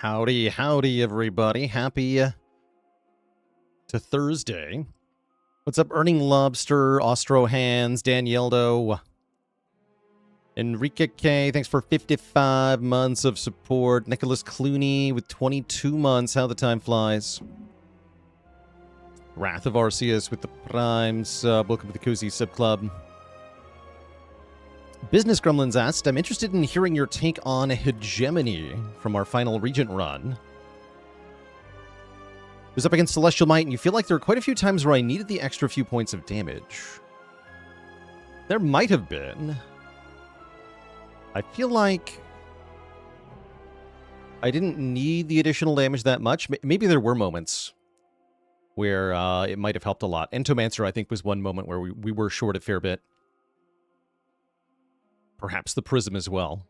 Howdy, howdy, everybody. Happy to Thursday. What's up, Earning Lobster, Ostro Hands, Danieldo, Enrique K, thanks for 55 months of support. Nicholas Clooney with 22 months. How the time flies. Wrath of Arceus with the Primes. Welcome to the Cozy Sub Club. Business Gremlins asked, I'm interested in hearing your take on Hegemony from our final Regent run. It was up against Celestial Might, and you feel like there were quite a few times where I needed the extra few points of damage. There might have been. I feel like I didn't need the additional damage that much. Maybe there were moments where it might have helped a lot. Entomancer, I think, was one moment where we were short a fair bit. Perhaps the Prism as well.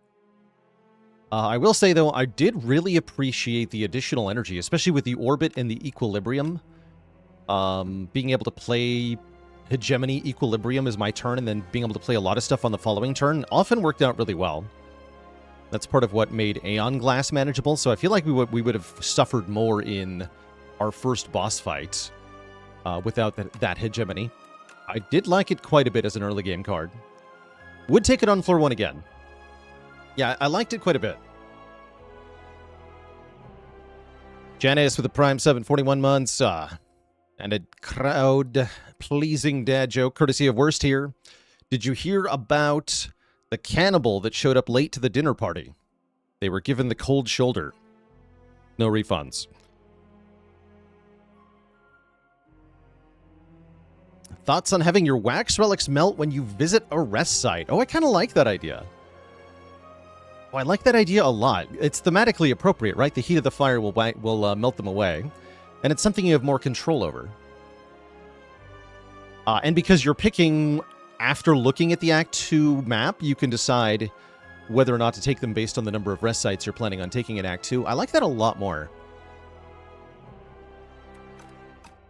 I will say, though, I did really appreciate the additional energy, especially with the Orbit and the Equilibrium. Being able to play Hegemony Equilibrium as my turn, and then being able to play a lot of stuff on the following turn, often worked out really well. That's part of what made Aeon Glass manageable, so I feel like we would have suffered more in our first boss fight without that Hegemony. I did like it quite a bit as an early game card. Would take it on floor 1 again. Yeah, I liked it quite a bit. Janice with a Prime 7, 41 months. And a crowd-pleasing dad joke, courtesy of Worst here. Did you hear about the cannibal that showed up late to the dinner party? They were given the cold shoulder. No refunds. Thoughts on having your wax relics melt when you visit a rest site? Oh, I kind of like that idea. Oh, I like that idea a lot. It's thematically appropriate, right? The heat of the fire will melt them away. And it's something you have more control over. And because you're picking after looking at the Act 2 map, you can decide whether or not to take them based on the number of rest sites you're planning on taking in Act 2. I like that a lot more.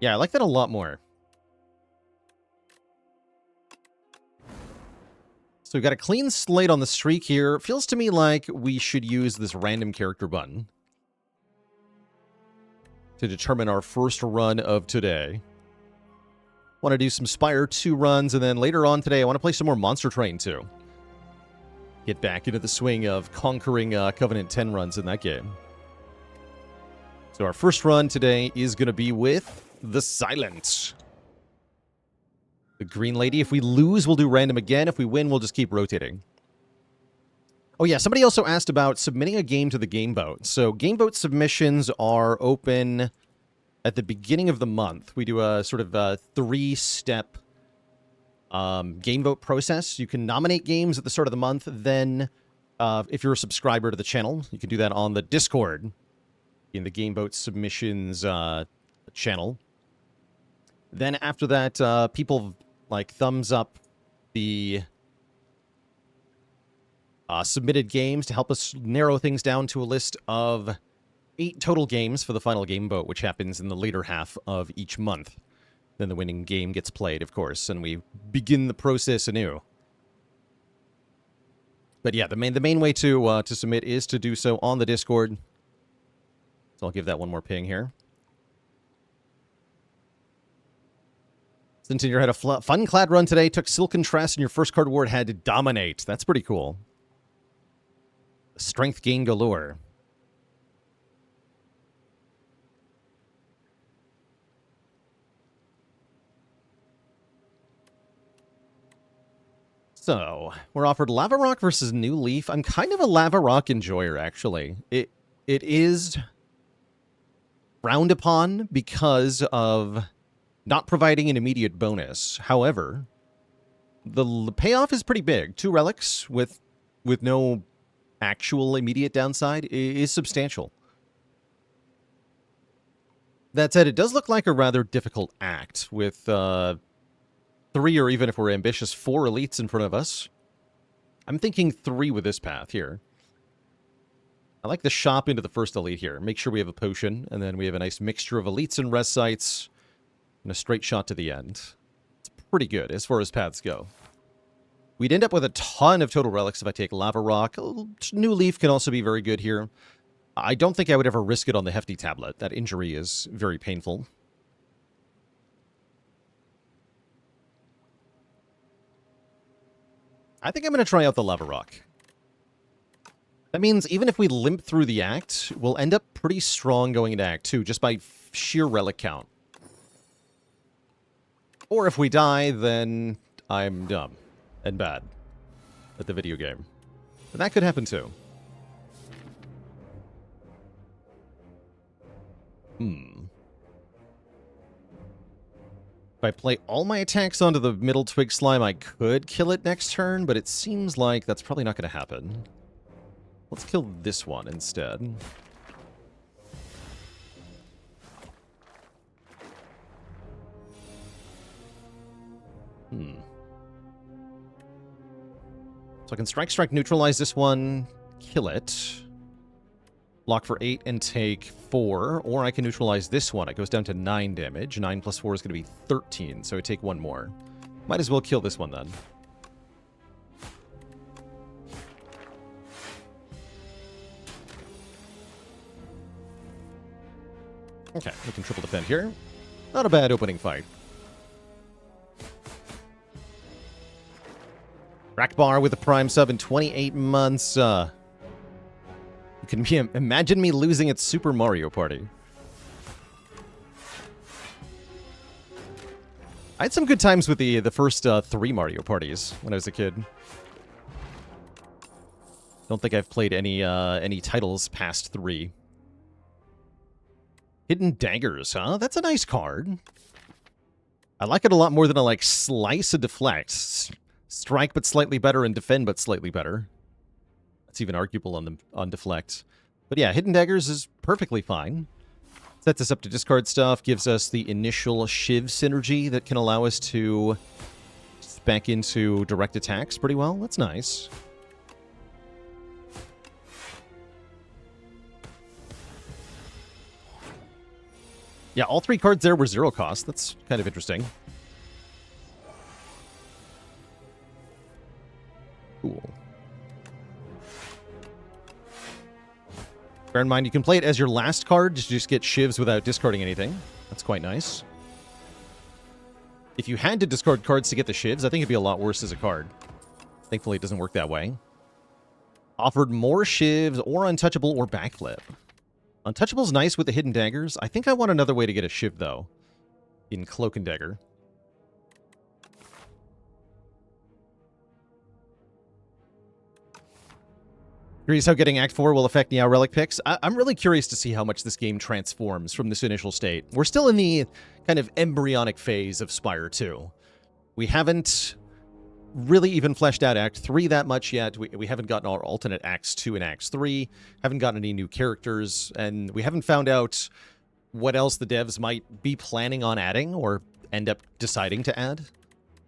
Yeah, I like that a lot more. So we've got a clean slate on the streak here. Feels to me like we should use this random character button to determine our first run of today. Want to do some Spire 2 runs, and then later on today, I want to play some more Monster Train 2. Get back into the swing of conquering Covenant 10 runs in that game. So our first run today is going to be with the Silent. The Green Lady. If we lose, we'll do random again. If we win, we'll just keep rotating. Oh yeah, somebody also asked about submitting a game to the Game Vote. So Game Vote submissions are open at the beginning of the month. We do a sort of a 3-step Game Vote process. You can nominate games at the start of the month. Then, if you're a subscriber to the channel, you can do that on the Discord in the Game Vote submissions channel. Then after that, people thumbs up the submitted games to help us narrow things down to a list of 8 total games for the final game vote, which happens in the later half of each month. Then the winning game gets played, of course, and we begin the process anew. But yeah, the main way to submit is to do so on the Discord. So I'll give that one more ping here. Sintinder had a fun clad run today. Took Silken Tress, and your first card award had to Dominate. That's pretty cool. Strength gain galore. So, we're offered Lava Rock versus New Leaf. I'm kind of a Lava Rock enjoyer, actually. It is frowned upon because of not providing an immediate bonus. However, the payoff is pretty big. 2 relics with no actual immediate downside is substantial. That said, it does look like a rather difficult act with 3, or even if we're ambitious, 4 elites in front of us. I'm thinking 3 with this path here. I like the shop into the first elite here. Make sure we have a potion, and then we have a nice mixture of elites and rest sites, and a straight shot to the end. It's pretty good as far as paths go. We'd end up with a ton of total relics if I take Lava Rock. New Leaf can also be very good here. I don't think I would ever risk it on the Hefty tablet. That injury is very painful. I think I'm going to try out the Lava Rock. That means even if we limp through the act, we'll end up pretty strong going into Act 2, just by sheer relic count. Or if we die, then I'm dumb and bad at the video game. But that could happen too. If I play all my attacks onto the middle twig slime, I could kill it next turn, but it seems like that's probably not going to happen. Let's kill this one instead. So I can strike, neutralize this one, kill it. Block for 8 and take 4, or I can neutralize this one. It goes down to 9 damage. 9 plus 4 is going to be 13, so I take 1 more. Might as well kill this one then. Okay, we can triple defend here. Not a bad opening fight. Rackbar with a prime sub in 28 months. You can imagine me losing at Super Mario Party. I had some good times with the first 3 Mario Parties when I was a kid. Don't think I've played any titles past 3. Hidden Daggers, huh? That's a nice card. I like it a lot more than I like Slice and Deflect. Strike but slightly better and defend but slightly better. That's even arguable on Deflect. But yeah, Hidden Daggers is perfectly fine. Sets us up to discard stuff, gives us the initial Shiv synergy that can allow us to spec into direct attacks pretty well. That's nice. Yeah, all 3 cards there were 0 cost. That's kind of interesting. Cool. Bear in mind, you can play it as your last card to just get shivs without discarding anything. That's quite nice. If you had to discard cards to get the shivs, I think it'd be a lot worse as a card. Thankfully, it doesn't work that way. Offered more shivs or untouchable or backflip. Untouchable's nice with the Hidden Daggers. I think I want another way to get a shiv, though. In Cloak and Dagger. Curious how getting Act 4 will affect Niao Relic picks. I'm really curious to see how much this game transforms from this initial state. We're still in the kind of embryonic phase of Spire 2. We haven't really even fleshed out Act 3 that much yet. We haven't gotten our alternate Acts 2 and Acts 3. Haven't gotten any new characters. And we haven't found out what else the devs might be planning on adding or end up deciding to add.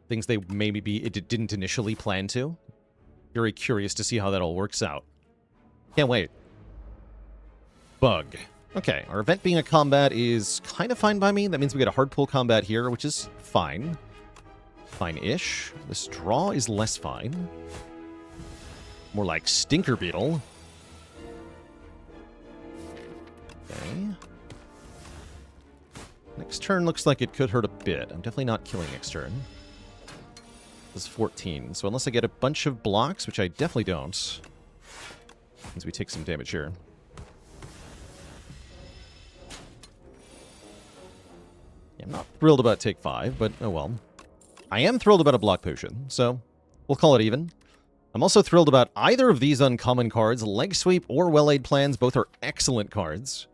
Things they maybe didn't initially plan to. Very curious to see how that all works out. Can't wait. Bug. Okay, our event being a combat is kind of fine by me. That means we get a hard pull combat here, which is fine. Fine-ish. This draw is less fine. More like Stinker Beetle. Okay. Next turn looks like it could hurt a bit. I'm definitely not killing next turn. This is 14, so unless I get a bunch of blocks, which I definitely don't, means we take some damage here. Yeah, I'm not thrilled about take 5, but oh well. I am thrilled about a block potion, so we'll call it even. I'm also thrilled about either of these uncommon cards. Leg Sweep or Well-Laid Plans, both are excellent cards.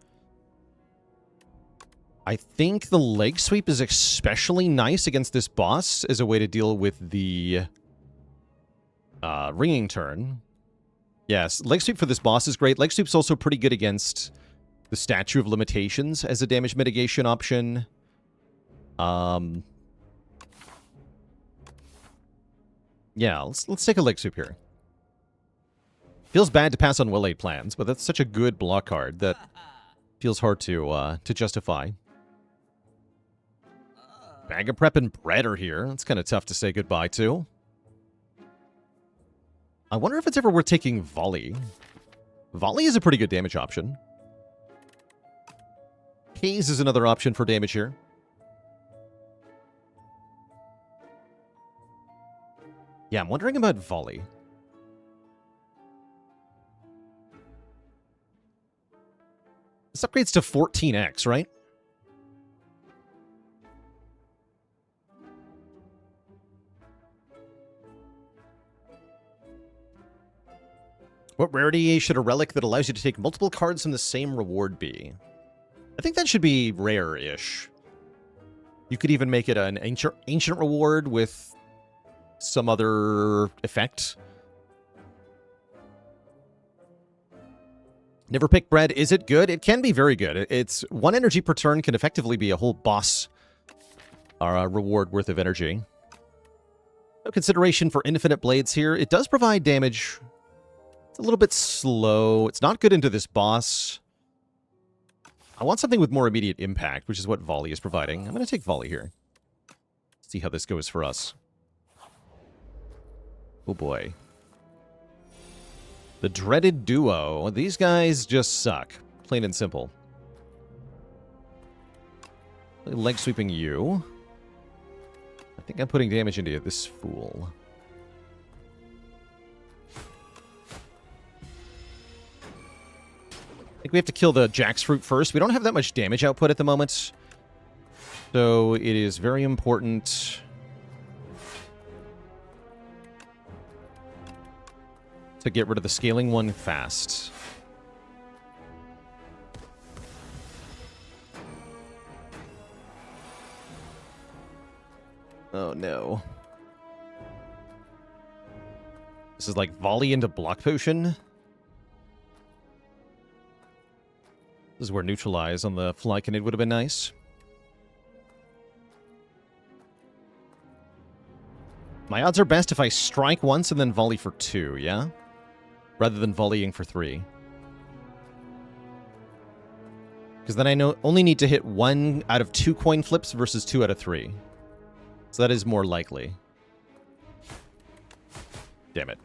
I think the Leg Sweep is especially nice against this boss as a way to deal with the ringing turn. Yes, Leg Sweep for this boss is great. Leg Sweep's also pretty good against the Statue of Limitations as a damage mitigation option. Yeah, let's take a Leg Sweep here. Feels bad to pass on Well-Laid Plans, but that's such a good block card that feels hard to justify. Bag of Prep and Bread are here. That's kind of tough to say goodbye to. I wonder if it's ever worth taking Volley. Volley is a pretty good damage option. Haze is another option for damage here. Yeah, I'm wondering about Volley. This upgrades to 14x, right? What rarity should a relic that allows you to take multiple cards from the same reward be? I think that should be rare-ish. You could even make it an ancient reward with some other effect. Never pick bread. Is it good? It can be very good. It's 1 energy per turn can effectively be a whole boss reward worth of energy. No consideration for infinite blades here. It does provide damage. It's a little bit slow. It's not good into this boss. I want something with more immediate impact, which is what Volley is providing. I'm going to take Volley here. See how this goes for us. Oh boy. The dreaded duo. These guys just suck. Plain and simple. Leg sweeping you. I think I'm putting damage into this fool. I think we have to kill the jackfruit first. We don't have that much damage output at the moment. So it is very important to get rid of the scaling one fast. Oh no. This is like volley into block potion. This is where neutralize on the Flycanid would have been nice. My odds are best if I strike once and then volley for 2, yeah? Rather than volleying for 3. Because then I only need to hit 1 out of 2 coin flips versus 2 out of 3. So that is more likely. Damn it.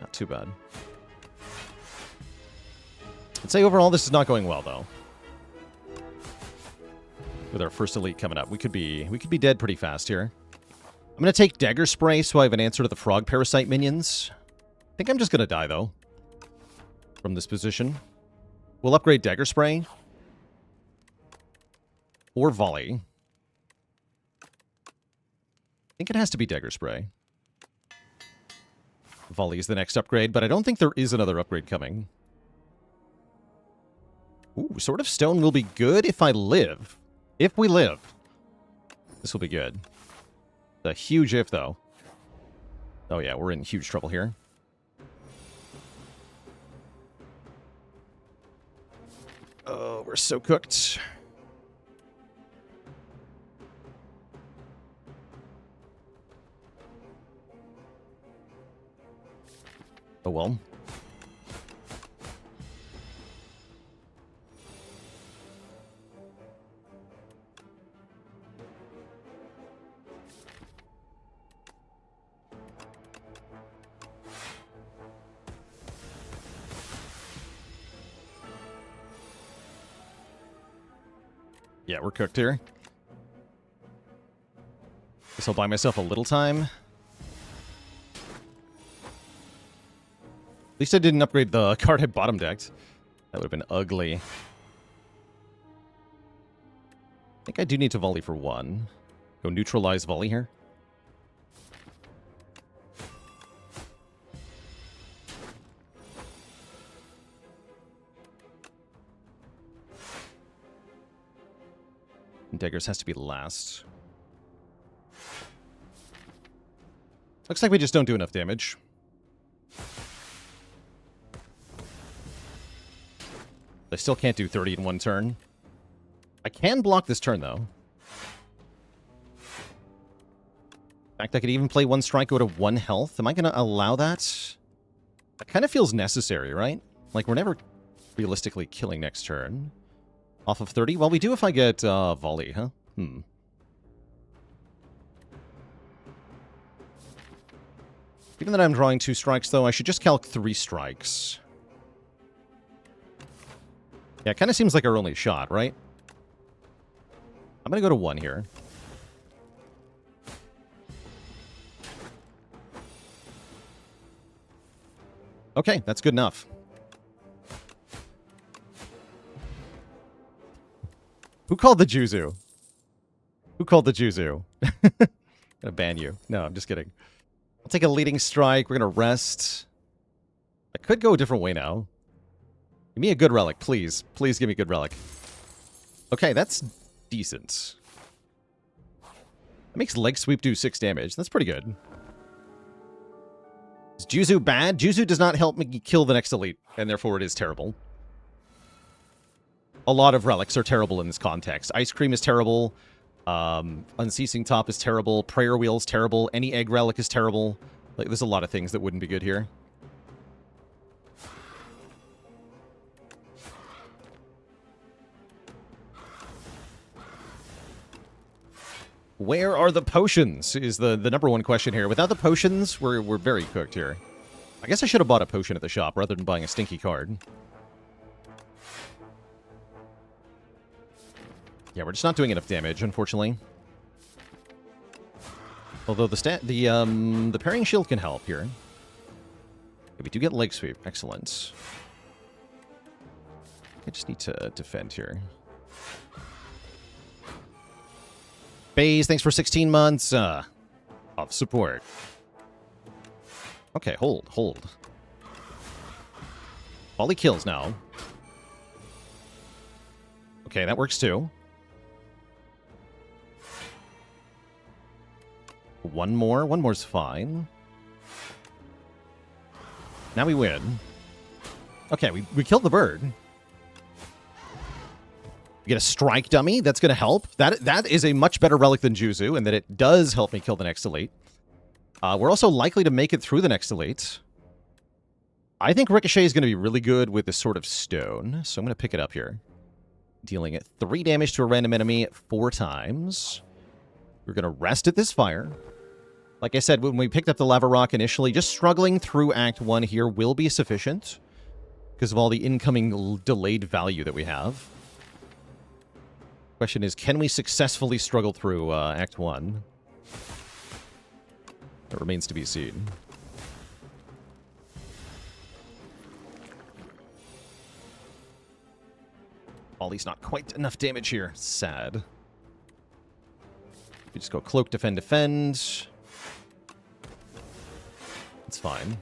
Not too bad. I'd say overall this is not going well though. With our first elite coming up, we could be dead pretty fast here. I'm gonna take Dagger Spray so I have an answer to the frog parasite minions. I think I'm just gonna die though. From this position. We'll upgrade Dagger Spray. Or Volley. I think it has to be Dagger Spray. Volley is the next upgrade, but I don't think there is another upgrade coming. Ooh, Sword of Stone will be good if I live. If we live. This will be good. A huge if, though. Oh yeah, we're in huge trouble here. Oh, we're so cooked. Oh well. Yeah, we're cooked here. Guess I'll buy myself a little time. At least I didn't upgrade the card I bottom decked. That would have been ugly. I think I do need to volley for 1. Go neutralize volley here. And Daggers has to be last. Looks like we just don't do enough damage. I still can't do 30 in 1 turn. I can block this turn, though. In fact, I could even play 1 strike out of 1 health. Am I going to allow that? That kind of feels necessary, right? Like, we're never realistically killing next turn. Off of 30? Well, we do if I get volley, huh? Given that I'm drawing 2 strikes, though, I should just calc 3 strikes. Yeah, it kind of seems like our only shot, right? I'm going to go to 1 here. Okay, that's good enough. Who called the Juzu? Who called the Juzu? Gonna ban you. No, I'm just kidding. I'll take a leading strike. We're gonna rest. I could go a different way now. Give me a good relic, please. Please give me a good relic. Okay, that's decent. It makes leg sweep do 6 damage. That's pretty good. Is Juzu bad? Juzu does not help me kill the next elite, and therefore it is terrible. A lot of relics are terrible in this context. Ice Cream is terrible. Unceasing Top is terrible. Prayer Wheel is terrible. Any egg relic is terrible. Like, there's a lot of things that wouldn't be good here. Where are the potions is the number one question here. Without the potions, we're very cooked here. I guess I should have bought a potion at the shop rather than buying a stinky card. Yeah, we're just not doing enough damage, unfortunately. Although the parrying shield can help here. Okay, we do get leg sweep. Excellent. I just need to defend here. Baze, thanks for 16 months of support. Okay, hold. Volley kills now. Okay, that works too. One more's fine. Now we win. Okay, we killed the bird. We get a strike dummy. That's going to help. That is a much better relic than Juzu, and that it does help me kill the next elite. We're also likely to make it through the next elite. I think Ricochet is going to be really good with this sort of stone, so I'm going to pick it up here. Dealing 3 damage to a random enemy 4 times. We're going to rest at this fire. Like I said, when we picked up the lava rock initially, just struggling through Act 1 here will be sufficient because of all the incoming delayed value that we have. Question is, can we successfully struggle through Act 1? That remains to be seen. Ollie's not quite enough damage here. Sad. We just go cloak, defend, defend. It's fine.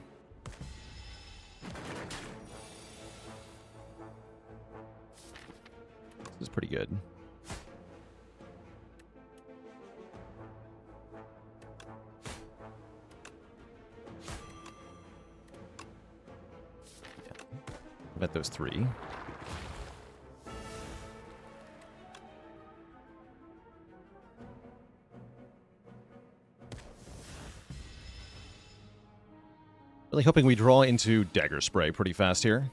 This is pretty good. I bet those 3. Really hoping we draw into Dagger Spray pretty fast here.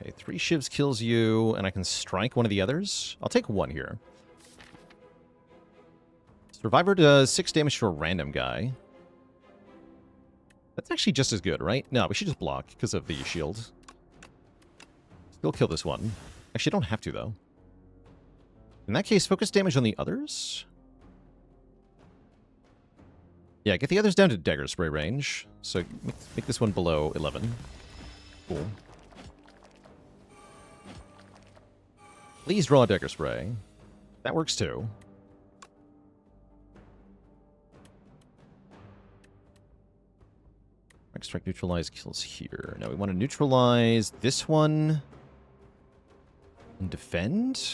Okay, 3 shivs kills you, and I can strike one of the others. I'll take 1 here. Survivor does 6 damage to a random guy. That's actually just as good, right? No, we should just block because of the shield. Still kill this one. Actually, I don't have to, though. In that case, focus damage on the others? Yeah, get the others down to Dagger Spray range. So make this one below 11. Cool. Please draw a Dagger Spray. That works too. Strike neutralize kills here. Now we want to neutralize this one. And defend?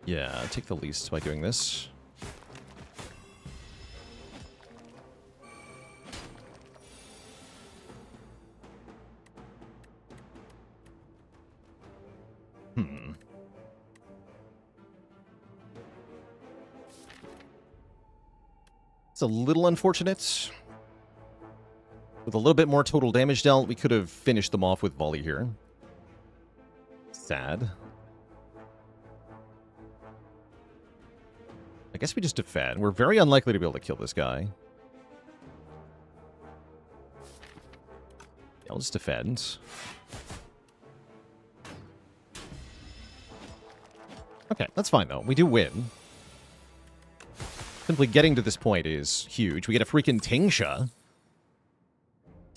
Yeah, take the least by doing this. It's a little unfortunate. With a little bit more total damage dealt, we could have finished them off with volley here. Sad. I guess we just defend. We're very unlikely to be able to kill this guy. Yeah, I'll just defend. Okay, that's fine, though. We do win. Simply getting to this point is huge. We get a freaking Tingsha.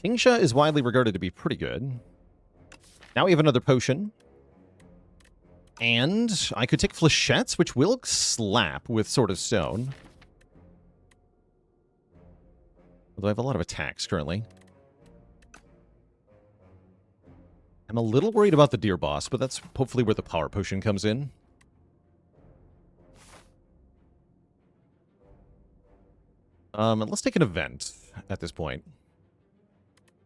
Tingsha is widely regarded to be pretty good. Now we have another potion. And I could take Flechettes, which will slap with Sword of Stone. Although I have a lot of attacks currently. I'm a little worried about the Deer Boss, but that's hopefully where the Power Potion comes in. Let's take an event at this point.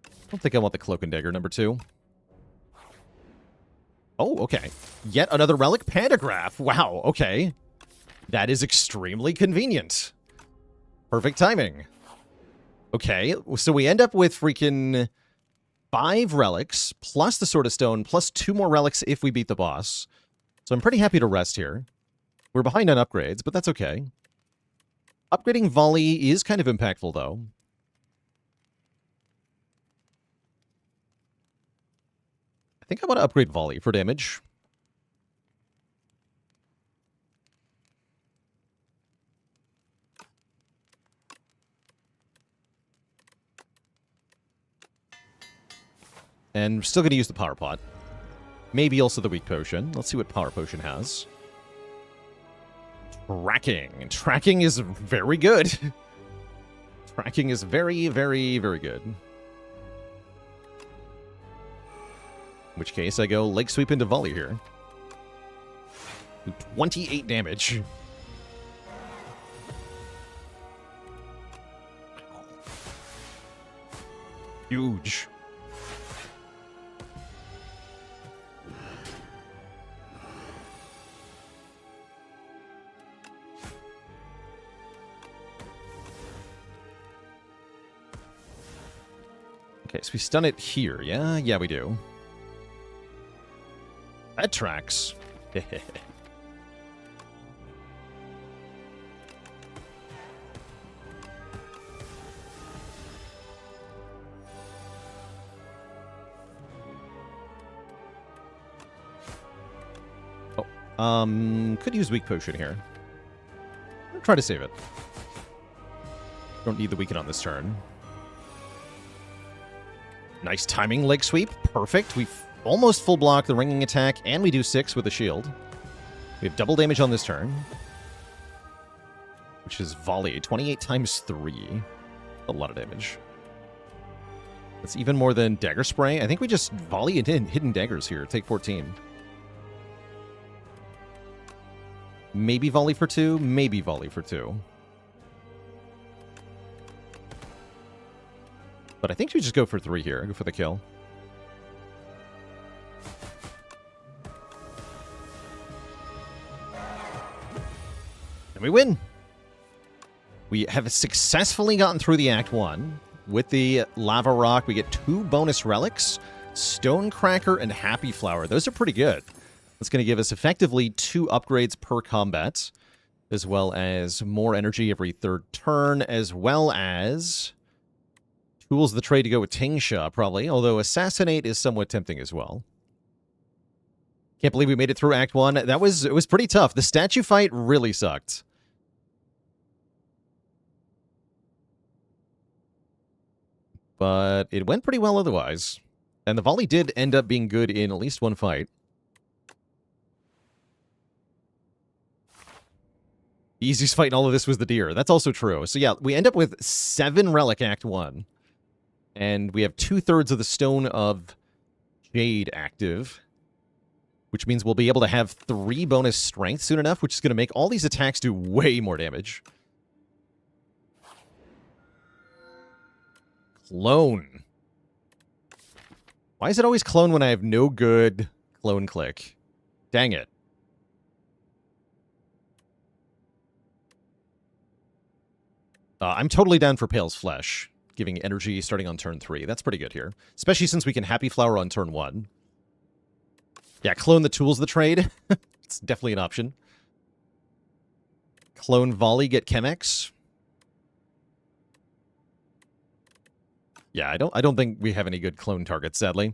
I don't think I want the Cloak and Dagger number 2. Oh, okay. Yet another relic pantograph. Wow, okay. That is extremely convenient. Perfect timing. Okay, so we end up with freaking 5 relics, plus the Sword of Stone, plus 2 more relics if we beat the boss. So I'm pretty happy to rest here. We're behind on upgrades, but that's okay. Upgrading Volley is kind of impactful, though. I think I want to upgrade Volley for damage. And we're still going to use the Power Pot. Maybe also the Weak Potion. Let's see what Power Potion has. Tracking. Tracking is very good. Tracking is very, very, very good. In which case, I go Leg Sweep into Volley here. Do 28 damage. Huge. Okay, so we stun it here, yeah? Yeah, we do. That tracks. Could use Weak Potion here. I'll try to save it. Don't need the Weaken on this turn. Nice timing, Leg Sweep. Perfect. We've almost full block the Ringing Attack, and we do 6 with the shield. We have double damage on this turn. Which is Volley. 28 times 3. A lot of damage. That's even more than Dagger Spray. I think we just Volley and Hidden Daggers here. Take 14. Maybe Volley for 2. Maybe Volley for 2. But I think we just go for 3 here. Go for the kill. And we win. We have successfully gotten through the Act 1. With the Lava Rock, we get 2 bonus relics. Stonecracker and Happy Flower. Those are pretty good. That's going to give us effectively 2 upgrades per combat. As well as more energy every 3rd turn. As well as tools of the trade to go with Tingsha, probably. Although Assassinate is somewhat tempting as well. Can't believe we made it through Act 1. It was pretty tough. The statue fight really sucked. But it went pretty well otherwise. And the Volley did end up being good in at least one fight. The easiest fight in all of this was the deer. That's also true. So yeah, we end up with 7 Relic Act 1. And we have 2/3 of the Stone of Jade active. Which means we'll be able to have 3 bonus strength soon enough, which is going to make all these attacks do way more damage. Clone. Why is it always clone when I have no good clone click? Dang it. I'm totally down for Pale's Flesh, giving energy starting on turn 3. That's pretty good here, especially since we can Happy Flower on turn 1. Yeah, clone the tools of the trade. It's definitely an option. Clone Volley, get Chemex. Yeah, I don't think we have any good clone targets, sadly.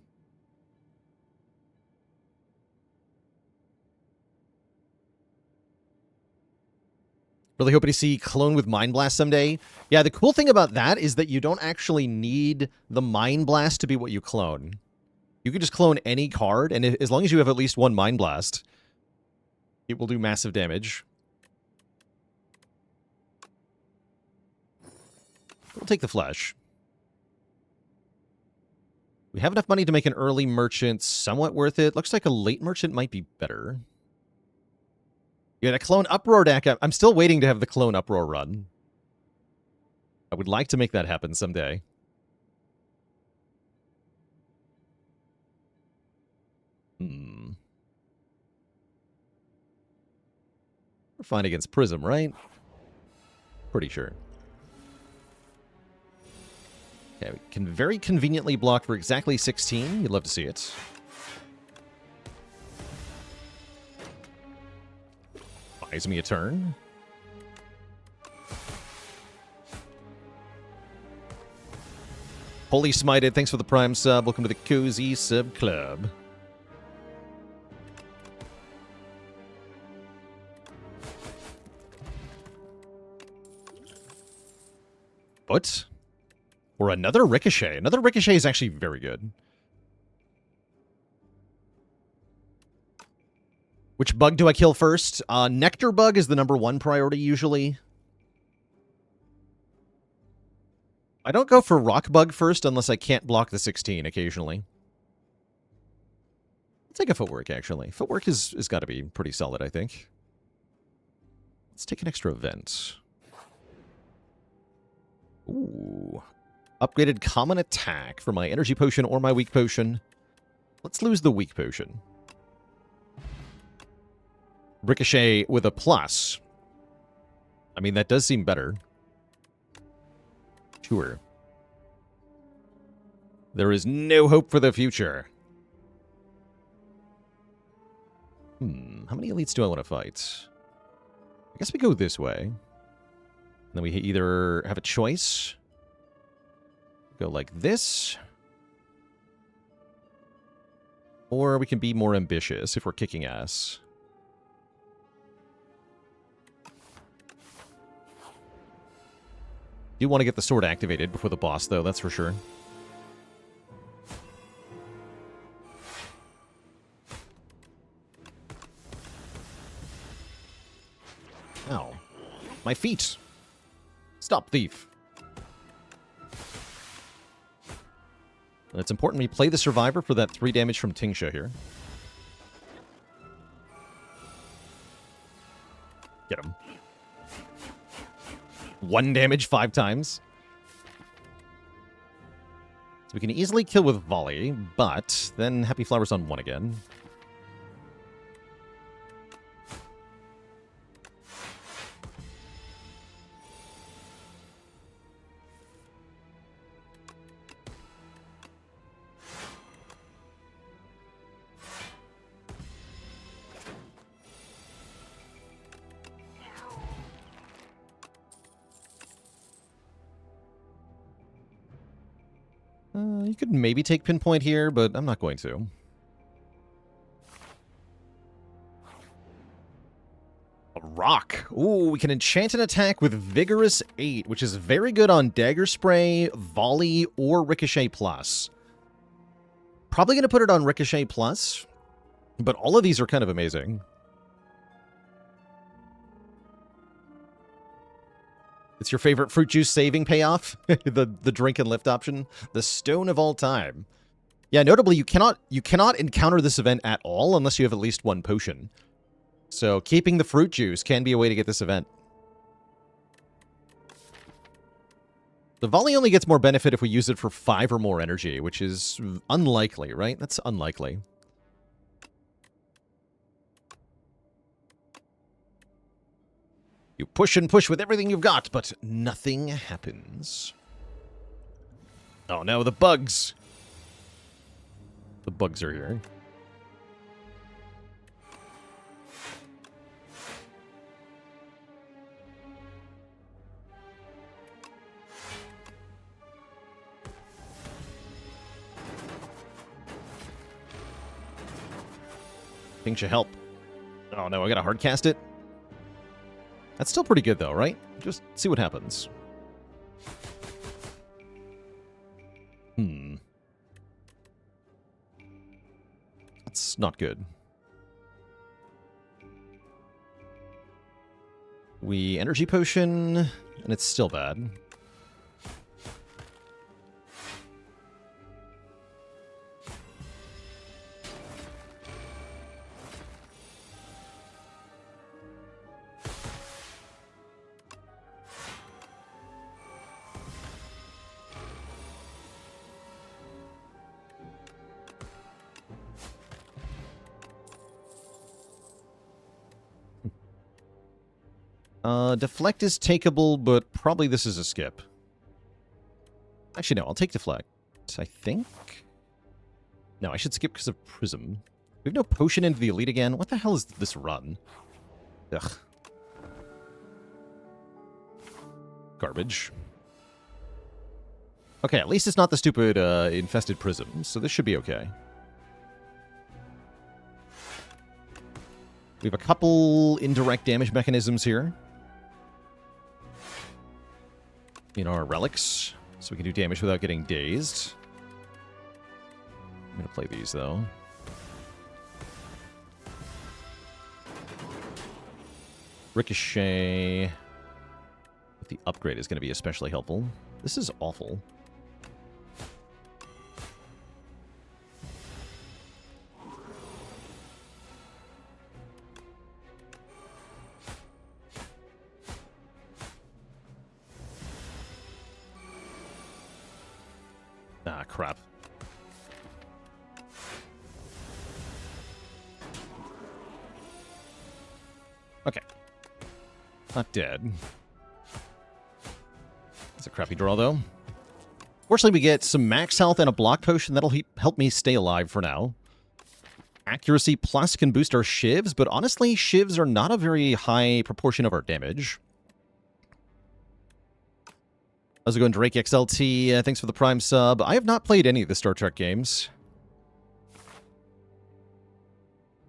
Really hoping to see Clone with Mind Blast someday. Yeah, the cool thing about that is that you don't actually need the Mind Blast to be what you clone. You can just clone any card, and as long as you have at least one Mind Blast, it will do massive damage. We'll take the Flesh. We have enough money to make an early merchant somewhat worth it. Looks like a late merchant might be better. Yeah, a Clone Uproar deck. I'm still waiting to have the Clone Uproar run. I would like to make that happen someday. We're fine against Prism, right? Pretty sure. Okay, we can very conveniently block for exactly 16. You'd love to see it. Buys me a turn. Holy Smited, thanks for the Prime sub. Welcome to the Cozy Sub Club. What? Or another Ricochet. Another Ricochet is actually very good. Which bug do I kill first? Nectar bug is the #1 priority usually. I don't go for rock bug first unless I can't block the 16 occasionally. I'll take a footwork, actually. Footwork has got to be pretty solid, I think. Let's take an extra event. Ooh. Upgraded common attack for my energy potion or my weak potion. Let's lose the weak potion. Ricochet with a plus. I mean, that does seem better. Sure. There is no hope for the future. How many elites do I want to fight? I guess we go this way. And then we either have a choice. Go like this. Or we can be more ambitious if we're kicking ass. Do want to get the sword activated before the boss, though, that's for sure. Ow. My feet! Stop, thief! And it's important we play the Survivor for that 3 damage from Tingsha here. Get him. 1 damage 5 times. So we can easily kill with Volley, but then Happy Flower's on 1 again. You could maybe take Pinpoint here, but I'm not going to. A rock. Ooh, we can enchant an attack with Vigorous 8, which is very good on Dagger Spray, Volley, or Ricochet Plus. Probably going to put it on Ricochet Plus, but all of these are kind of amazing. It's your favorite fruit juice saving payoff? the drink and lift option? The stone of all time. Yeah, notably, you cannot encounter this event at all unless you have at least 1 potion. So keeping the fruit juice can be a way to get this event. The volley only gets more benefit if we use it for 5 or more energy, which is unlikely, right? That's unlikely. You push and push with everything you've got, but nothing happens. Oh no, the bugs! The bugs are here. Things should help. Oh no, I gotta hardcast it? That's still pretty good though, right? Just see what happens. That's not good. We energy potion, and it's still bad. Deflect is takeable, but probably this is a skip. Actually, no, I'll take Deflect, I think. No, I should skip because of Prism. We have no potion into the Elite again. What the hell is this run? Ugh. Garbage. Okay, at least it's not the stupid infested Prism, so this should be okay. We have a couple indirect damage mechanisms here. You know, our relics, so we can do damage without getting dazed. I'm going to play these, though. Ricochet with the upgrade is going to be especially helpful. This is awful. Ah, crap. Okay. Not dead. That's a crappy draw, though. Fortunately, we get some max health and a block potion. That'll help me stay alive for now. Accuracy plus can boost our shivs, but honestly, shivs are not a very high proportion of our damage. How's it going, Drake XLT? Thanks for the Prime sub. I have not played any of the Star Trek games.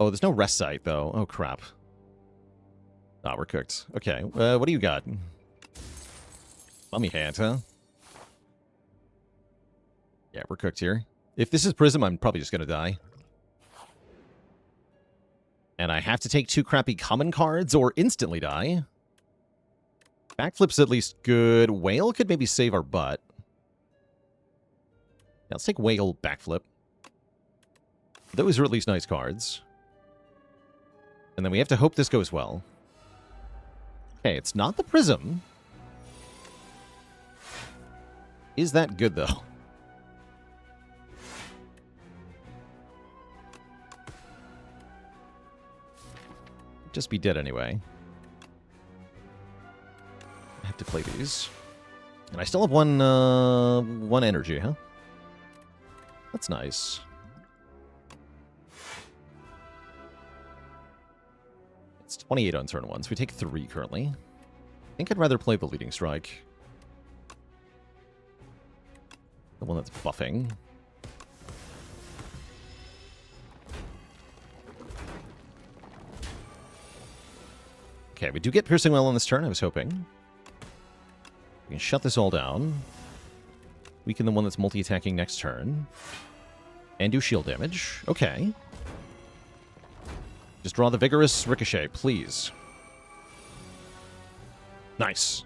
Oh, there's no rest site, though. Oh, crap. Ah, we're cooked. Okay, what do you got? Mummy hand, huh? Yeah, we're cooked here. If this is Prism, I'm probably just gonna die. And I have to take 2 crappy common cards or instantly die. Backflip's at least good. Whale could maybe save our butt. Yeah, let's take Whale backflip. Those are at least nice cards. And then we have to hope this goes well. Okay, it's not the Prism. Is that good, though? Just be dead anyway. I have to play these. And I still have one energy, huh? That's nice. It's 28 on turn 1, so we take 3 currently. I think I'd rather play the Leading Strike. The one that's buffing. Okay, we do get Piercing Well on this turn, I was hoping. We can shut this all down. Weaken the one that's multi-attacking next turn. And do shield damage. Okay. Just draw the Vigorous Ricochet, please. Nice.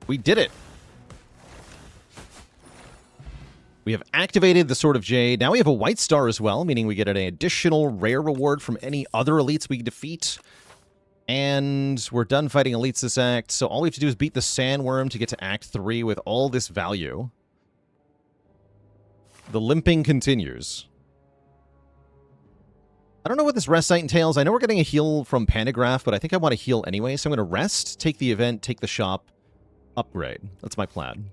We did it. We have activated the Sword of Jade. Now we have a White Star as well, meaning we get an additional rare reward from any other elites we defeat. And we're done fighting elites this act, so all we have to do is beat the Sandworm to get to Act 3 with all this value. The limping continues. I don't know what this rest site entails. I know we're getting a heal from Panagraph, but I think I want to heal anyway, so I'm going to rest, take the event, take the shop, upgrade. That's my plan.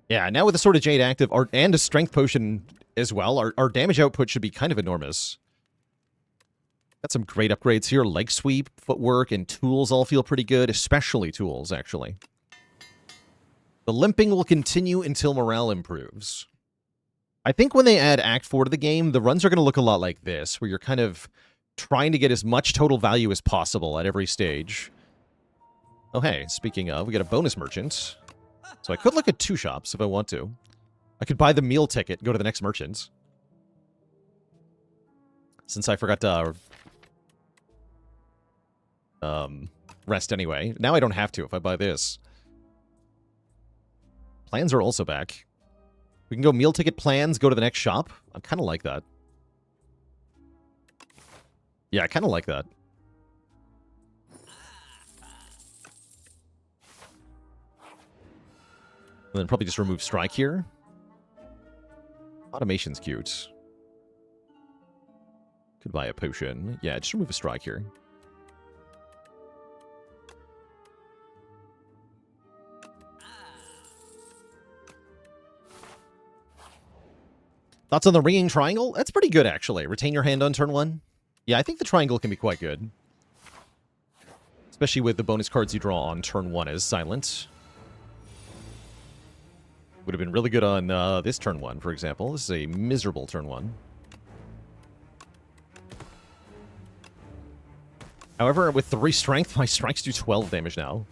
Yeah, now with the Sword of Jade active, and a Strength Potion as well, our damage output should be kind of enormous. Got some great upgrades here. Leg Sweep, Footwork, and Tools all feel pretty good, especially Tools, actually. The limping will continue until morale improves. I think when they add Act 4 to the game, the runs are going to look a lot like this, where you're kind of trying to get as much total value as possible at every stage. Oh, hey, speaking of, we got a bonus merchant. So I could look at 2 shops if I want to. I could buy the meal ticket, go to the next merchant. Since I forgot to rest anyway. Now I don't have to if I buy this. Plans are also back. We can go meal ticket plans, go to the next shop. I kind of like that. Yeah, I kind of like that. And then probably just remove strike here. Automation's cute. Could buy a potion. Yeah, just remove a strike here. Thoughts on the ringing triangle? That's pretty good, actually. Retain your hand on turn 1. Yeah, I think the triangle can be quite good. Especially with the bonus cards you draw on turn 1 as silent. Would have been really good on this turn 1, for example. This is a miserable turn 1. However, with 3 strength, my strikes do 12 damage now.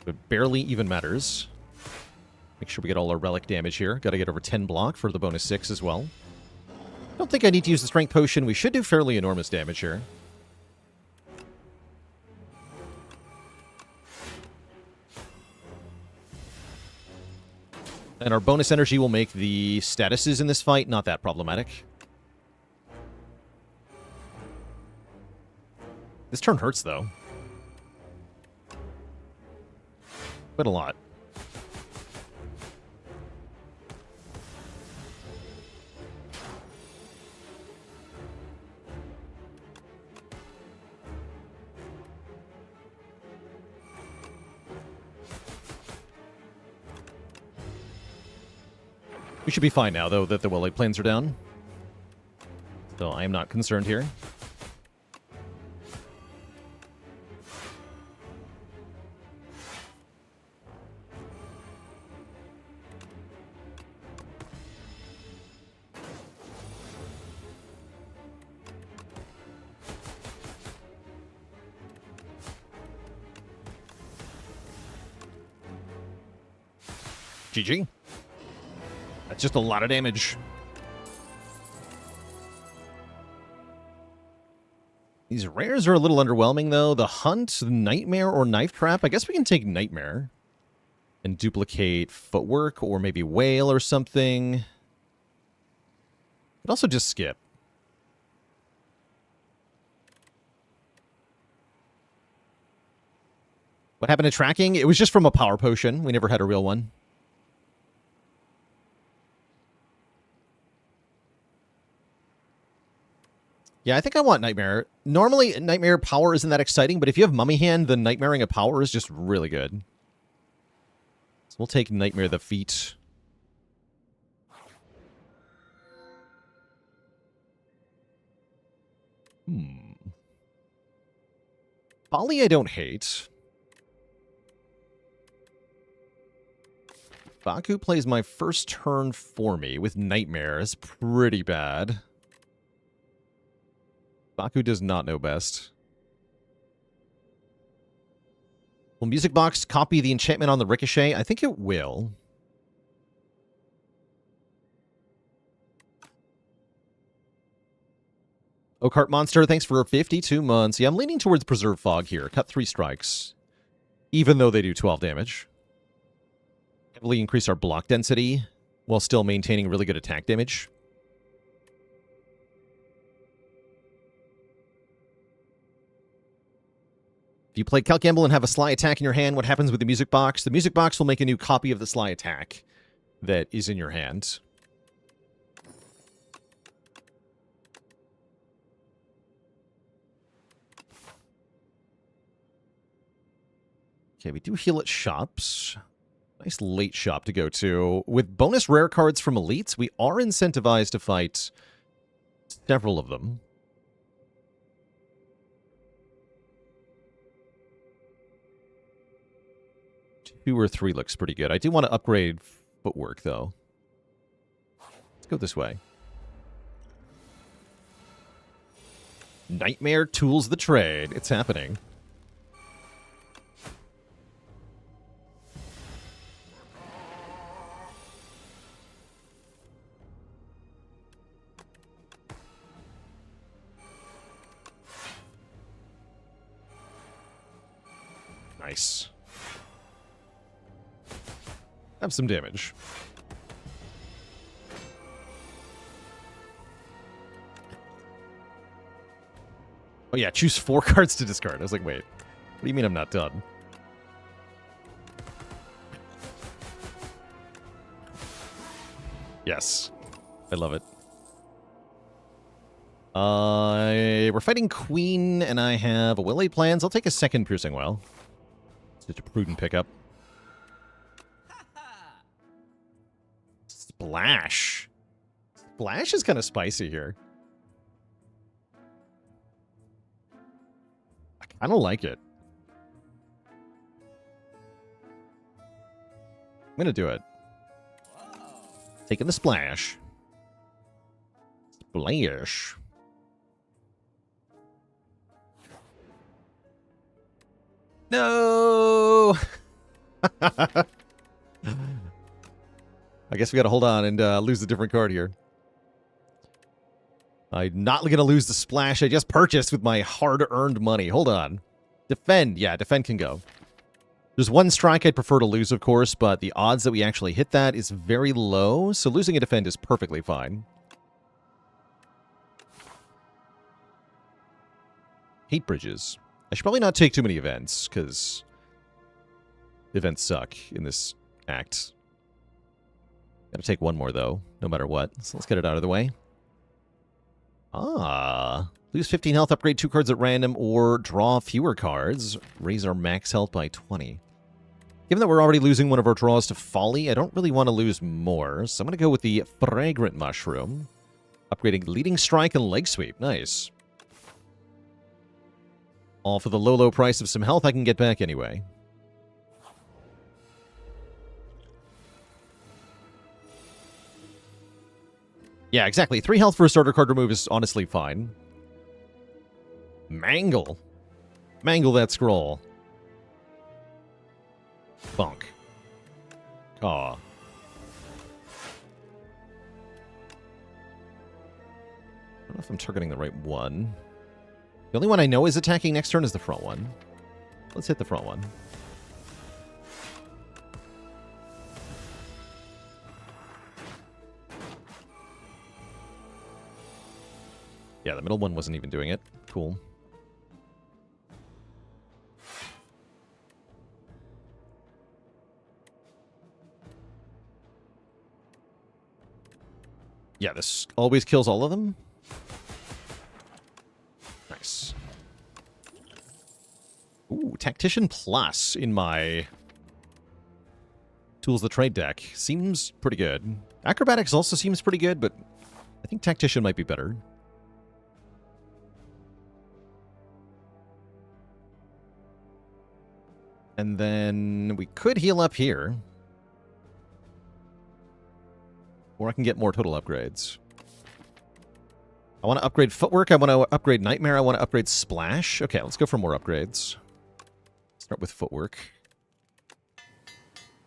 It barely even matters. Make sure we get all our relic damage here. Got to get over 10 block for the bonus 6 as well. Don't think I need to use the strength potion. We should do fairly enormous damage here. And our bonus energy will make the statuses in this fight not that problematic. This turn hurts, though. Quite a lot. We should be fine now, though, that the Well-Laid Plans are down. So I am not concerned here. GG. That's just a lot of damage. These rares are a little underwhelming, though. The Hunt, Nightmare, or Knife Trap. I guess we can take Nightmare and duplicate Footwork, or maybe Whale or something. But also just skip. What happened to tracking? It was just from a power potion. We never had a real one. Yeah, I think I want Nightmare. Normally, Nightmare power isn't that exciting, but if you have Mummy Hand, then Nightmaring a power is just really good. So we'll take Nightmare the feat. Bali I don't hate. Baku plays my first turn for me with Nightmare. It's pretty bad. Baku does not know best. Will Music Box copy the enchantment on the Ricochet? I think it will. Oakheart Monster, thanks for 52 months. Yeah, I'm leaning towards Preserve Fog here. Cut 3 strikes. Even though they do 12 damage. Heavily increase our block density while still maintaining really good attack damage. If you play Calc Gamble and have a Sly Attack in your hand, what happens with the Music Box? The Music Box will make a new copy of the Sly Attack. that is in your hand. Okay, we do heal at shops. Nice late shop to go to. With bonus rare cards from elites, we are incentivized to fight several of them. Two or three looks pretty good. I do want to upgrade footwork, though. Let's go this way. Nightmare tools the trade. It's happening. Nice. Have some damage. Oh yeah, choose 4 cards to discard. I was like, wait, what do you mean I'm not done? Yes. I love it. We're fighting Queen, and I have a Willy plans. I'll take a second Piercing Well. Such a prudent pickup. Splash. Splash is kind of spicy here. I don't like it. I'm going to do it. Taking the splash. Splash. No! I guess we gotta hold on and lose a different card here. I'm not gonna lose the splash I just purchased with my hard-earned money. Hold on. Defend. Yeah, defend can go. There's one strike I'd prefer to lose, of course, but the odds that we actually hit that is very low, so losing a defend is perfectly fine. Hate bridges. I should probably not take too many events, because events suck in this act. Gotta take one more, though, no matter what. So let's get it out of the way. Ah. Lose 15 health, upgrade 2 cards at random, or draw fewer cards. Raise our max health by 20. Given that we're already losing one of our draws to Folly, I don't really want to lose more, so I'm going to go with the Fragrant Mushroom. Upgrading Leading Strike and Leg Sweep. Nice. All for the low price of some health I can get back anyway. Yeah, exactly. 3 health for a starter card remove is honestly fine. Mangle. Mangle that scroll. Bonk. Aw. I don't know if I'm targeting the right one. The only one I know is attacking next turn is the front one. Let's hit the front one. Yeah, the middle one wasn't even doing it. Cool. Yeah, this always kills all of them. Nice. Ooh, Tactician Plus in my Tools the Trade deck. Seems pretty good. Acrobatics also seems pretty good, but I think Tactician might be better. And then we could heal up here. Or I can get more total upgrades. I want to upgrade Footwork. I want to upgrade Nightmare. I want to upgrade Splash. Okay, let's go for more upgrades. Start with Footwork.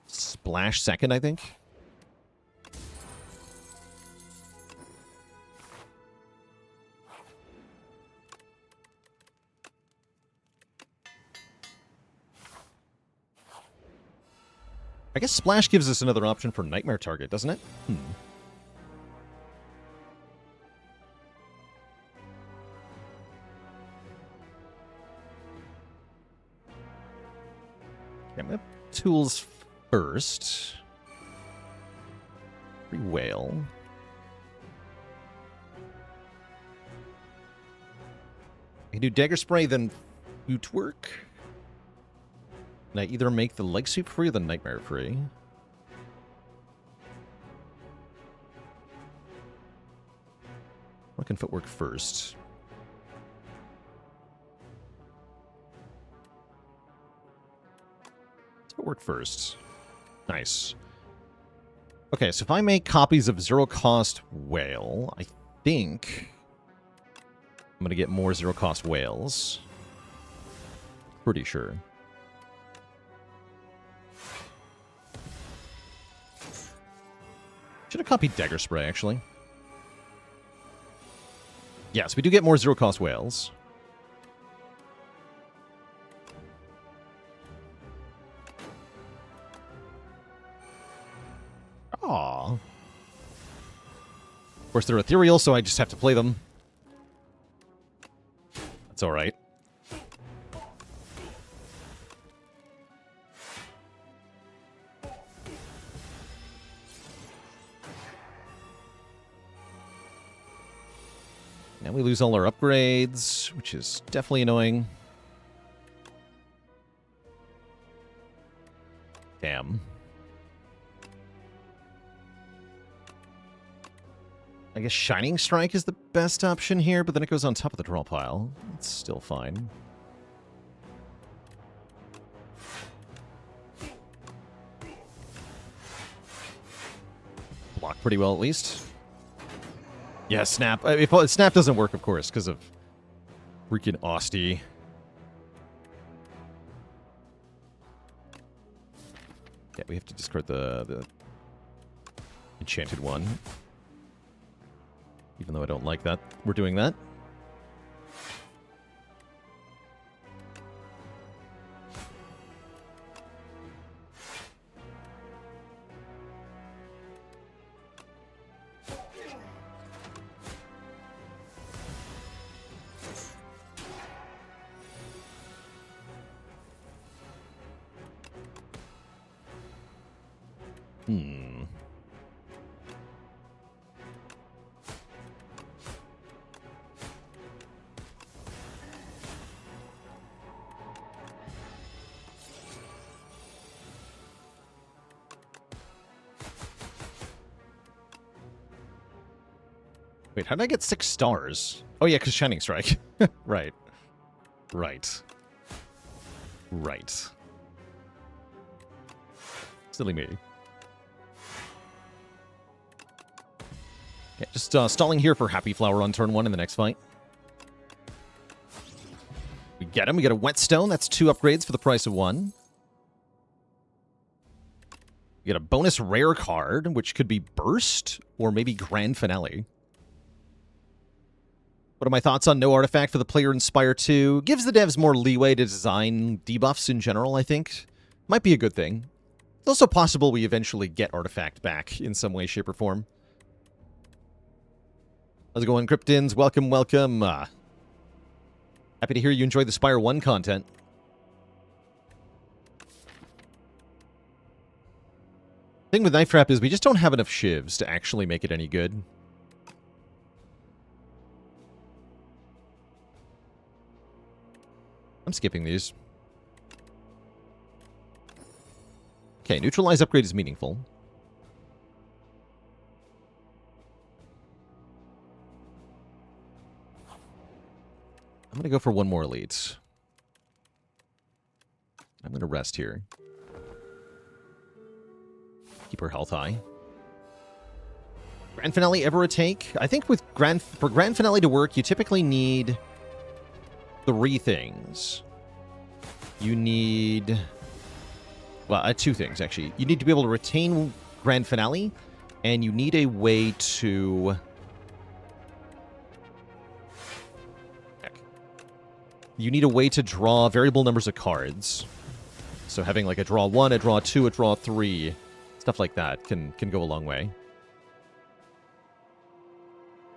Splash second, I think. I guess Splash gives us another option for Nightmare target, doesn't it? Okay, I'm going to Tools first. 3 whale. I can do dagger spray, then footwork. And I either make the leg sweep free or the nightmare free. What can footwork first? Footwork first. Nice. Okay, so if I make copies of zero-cost whale, I think I'm going to get more zero-cost whales. Pretty sure. Should have copied dagger spray, actually. Yes, we do get more zero-cost whales. Aww. Of course, they're ethereal, so I just have to play them. That's alright. Now we lose all our upgrades, which is definitely annoying. Damn. I guess Shining Strike is the best option here, but then it goes on top of the draw pile. It's still fine. Block pretty well, at least. Yeah, Snap. If Snap doesn't work, of course, because of freaking Austie. Yeah, we have to discard the enchanted one. Even though I don't like that, we're doing that. Wait, how did I get 6 stars? Oh yeah, because Shining Strike. Right. Right. Right. Silly me. Yeah, just stalling here for Happy Flower on turn 1 in the next fight. We get him. We get a Whetstone. That's 2 upgrades for the price of 1. We get a bonus rare card, which could be Burst or maybe Grand Finale. What are my thoughts on no artifact for the player in Spire 2? Gives the devs more leeway to design debuffs in general, I think. Might be a good thing. It's also possible we eventually get artifact back in some way, shape, or form. How's it going, Kryptons? Welcome, welcome. Happy to hear you enjoy the Spire 1 content. The thing with Knife Trap is we just don't have enough shivs to actually make it any good. I'm skipping these. Okay, neutralize upgrade is meaningful. I'm going to go for 1 more elite. I'm going to rest here. Keep her health high. Grand Finale ever a take? I think with for Grand Finale to work, you typically need 3 things. You need... Well, 2 things, actually. You need to be able to retain Grand Finale, and you need a way to... You need a way to draw variable numbers of cards. So having like a draw 1, a draw 2, a draw 3, stuff like that can go a long way.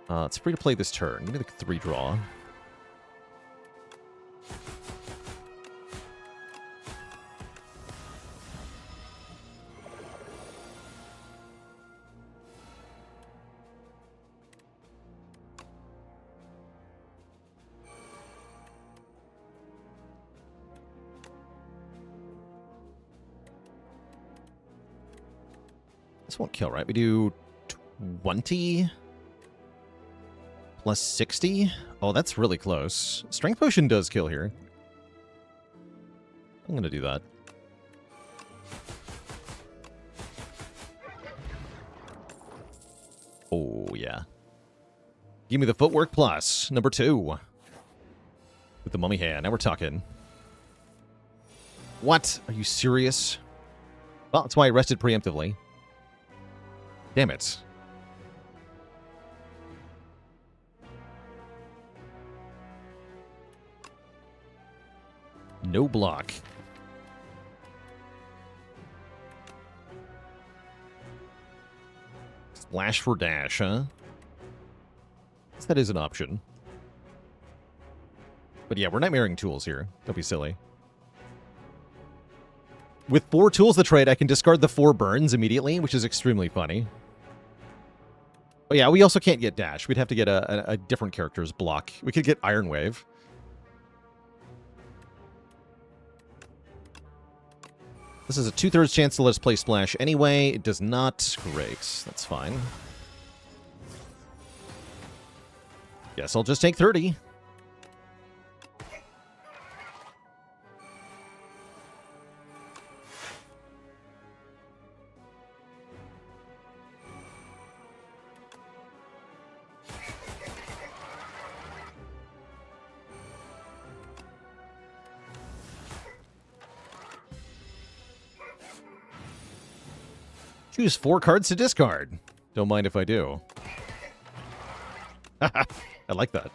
It's free to play this turn. Give me the 3 draw. This won't kill, right? We do 20 plus 60. Oh, that's really close. Strength Potion does kill here. I'm going to do that. Oh, yeah. Give me the Footwork Plus, number 2. With the Mummy Hand. Now we're talking. What? Are you serious? Well, that's why I rested preemptively. Damn it. No block. Splash for dash, huh? Guess that is an option. But yeah, we're nightmaring tools here. Don't be silly. With 4 tools to trade, I can discard the 4 burns immediately, which is extremely funny. Oh yeah, we also can't get dash. We'd have to get a different character's block. We could get Iron Wave. This is a 2/3 chance to let us play Splash anyway. It does not. Great. That's fine. Guess I'll just take 30. Choose 4 cards to discard. Don't mind if I do. I like that.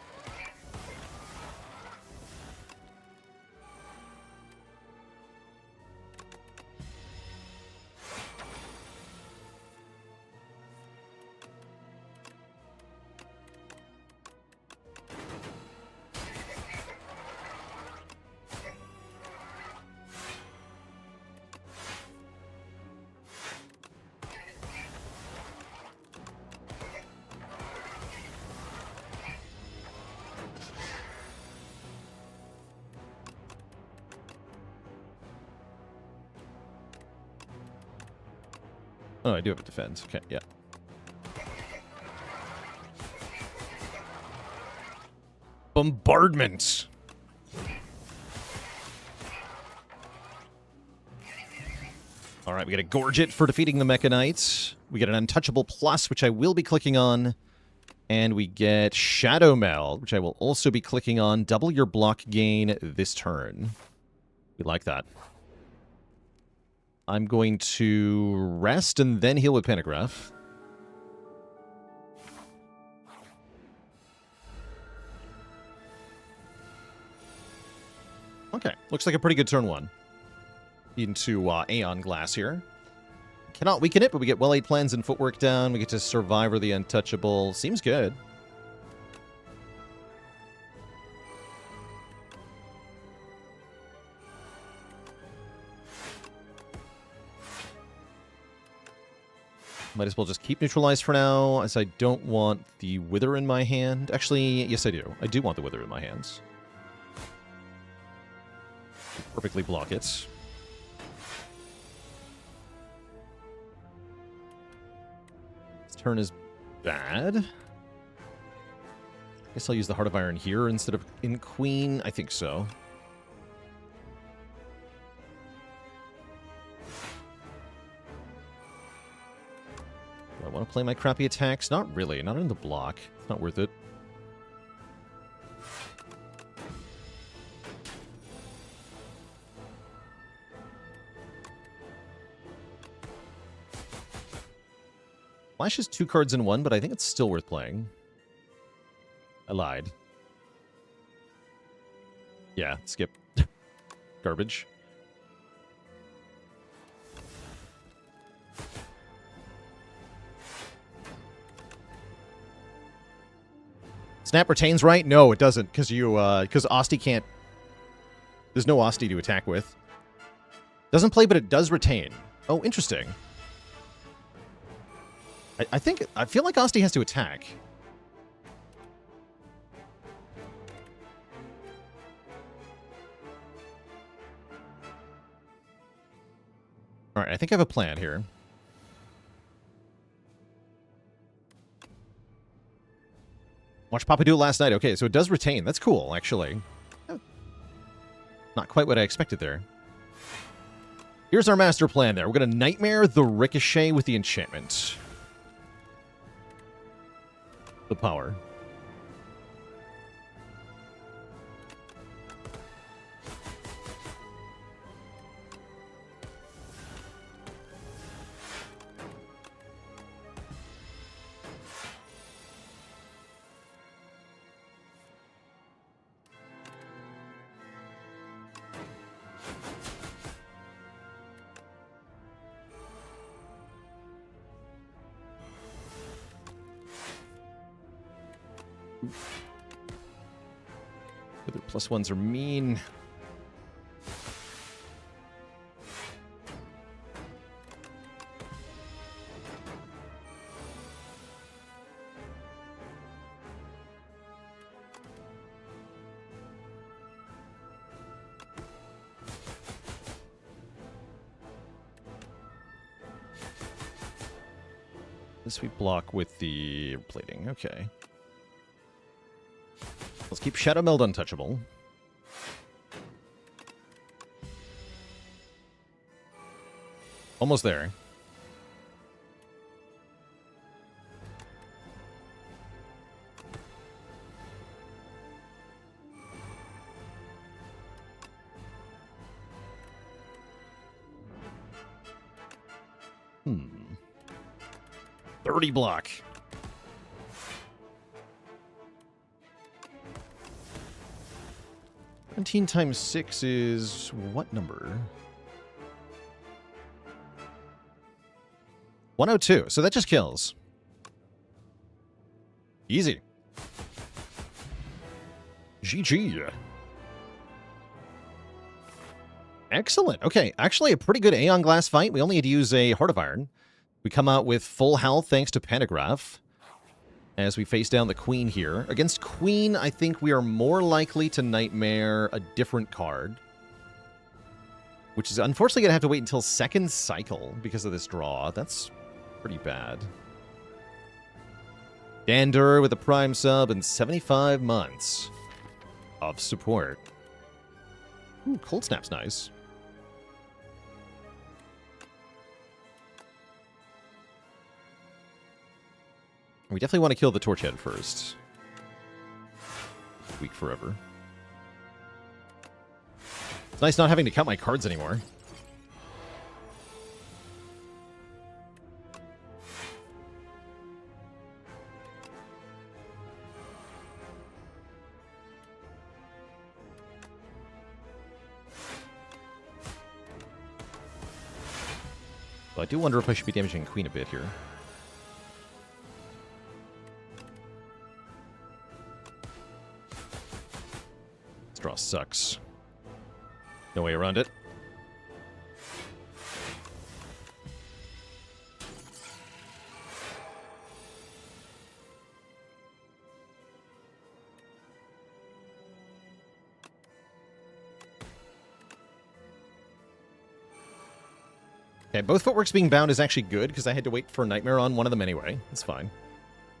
Oh, I do have a defense. Okay, yeah. Bombardment. All right, we get a Gorget for defeating the Mechanites. We get an Untouchable Plus, which I will be clicking on. And we get Shadow Meld, which I will also be clicking on. Double your block gain this turn. We like that. I'm going to rest and then heal with Pentagraph. Okay, looks like a pretty good turn 1. Into Aeon Glass here. Cannot weaken it, but we get well-laid plans and footwork down. We get to Survivor the Untouchable. Seems good. Might as well just keep neutralized for now, as I don't want the Wither in my hand. Actually, yes I do. I do want the Wither in my hands. Perfectly block it. This turn is bad. Guess I'll use the Heart of Iron here instead of in Queen. I think so. I want to play my crappy attacks? Not really. Not in the block. It's not worth it. Flash is 2 cards in 1, but I think it's still worth playing. I lied. Yeah, skip. Garbage. Snap retains, right? No, it doesn't, because Asti can't... There's no Asti to attack with. Doesn't play, but it does retain. Oh, interesting. I feel like Asti has to attack. Alright, I think I have a plan here. Watch Papa do it last night. Okay, so it does retain. That's cool, actually. Not quite what I expected there. Here's our master plan there. We're going to Nightmare the Ricochet with the enchantment. The power. Other +1s are mean. This we block with the plating. Okay. Let's keep Shadow Meld untouchable. Almost there. Hmm. 30 block. 17 times 6 is what number? 102. So that just kills. Easy. GG. Excellent. Okay, actually a pretty good Aeon Glass fight. We only had to use a Heart of Iron. We come out with full health thanks to Pentagraph. As we face down the Queen here. Against Queen, I think we are more likely to Nightmare a different card. Which is unfortunately going to have to wait until second cycle because of this draw. That's pretty bad. Dander with a Prime sub and 75 months of support. Ooh, Cold Snap's nice. We definitely want to kill the Torchhead first. Weak forever. It's nice not having to count my cards anymore. Well, I do wonder if I should be damaging Queen a bit here. This draw sucks. No way around it. Okay, both footworks being bound is actually good, because I had to wait for Nightmare on one of them anyway. It's fine.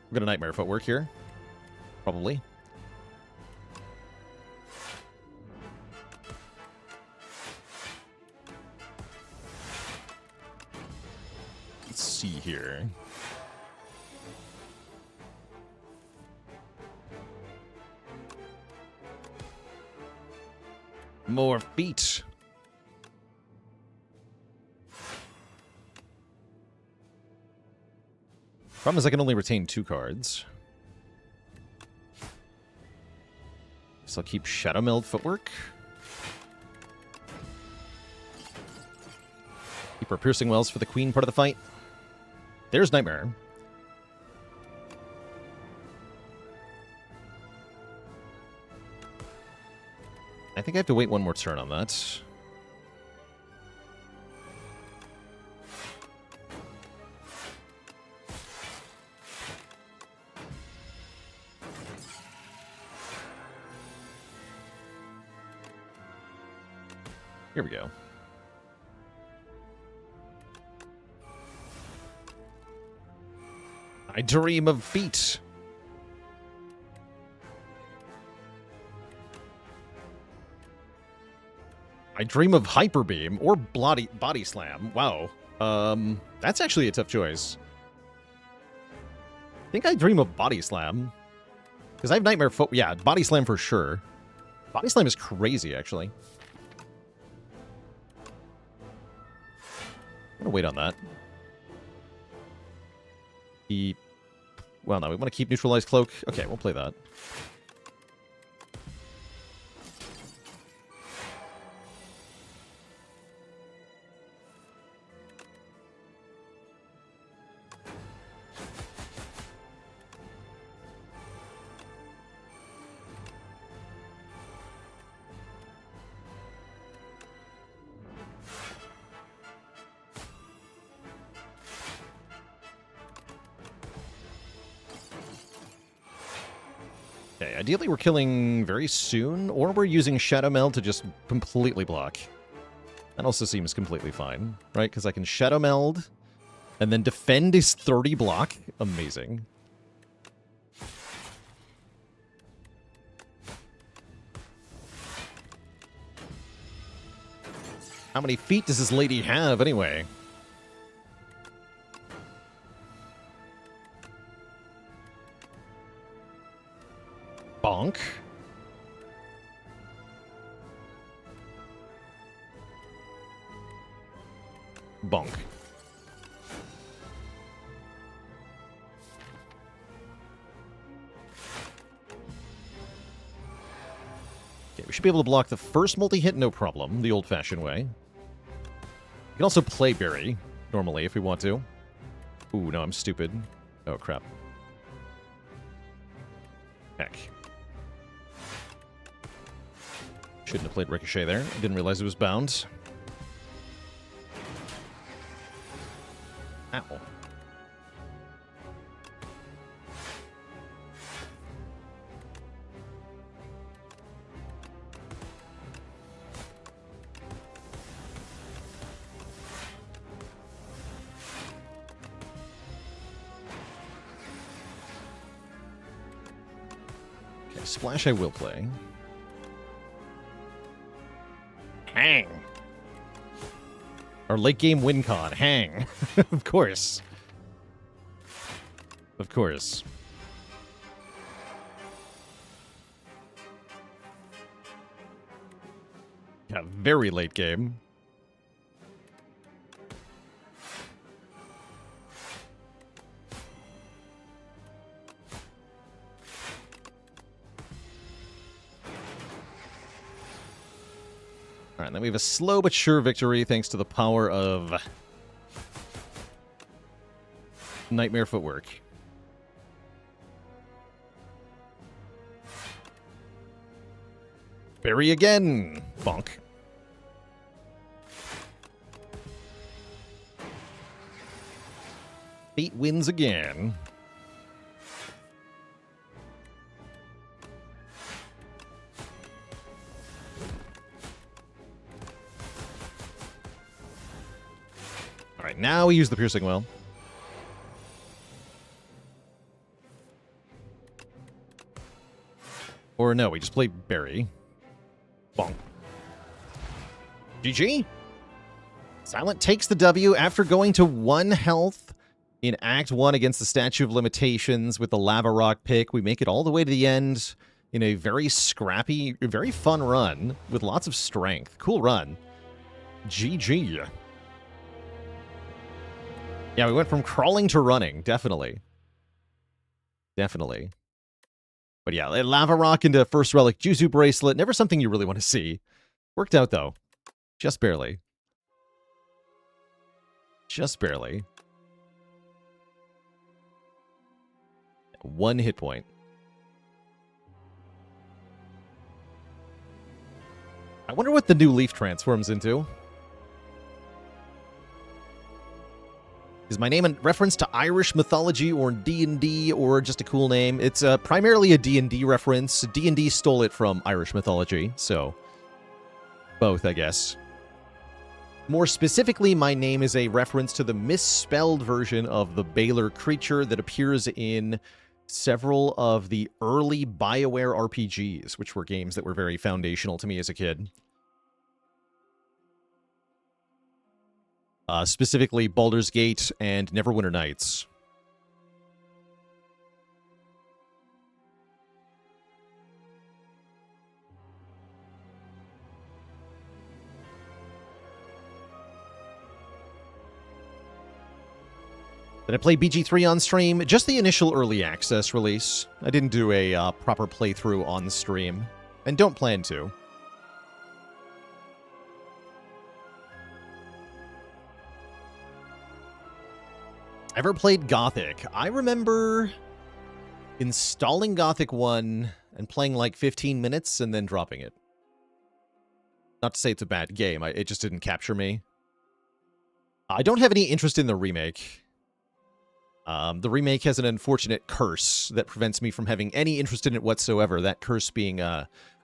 We're gonna Nightmare footwork here. Probably. Let's see here. More feet. Problem is I can only retain 2 cards. So I'll keep Shadow Meld footwork. Keep our Piercing Wells for the Queen part of the fight. There's Nightmare. I think I have to wait one more turn on that. Here we go. I dream of feet. I dream of Hyper Beam or Body Slam. Wow. That's actually a tough choice. I think I dream of Body Slam. Because I have Nightmare Foot. Yeah, Body Slam for sure. Body Slam is crazy, actually. I'm gonna wait on that. Well, no, we want to keep Neutralized Cloak. Okay, we'll play that. Okay, ideally we're killing very soon, or we're using Shadow Meld to just completely block. That also seems completely fine, right? Because I can Shadow Meld, and then defend is 30 block. Amazing. How many feet does this lady have, anyway? Bonk. Bonk. Okay, we should be able to block the first multi-hit, no problem, the old-fashioned way. We can also play Berry, normally, if we want to. Ooh, no, I'm stupid. Oh, crap. Heck. Shouldn't have played Ricochet there. I didn't realize it was bound. Ow. Okay, Splash I will play. Hang. Our late game win con. Hang. Of course. Of course. Yeah, very late game. Alright, then we have a slow but sure victory thanks to the power of Nightmare Footwork. Bury again! Bonk. Fate wins again. Alright, now we use the Piercing Well. Or no, we just play Berry. Bonk. GG. Silent takes the W after going to 1 health in Act 1 against the Statue of Limitations with the Lava Rock pick. We make it all the way to the end in a very scrappy, very fun run with lots of strength. Cool run. GG. Yeah, we went from crawling to running, definitely. Definitely. But yeah, Lava Rock into First Relic Juzu Bracelet, never something you really want to see. Worked out, though. Just barely. Just barely. 1 hit point. I wonder what the new Leaf transforms into. Is my name a reference to Irish mythology or D&D or just a cool name? It's primarily a D&D reference. D&D stole it from Irish mythology, so both, I guess. More specifically, my name is a reference to the misspelled version of the Baylor creature that appears in several of the early BioWare RPGs, which were games that were very foundational to me as a kid. Specifically Baldur's Gate and Neverwinter Nights. Then I played BG3 on stream, just the initial early access release. I didn't do a proper playthrough on stream, and don't plan to. Ever played Gothic? I remember installing Gothic 1 and playing like 15 minutes and then dropping it. Not to say it's a bad game, it just didn't capture me. I don't have any interest in the remake. The remake has an unfortunate curse that prevents me from having any interest in it whatsoever. That curse being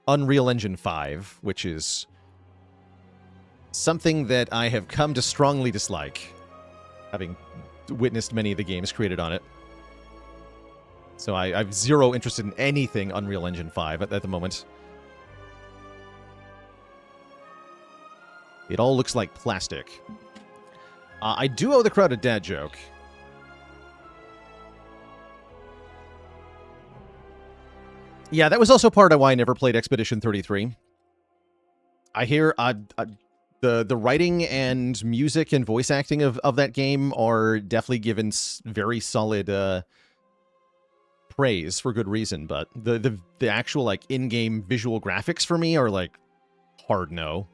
Unreal Engine 5, which is something that I have come to strongly dislike, having witnessed many of the games created on it. So I've zero interest in anything Unreal Engine 5 at the moment. It all looks like plastic. I do owe the crowd a dad joke. Yeah, that was also part of why I never played Expedition 33. I hear the writing and music and voice acting of that game are definitely given very solid praise for good reason, but the actual like in-game visual graphics for me are like hard no.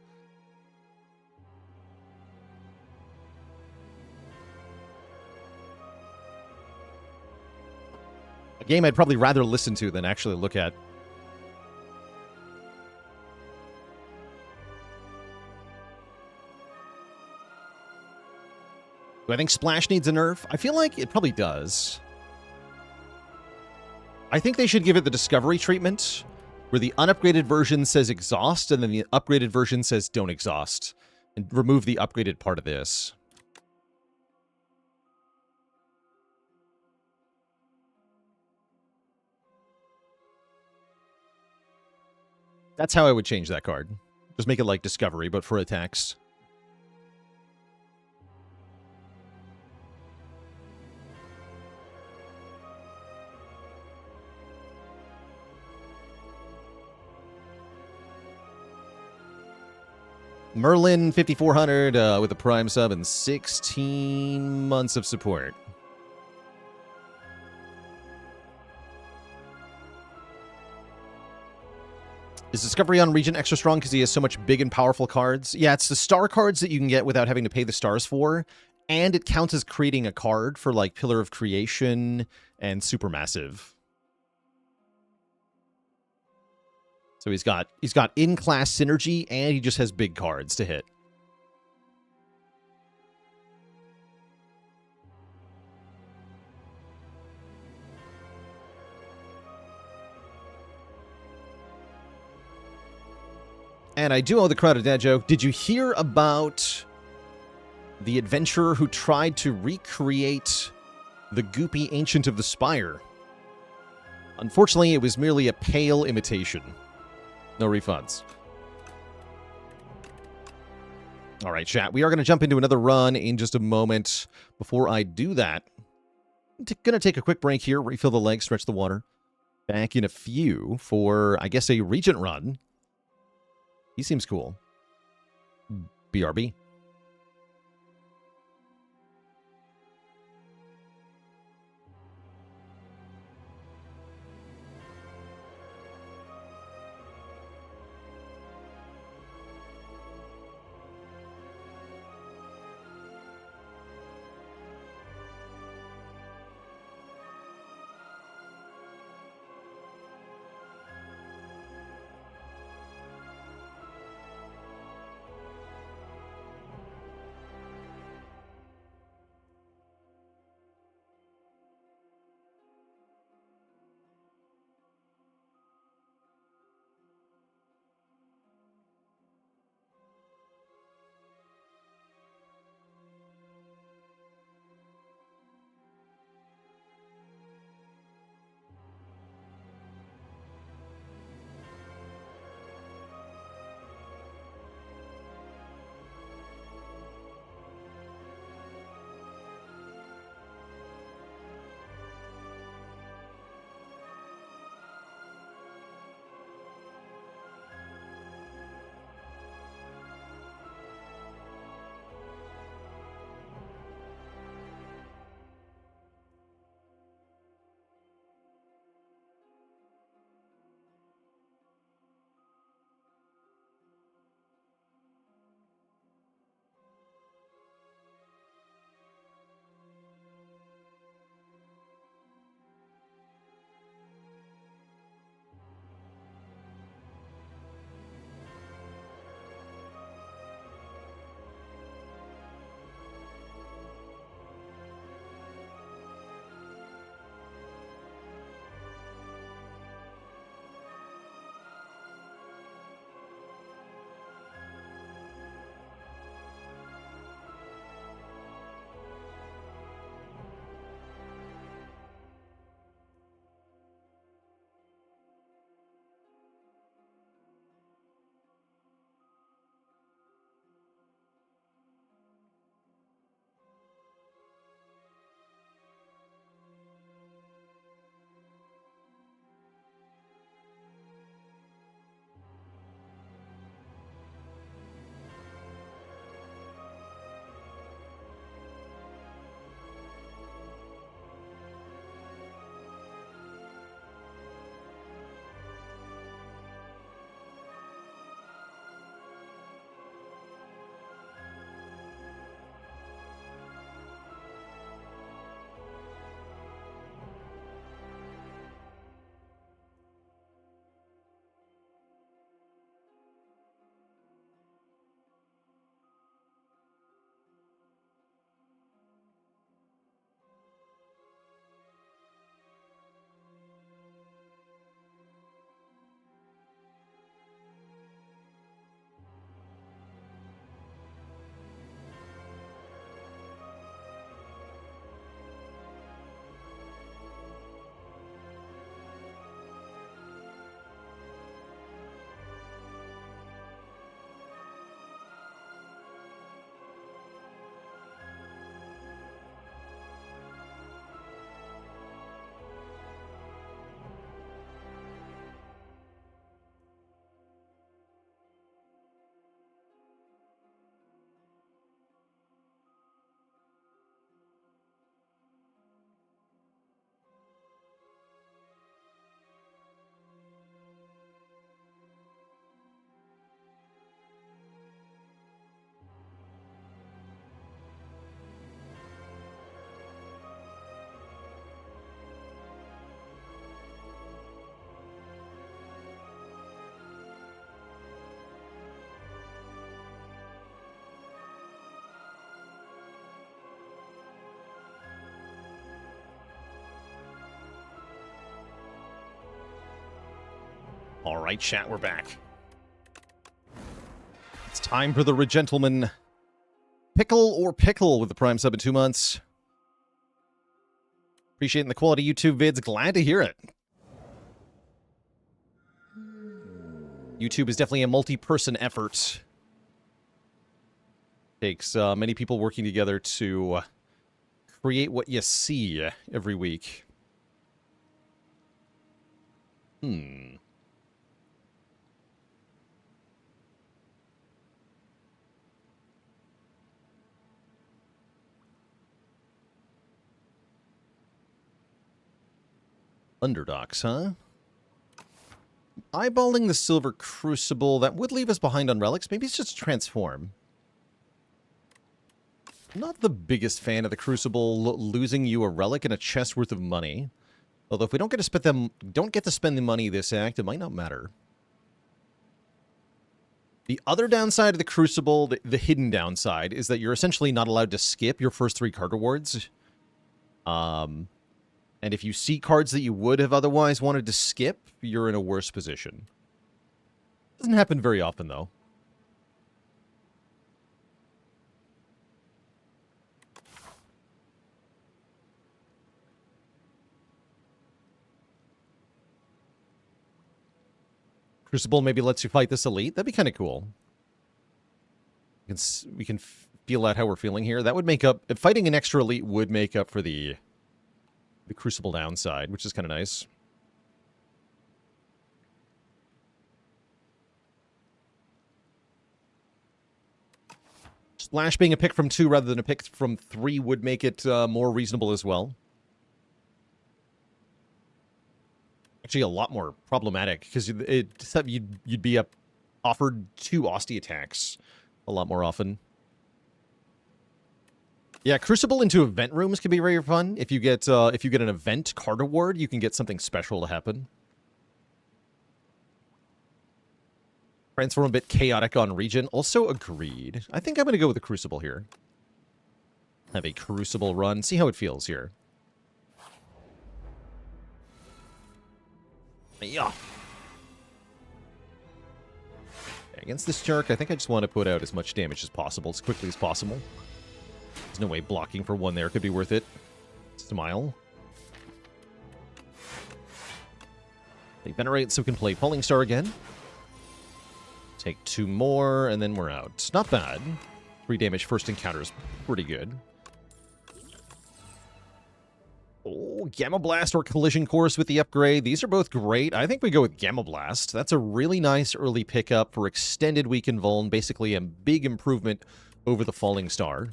A game I'd probably rather listen to than actually look at. Do I think Splash needs a nerf? I feel like it probably does. I think they should give it the Discovery treatment, where the unupgraded version says exhaust, and then the upgraded version says don't exhaust. And remove the upgraded part of this. That's how I would change that card. Just make it like Discovery, but for attacks. Merlin 5400 with a Prime sub and 16 months of support. Is Discovery on Regent extra strong because he has so much big and powerful cards? Yeah, it's the star cards that you can get without having to pay the stars for, and it counts as creating a card for like Pillar of Creation and Supermassive. So he's got in-class synergy, and he just has big cards to hit. And I do owe the crowd a dad joke. Did you hear about the adventurer who tried to recreate the goopy Ancient of the Spire? Unfortunately, it was merely a pale imitation. No refunds. All right, chat. We are going to jump into another run in just a moment. Before I do that, I'm going to take a quick break here, refill the legs, stretch the water. Back in a few for, I guess, a Regent run. He seems cool. BRB. All right, chat, we're back. It's time for the Regentleman. Pickle or pickle with the Prime sub in 2 months. Appreciating the quality YouTube vids. Glad to hear it. YouTube is definitely a multi-person effort. Takes many people working together to create what you see every week. Underdogs, huh? Eyeballing the Silver Crucible. That would leave us behind on relics. Maybe it's just transform. Not the biggest fan of the Crucible losing you a relic and a chest worth of money. Although if we don't get to spend the money this act, it might not matter. The other downside of the Crucible, the hidden downside, is that you're essentially not allowed to skip your first 3 card rewards. And if you see cards that you would have otherwise wanted to skip, you're in a worse position. Doesn't happen very often, though. Crucible maybe lets you fight this elite. That'd be kind of cool. We can feel out how we're feeling here. That would make up... Fighting an extra elite would make up for the Crucible downside, which is kind of nice. Splash being a pick from 2 rather than a pick from 3 would make it more reasonable as well. Actually, a lot more problematic, because you'd be offered 2 Austie attacks a lot more often. Yeah, Crucible into event rooms can be very fun. If you get an event card award, you can get something special to happen. Transform a bit chaotic on Regent. Also agreed. I think I'm going to go with the Crucible here. Have a Crucible run. See how it feels here. Yeah. Against this Shark, I think I just want to put out as much damage as possible, as quickly as possible. There's no way blocking for 1 there could be worth it. Smile. They venerate so we can play Pulling Star again. Take 2 more, and then we're out. Not bad. 3 damage first encounter is pretty good. Oh, Gamma Blast or Collision Course with the upgrade. These are both great. I think we go with Gamma Blast. That's a really nice early pickup for extended weaken vuln. Basically a big improvement over the Falling Star.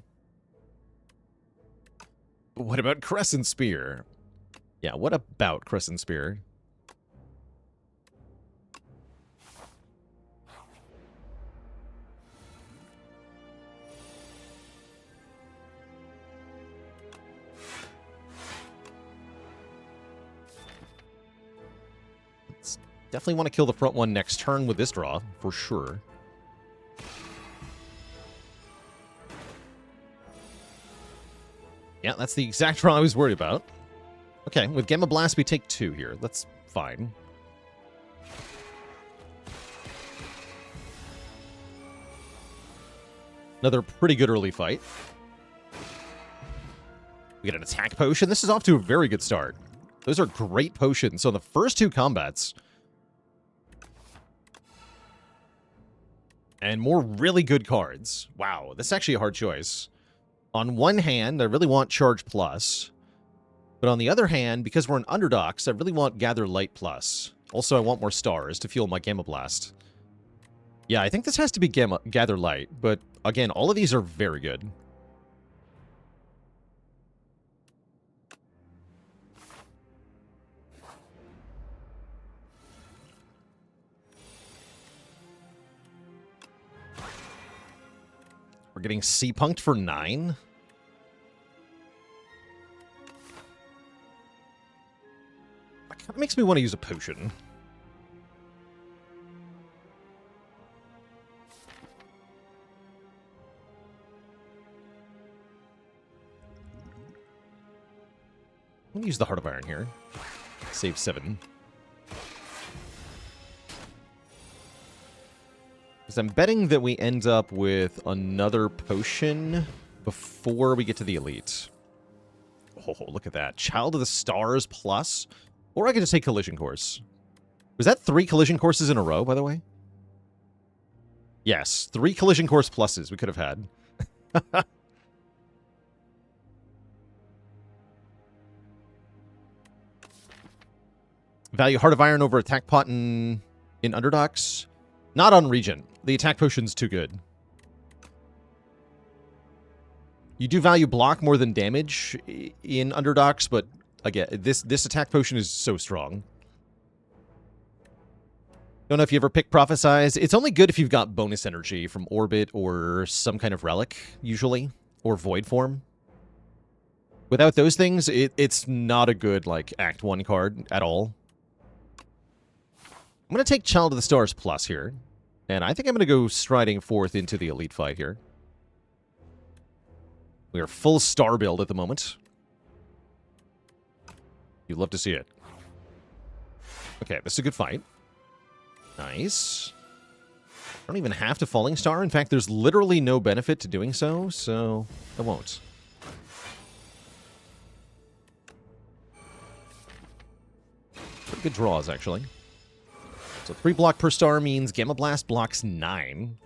What about Crescent Spear? Yeah, what about Crescent Spear? Definitely want to kill the front one next turn with this draw, for sure. Yeah, that's the exact draw I was worried about. Okay, with Gamma Blast, we take 2 here. That's fine. Another pretty good early fight. We get an attack potion. This is off to a very good start. Those are great potions. So the first 2 combats... And more really good cards. Wow, this is actually a hard choice. On one hand, I really want Charge Plus. But on the other hand, because we're an Underdogs, I really want Gather Light Plus. Also, I want more stars to fuel my Gamma Blast. Yeah, I think this has to be Gather Light. But again, all of these are very good. We're getting C-Punked for 9? That kind of makes me want to use a potion. I'm going to use the Heart of Iron here. Save 7. Because I'm betting that we end up with another potion before we get to the elite. Oh, look at that. Child of the Stars plus. Or I could just take Collision Course. Was that 3 Collision Courses in a row, by the way? Yes, 3 Collision Course pluses we could have had. Value Heart of Iron over Attack Pot in Underdogs. Not on Regent. The attack potion's too good. You do value block more than damage in Underdogs, but again, this attack potion is so strong. Don't know if you ever pick Prophesize. It's only good if you've got bonus energy from Orbit or some kind of relic, usually, or Void Form. Without those things, it's not a good, like, Act 1 card at all. I'm going to take Child of the Stars plus here. And I think I'm going to go striding forth into the elite fight here. We are full star build at the moment. You'd love to see it. Okay, this is a good fight. Nice. I don't even have to Falling Star. In fact, there's literally no benefit to doing so, so I won't. Pretty good draws, actually. So 3 block per star means Gamma Blast blocks 9.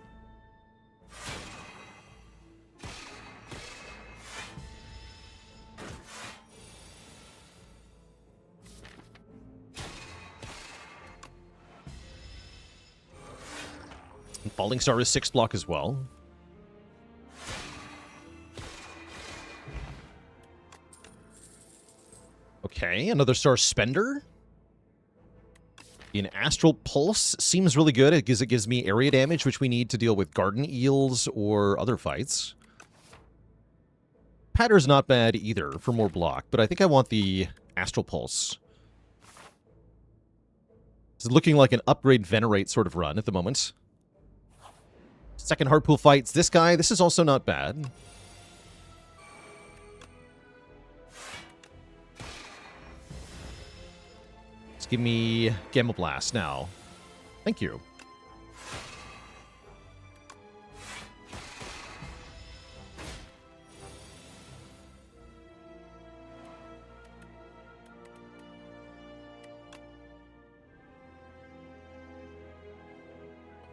And Falling Star is 6 block as well. Okay, another Star Spender. In Astral Pulse seems really good because it gives me area damage, which we need to deal with Garden Eels or other fights. Patter's not bad either for more block, but I think I want the Astral Pulse. It's looking like an upgrade Venerate sort of run at the moment. Second Hardpool fights this guy. This is also not bad. Give me Gamma Blast now. Thank you.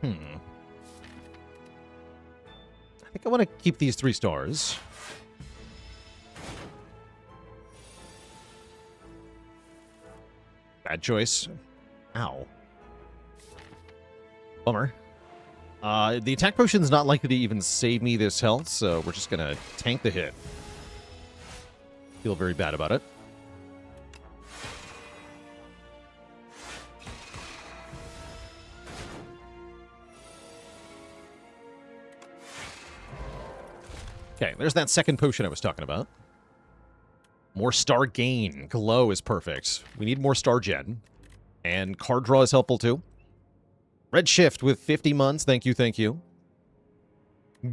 I think I want to keep these 3 stars. Bad choice. Ow. Bummer. The attack potion's not likely to even save me this health, so we're just gonna tank the hit. Feel very bad about it. Okay, there's that second potion I was talking about. More star gain. Glow is perfect. We need more star gen. And card draw is helpful too. Red Shift with 50 months. Thank you, thank you.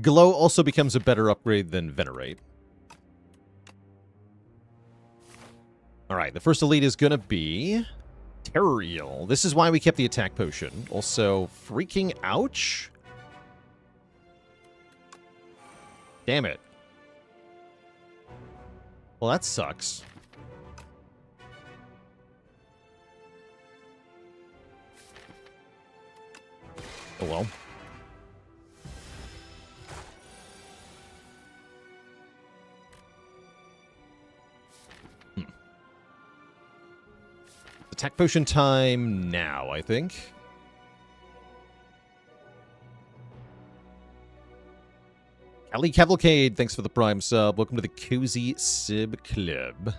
Glow also becomes a better upgrade than Venerate. Alright, the first elite is going to be Terror Eel. This is why we kept the attack potion. Also, freaking ouch. Damn it. Well, that sucks. Oh well. Attack potion time now, I think. Ali Cavalcade, thanks for the Prime sub. Welcome to the Cozy Sib Club.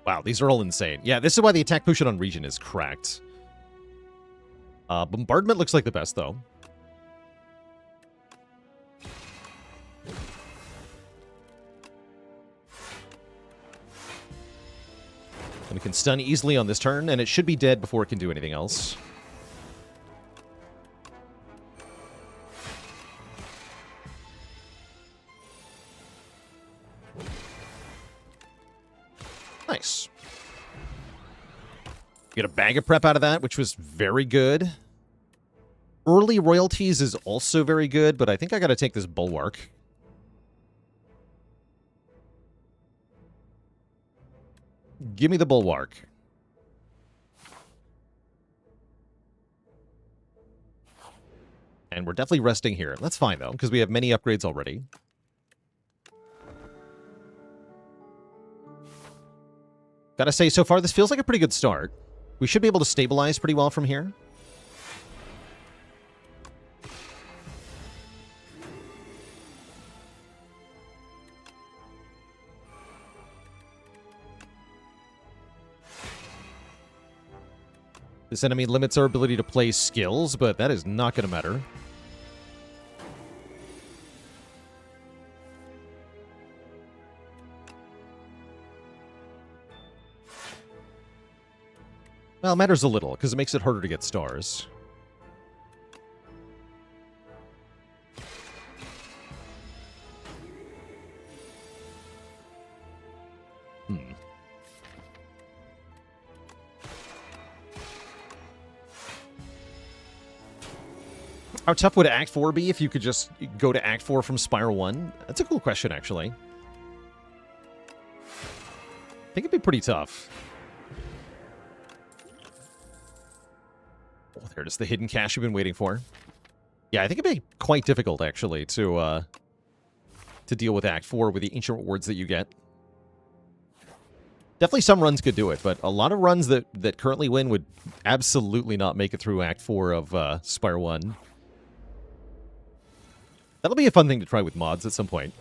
Wow, these are all insane. Yeah, this is why the attack potion on Regent is cracked. Bombardment looks like the best, though. And we can stun easily on this turn, and it should be dead before it can do anything else. Nice. Get a bag of prep out of that, which was very good. Early royalties is also very good, but I think I got to take this Bulwark. Give me the Bulwark. And we're definitely resting here. That's fine, though, because we have many upgrades already. Gotta say, so far, this feels like a pretty good start. We should be able to stabilize pretty well from here. This enemy limits our ability to play skills, but that is not going to matter. Well, it matters a little, because it makes it harder to get stars. How tough would Act 4 be if you could just go to Act 4 from Spire 1? That's a cool question, actually. I think it'd be pretty tough. Oh, there it is, the hidden cache we've been waiting for. Yeah, I think it'd be quite difficult, actually, to deal with Act 4 with the ancient rewards that you get. Definitely some runs could do it, but a lot of runs that currently win would absolutely not make it through Act 4 of Spire 1. That'll be a fun thing to try with mods at some point.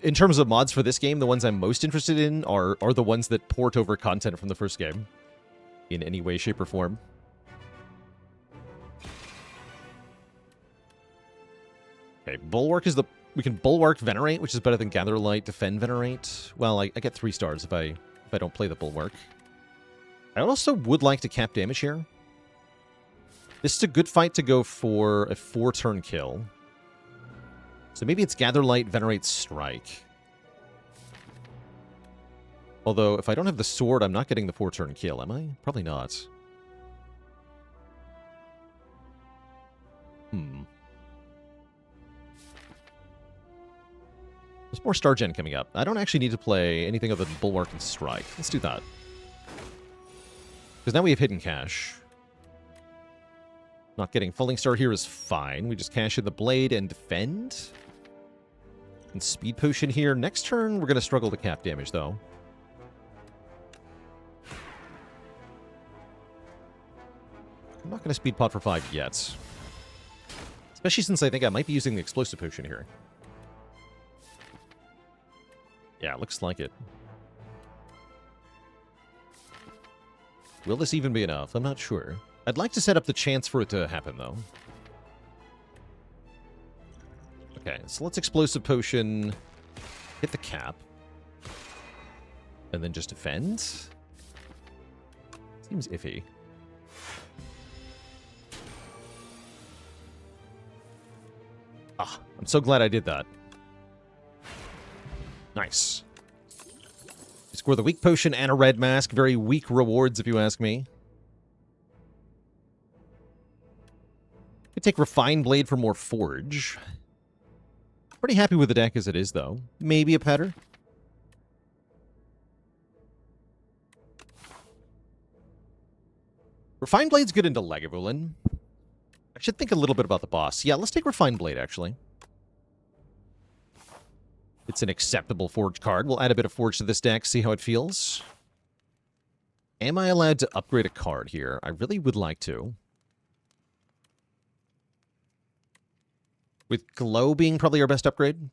In terms of mods for this game, the ones I'm most interested in are the ones that port over content from the first game. In any way, shape, or form. Okay, Bulwark is the... We can Bulwark Venerate, which is better than Gather Light, Defend Venerate. Well, I get 3 stars if I don't play the Bulwark. I also would like to cap damage here. This is a good fight to go for a 4-turn kill. So maybe it's Gather Light, Venerate, Strike. Although, if I don't have the sword, I'm not getting the 4-turn kill, am I? Probably not. There's more Star Gen coming up. I don't actually need to play anything other than Bulwark and Strike. Let's do that. Because now we have Hidden Cache. Not getting Falling Star here is fine. We just cash in the Blade and defend. And Speed Potion here. Next turn, we're going to struggle to cap damage, though. I'm not going to Speed Pot for 5 yet. Especially since I think I might be using the Explosive Potion here. Yeah, looks like it. Will this even be enough? I'm not sure. I'd like to set up the chance for it to happen, though. Okay, so let's Explosive Potion, hit the cap, and then just defend. Seems iffy. Ah, I'm so glad I did that. Nice. You score the Weak Potion and a Red Mask. Very weak rewards, if you ask me. I take Refined Blade for more Forge. Pretty happy with the deck as it is, though. Maybe a Petter. Refined Blade's good into Lagavulin. I should think a little bit about the boss. Yeah, let's take Refined Blade, actually. It's an acceptable Forge card. We'll add a bit of Forge to this deck, see how it feels. Am I allowed to upgrade a card here? I really would like to. With Glow being probably our best upgrade.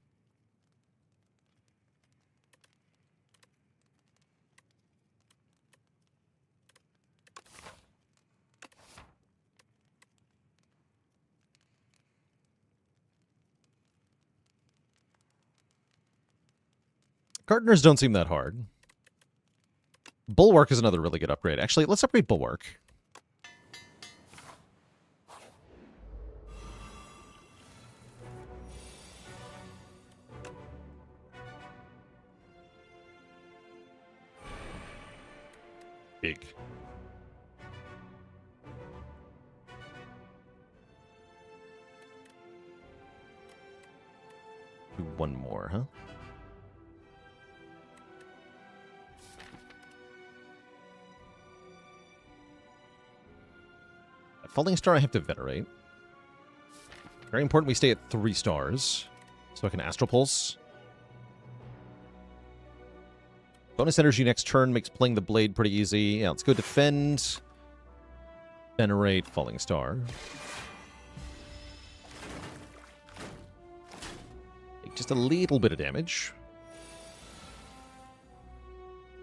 Gardeners don't seem that hard. Bulwark is another really good upgrade. Actually, let's upgrade Bulwark. Big. Do one more, huh? At Falling Star, I have to Venerate. Very important we stay at 3 stars. So I can Astral Pulse. Bonus energy next turn makes playing the blade pretty easy. Yeah, let's go defend. Venerate Falling Star. Take just a little bit of damage.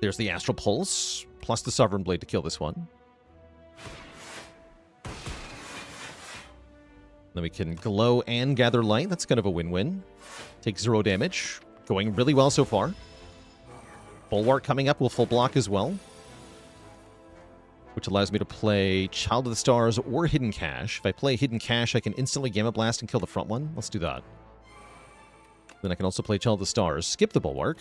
There's the Astral Pulse, plus the Sovereign Blade to kill this one. Then we can Glow and Gather Light. That's kind of a win-win. Take 0 damage. Going really well so far. Bulwark coming up will full block as well, which allows me to play Child of the Stars or Hidden Cache. If I play Hidden Cache, I can instantly Gamma Blast and kill the front one. Let's do that. Then I can also play Child of the Stars, skip the Bulwark.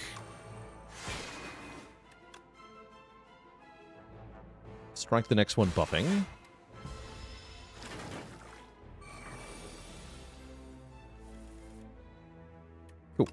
Strike the next one buffing. Cool.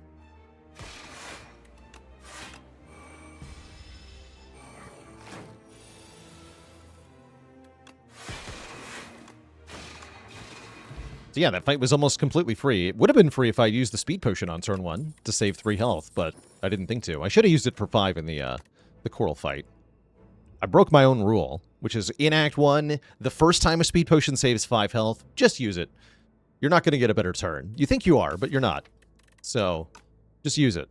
So yeah, that fight was almost completely free. It would have been free if I used the speed potion on turn 1 to save 3 health, but I didn't think to. I should have used it for 5 in the coral fight. I broke my own rule, which is in Act 1, the first time a speed potion saves 5 health, just use it. You're not going to get a better turn. You think you are, but you're not. So, just use it.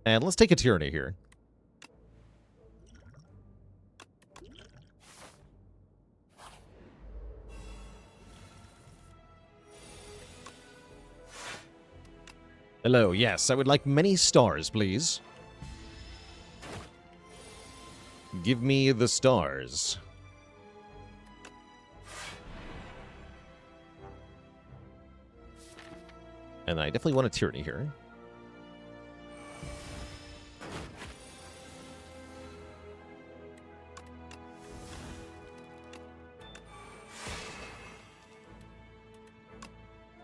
And let's take a Tyranny here. Hello, yes, I would like many stars, please. Give me the stars. And I definitely want a Tyranny here.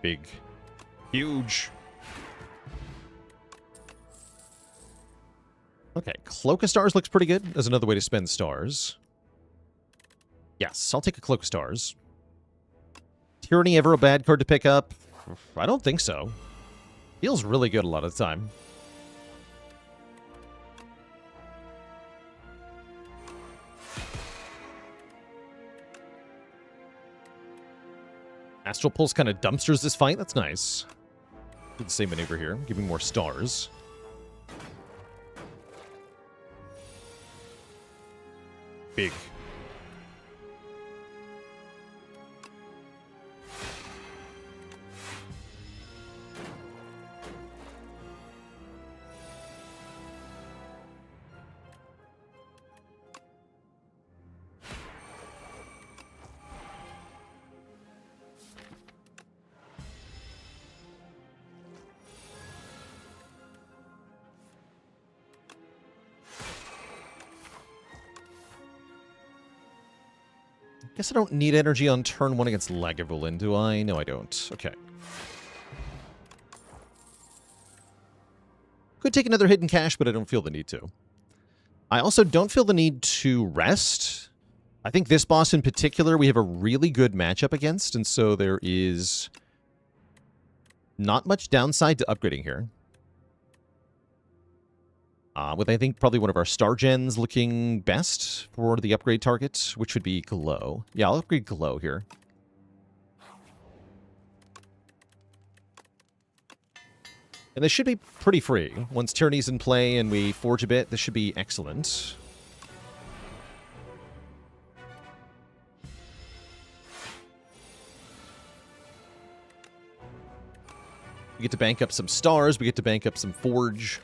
Big. Huge. Okay, Cloak of Stars looks pretty good as another way to spend stars. Yes, I'll take a Cloak of Stars. Tyranny ever a bad card to pick up? I don't think so. Feels really good a lot of the time. Astral Pulse kind of dumpsters this fight. That's nice. Do the same maneuver here. Give me more stars. Big. Guess I don't need energy on turn 1 against Lagavulin, do I? No, I don't. Okay. Could take another Hidden Cache, but I don't feel the need to. I also don't feel the need to rest. I think this boss in particular we have a really good matchup against, and so there is not much downside to upgrading here. With, I think, probably one of our Star Gens looking best for the upgrade target, which would be Glow. Yeah, I'll upgrade Glow here. And this should be pretty free. Once Tyranny's in play and we forge a bit, this should be excellent. We get to bank up some stars, we get to bank up some forge.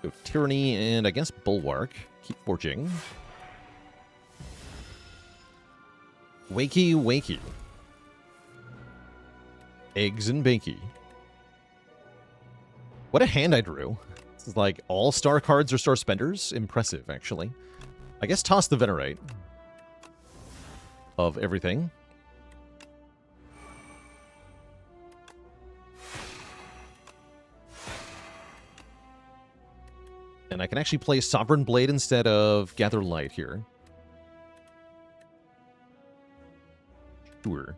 Go Tyranny and I guess Bulwark. Keep forging. Wakey, wakey. Eggs and Binky. What a hand I drew. This is like all star cards or star spenders. Impressive, actually. I guess toss the Venerate. Of everything. And I can actually play Sovereign Blade instead of Gather Light here. Sure.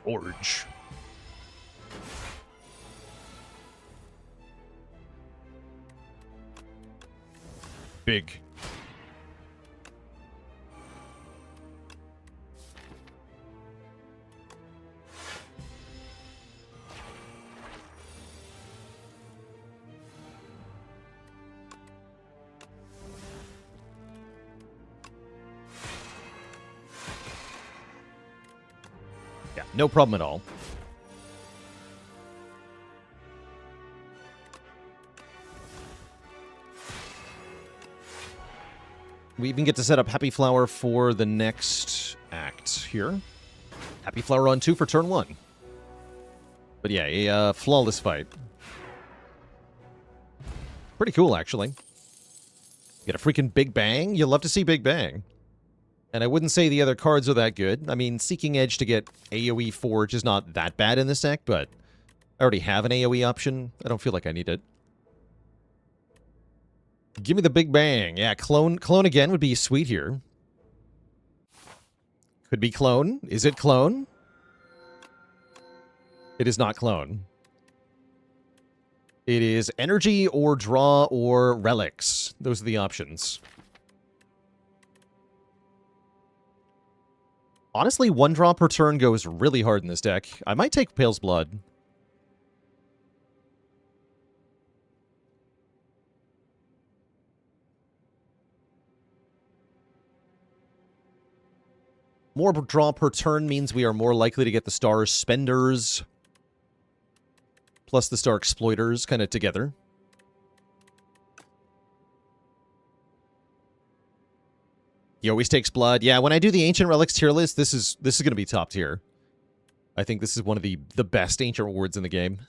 Forge. Big. Yeah, no problem at all. We even get to set up Happy Flower for the next act here. Happy Flower on 2 for turn 1. But yeah, a flawless fight. Pretty cool, actually. Get a freaking Big Bang? You love to see Big Bang. And I wouldn't say the other cards are that good. I mean, Seeking Edge to get AoE Forge is not that bad in this deck, but I already have an AoE option. I don't feel like I need it. Give me the Big Bang. Yeah, clone again would be sweet here. Could be clone. Is it clone? It is not clone. It is energy or draw or relics. Those are the options. Honestly, 1 draw per turn goes really hard in this deck. I might take Pale's Blood. More draw per turn means we are more likely to get the Star Spenders plus the Star Exploiters kind of together. He always takes blood. Yeah, when I do the Ancient Relics tier list, this is going to be top tier. I think this is one of the best Ancient Rewards in the game.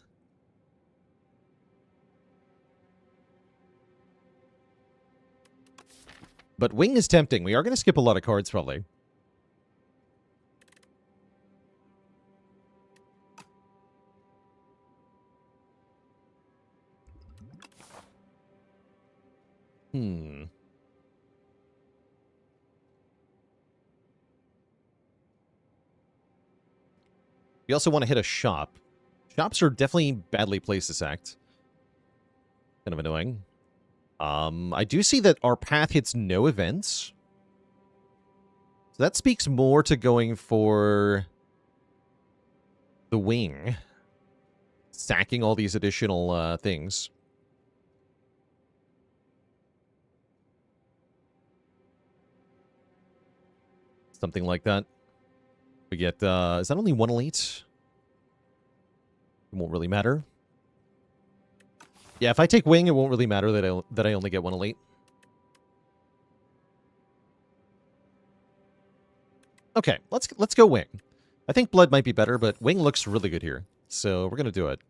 But Wing is tempting. We are going to skip a lot of cards, probably. We also want to hit a shop. Shops are definitely badly placed this act. Kind of annoying. I do see that our path hits no events. So that speaks more to going for the Wing. Stacking all these additional things. Something like that. We get, is that only 1 elite? It won't really matter. Yeah, if I take Wing, it won't really matter that I only get 1 elite. Okay, let's go Wing. I think Blood might be better, but Wing looks really good here. So we're going to do it.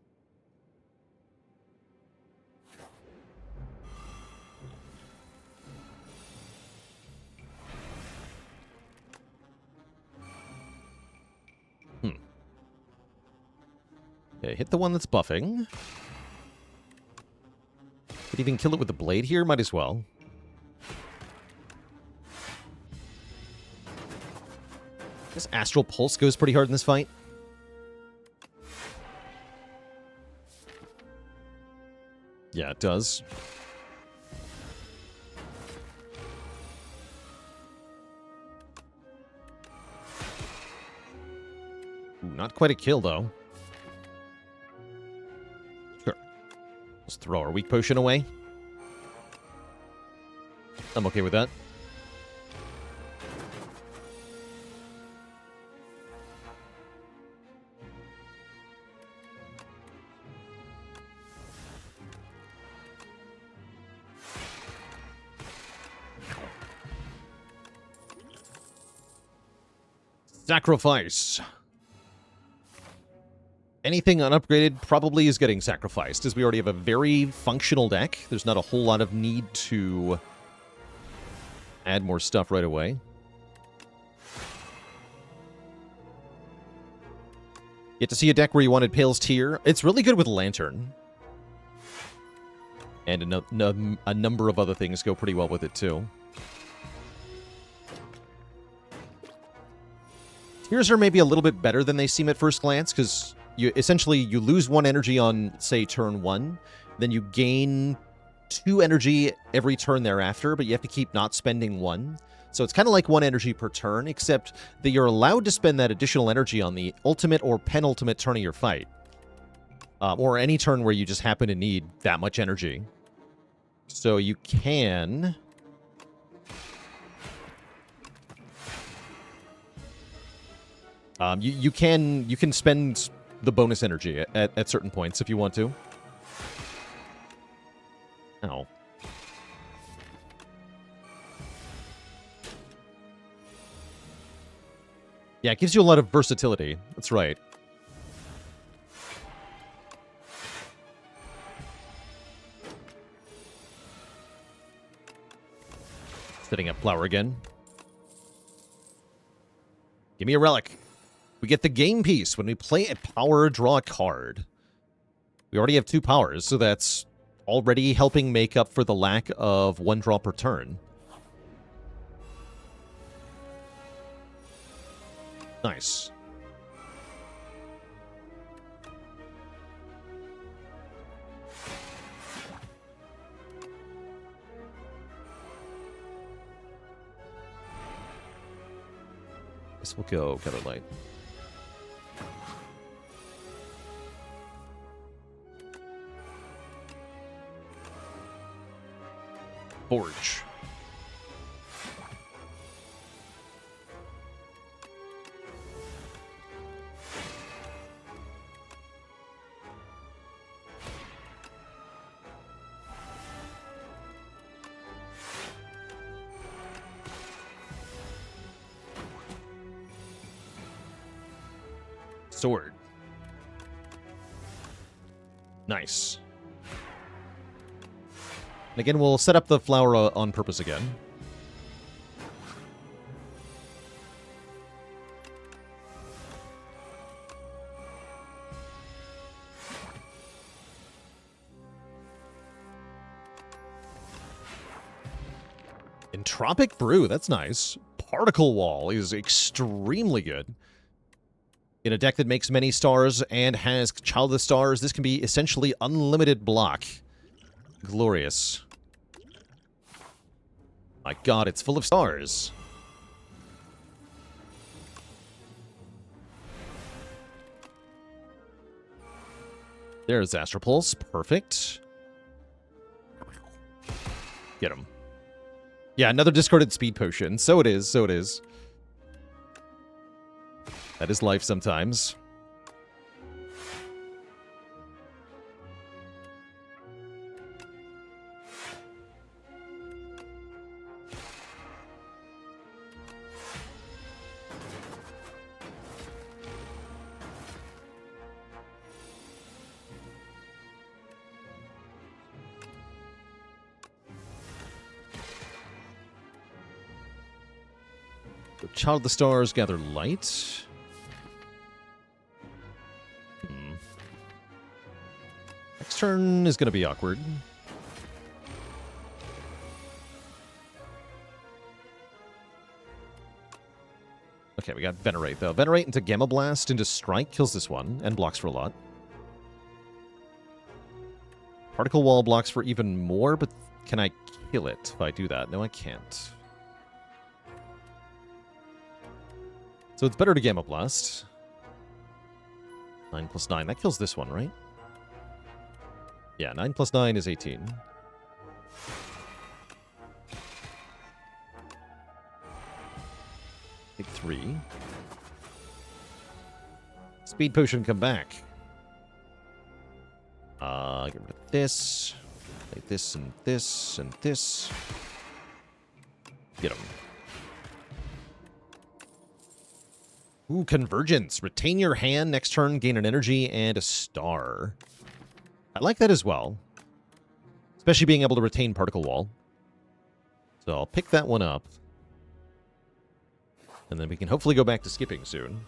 Okay, hit the one that's buffing. Could even kill it with the blade here? Might as well. I guess Astral Pulse goes pretty hard in this fight. Yeah, it does. Ooh, not quite a kill, though. Let's throw our weak potion away. I'm okay with that. Sacrifice. Anything unupgraded probably is getting sacrificed, as we already have a very functional deck. There's not a whole lot of need to add more stuff right away. Get to see a deck where you wanted Pale's Tear. It's really good with Lantern. And a number of other things go pretty well with it, too. Tears are maybe a little bit better than they seem at first glance, because you lose 1 energy on, say, turn 1, then you gain 2 energy every turn thereafter, but you have to keep not spending 1. So it's kind of like 1 energy per turn, except that you're allowed to spend that additional energy on the ultimate or penultimate turn of your fight. Or any turn where you just happen to need that much energy. So you can... You can spend the bonus energy at certain points if you want to. Ow. Yeah, it gives you a lot of versatility. That's right. Setting up Flower again. Give me a relic. We get the game piece. When we play a power, draw a card. We already have 2 powers, so that's already helping make up for the lack of 1 draw per turn. Nice. Guess we'll go Gather Light. Forge. Sword. Nice. And again, we'll set up the flower on purpose again. Entropic Brew, that's nice. Particle Wall is extremely good. In a deck that makes many stars and has Child of the Stars, this can be essentially unlimited block. Glorious. My god, it's full of stars. There's Astropulse. Perfect. Get him. Yeah, another discarded speed potion. So it is, so it is. That is life sometimes. Child of the Stars, Gather Light. Next turn is going to be awkward. Okay, we got Venerate, though. Venerate into Gamma Blast, into Strike, kills this one, and blocks for a lot. Particle Wall blocks for even more, but can I kill it if I do that? No, I can't. So it's better to Gamma Blast. 9 plus 9. That kills this one, right? Yeah, 9 plus 9 is 18. Take 3. Speed potion, come back. Get rid of this. Like this and this and this. Get him. Ooh, Convergence. Retain your hand. Next turn, gain an energy and a star. I like that as well. Especially being able to retain Particle Wall. So I'll pick that one up. And then we can hopefully go back to skipping soon.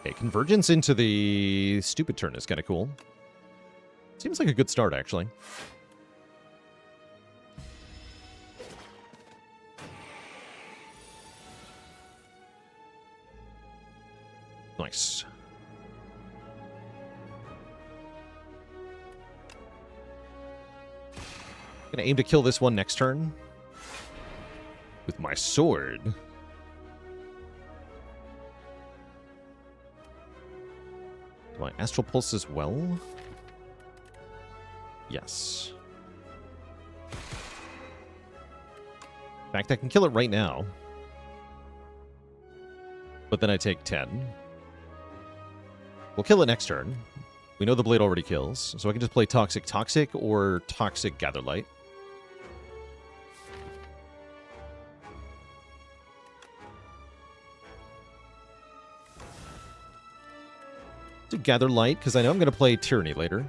Okay, Convergence into the stupid turn is kind of cool. Seems like a good start, actually. Nice. Gonna aim to kill this one next turn. With my sword. Do I Astral Pulse as well? Yes. In fact, I can kill it right now. But then I take 10. We'll kill it next turn. We know the blade already kills, so I can just play Toxic Toxic or Toxic Gatherlight. To Gather Light, because I know I'm going to play Tyranny later.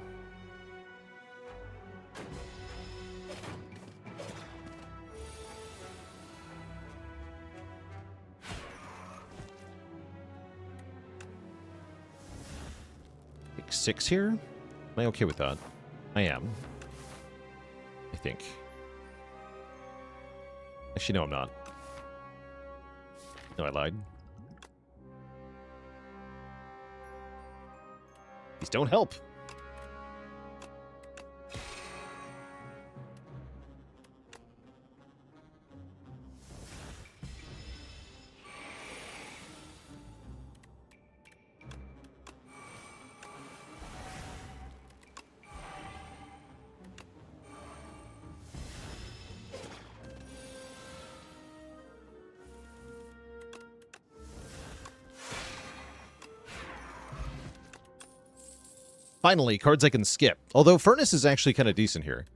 Take 6 here? Am I okay with that? I am. I think. Actually, no, I'm not. No, I lied. These don't help. Finally, cards I can skip. Although Furnace is actually kind of decent here.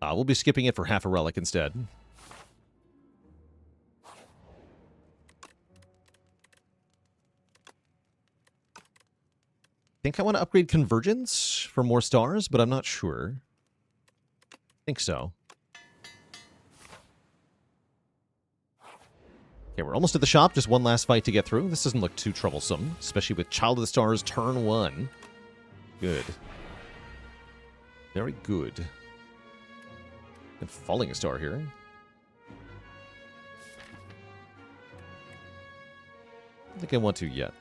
We'll be skipping it for half a relic instead. I think I want to upgrade Convergence for more stars, but I'm not sure. I think so. Okay, we're almost at the shop. Just one last fight to get through. This doesn't look too troublesome, especially with Child of the Stars turn 1. Good. Very good. And falling a star here. I don't think I want to yet.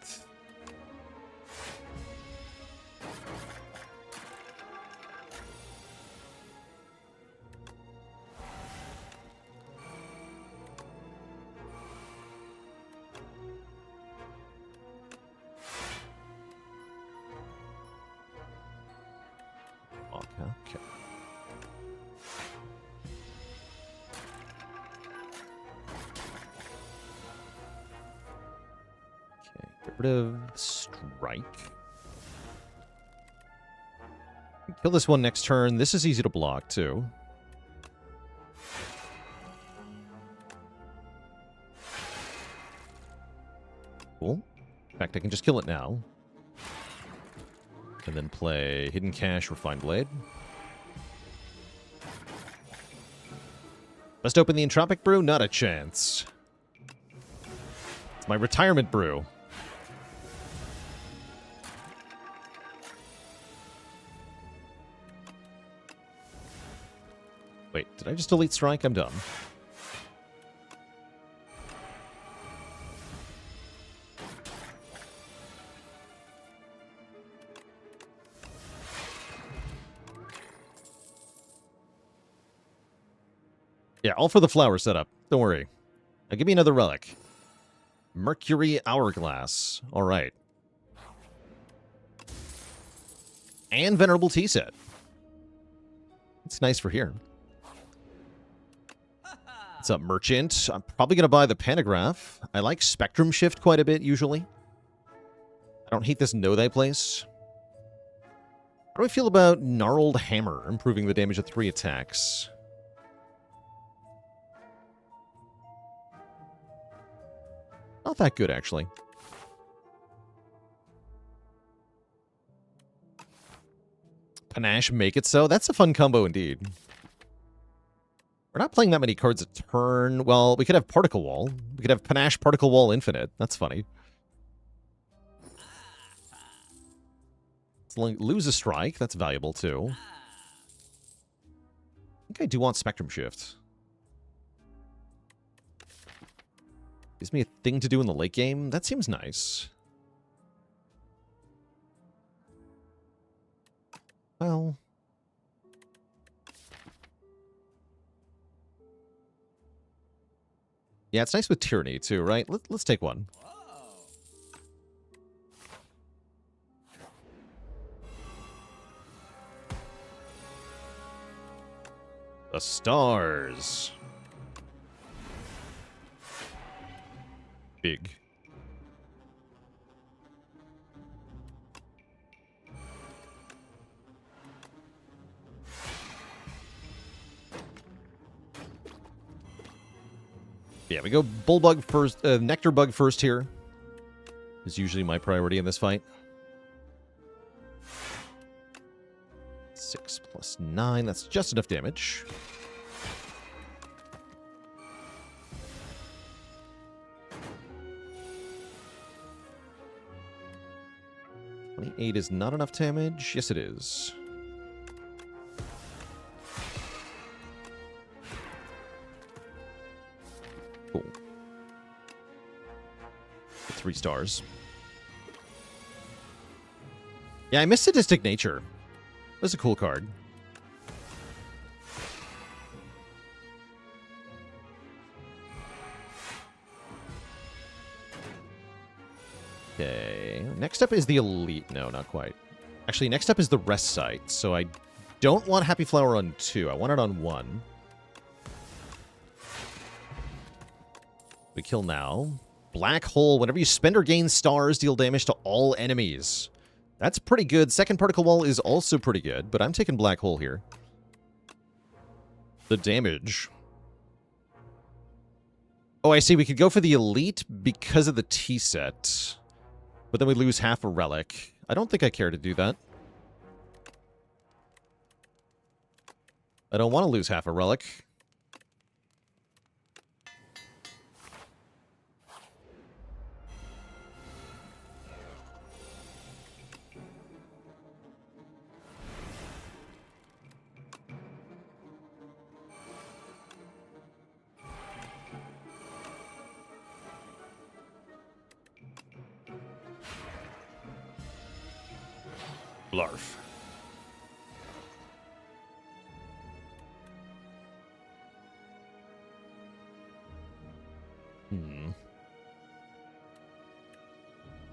Okay. Get rid of Strike. Kill this one next turn. This is easy to block, too. Cool. In fact, I can just kill it now. And then play Hidden Cache, Refined Blade. Bust open the Entropic Brew? Not a chance. It's my retirement brew. Wait, did I just delete Strike? I'm dumb. Yeah, all for the flower setup. Don't worry. Now give me another relic. Mercury Hourglass. All right. And Venerable Tea Set. It's nice for here. What's up, Merchant? I'm probably going to buy the Pantograph. I like Spectrum Shift quite a bit, usually. I don't hate this Know Thy Place. How do I feel about Gnarled Hammer, improving the damage of 3 attacks? Not that good, actually. Panache, Make It So. That's a fun combo indeed. We're not playing that many cards a turn. Well, we could have Particle Wall. We could have Panache, Particle Wall, Infinite. That's funny. Lose a strike. That's valuable, too. I think I do want Spectrum Shift. Gives me a thing to do in the late game. That seems nice. Well... yeah, it's nice with Tyranny, too, right? Let's take one. The stars. Big. Yeah, we go Bullbug first, Nectar Bug first here. Is usually my priority in this fight. 6 plus 9, that's just enough damage. $28 is not enough damage. Yes, it is. Cool. 3 stars. Yeah, I miss Sadistic Nature. That's a cool card. Okay. Next up is the Elite. No, not quite. Actually, next up is the Rest Site. So I don't want Happy Flower on 2. I want it on 1. We kill now. Black Hole. Whenever you spend or gain stars, deal damage to all enemies. That's pretty good. Second Particle Wall is also pretty good, but I'm taking Black Hole here. The damage. Oh, I see. We could go for the Elite because of the T-set. But then we lose half a Relic. I don't think I care to do that. I don't want to lose half a Relic. Blarf.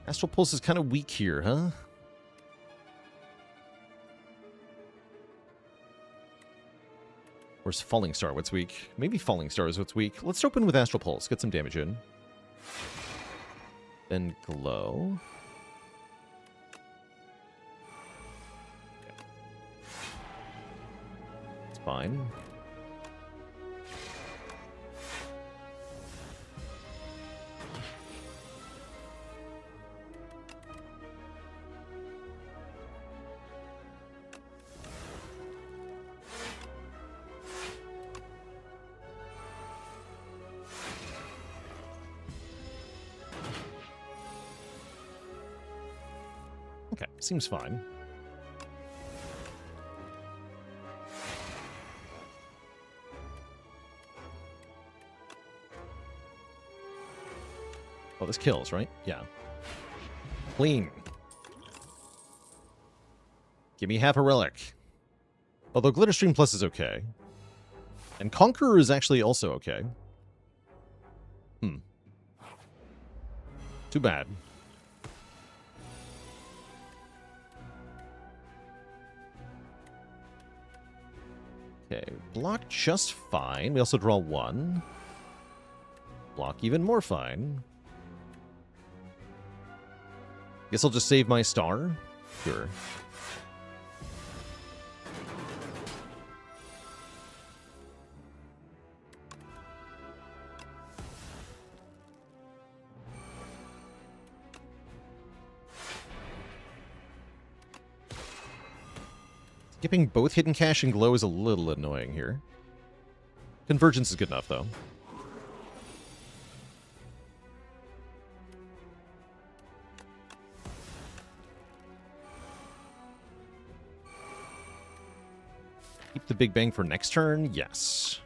Astral Pulse is kind of weak here, huh? Where's Falling Star? What's weak? Maybe Falling Star is what's weak. Let's open with Astral Pulse. Get some damage in. Then Glow. Fine. Okay, seems fine. Oh, this kills, right? Yeah. Clean. Give me half a Relic. Although Glitterstream Plus is okay. And Conqueror is actually also okay. Too bad. Okay, block just fine. We also draw 1. Block even more fine. Guess I'll just save my star. Sure. Skipping both Hidden Cache and Glow is a little annoying here. Convergence is good enough, though. Keep the Big Bang for next turn? Yes.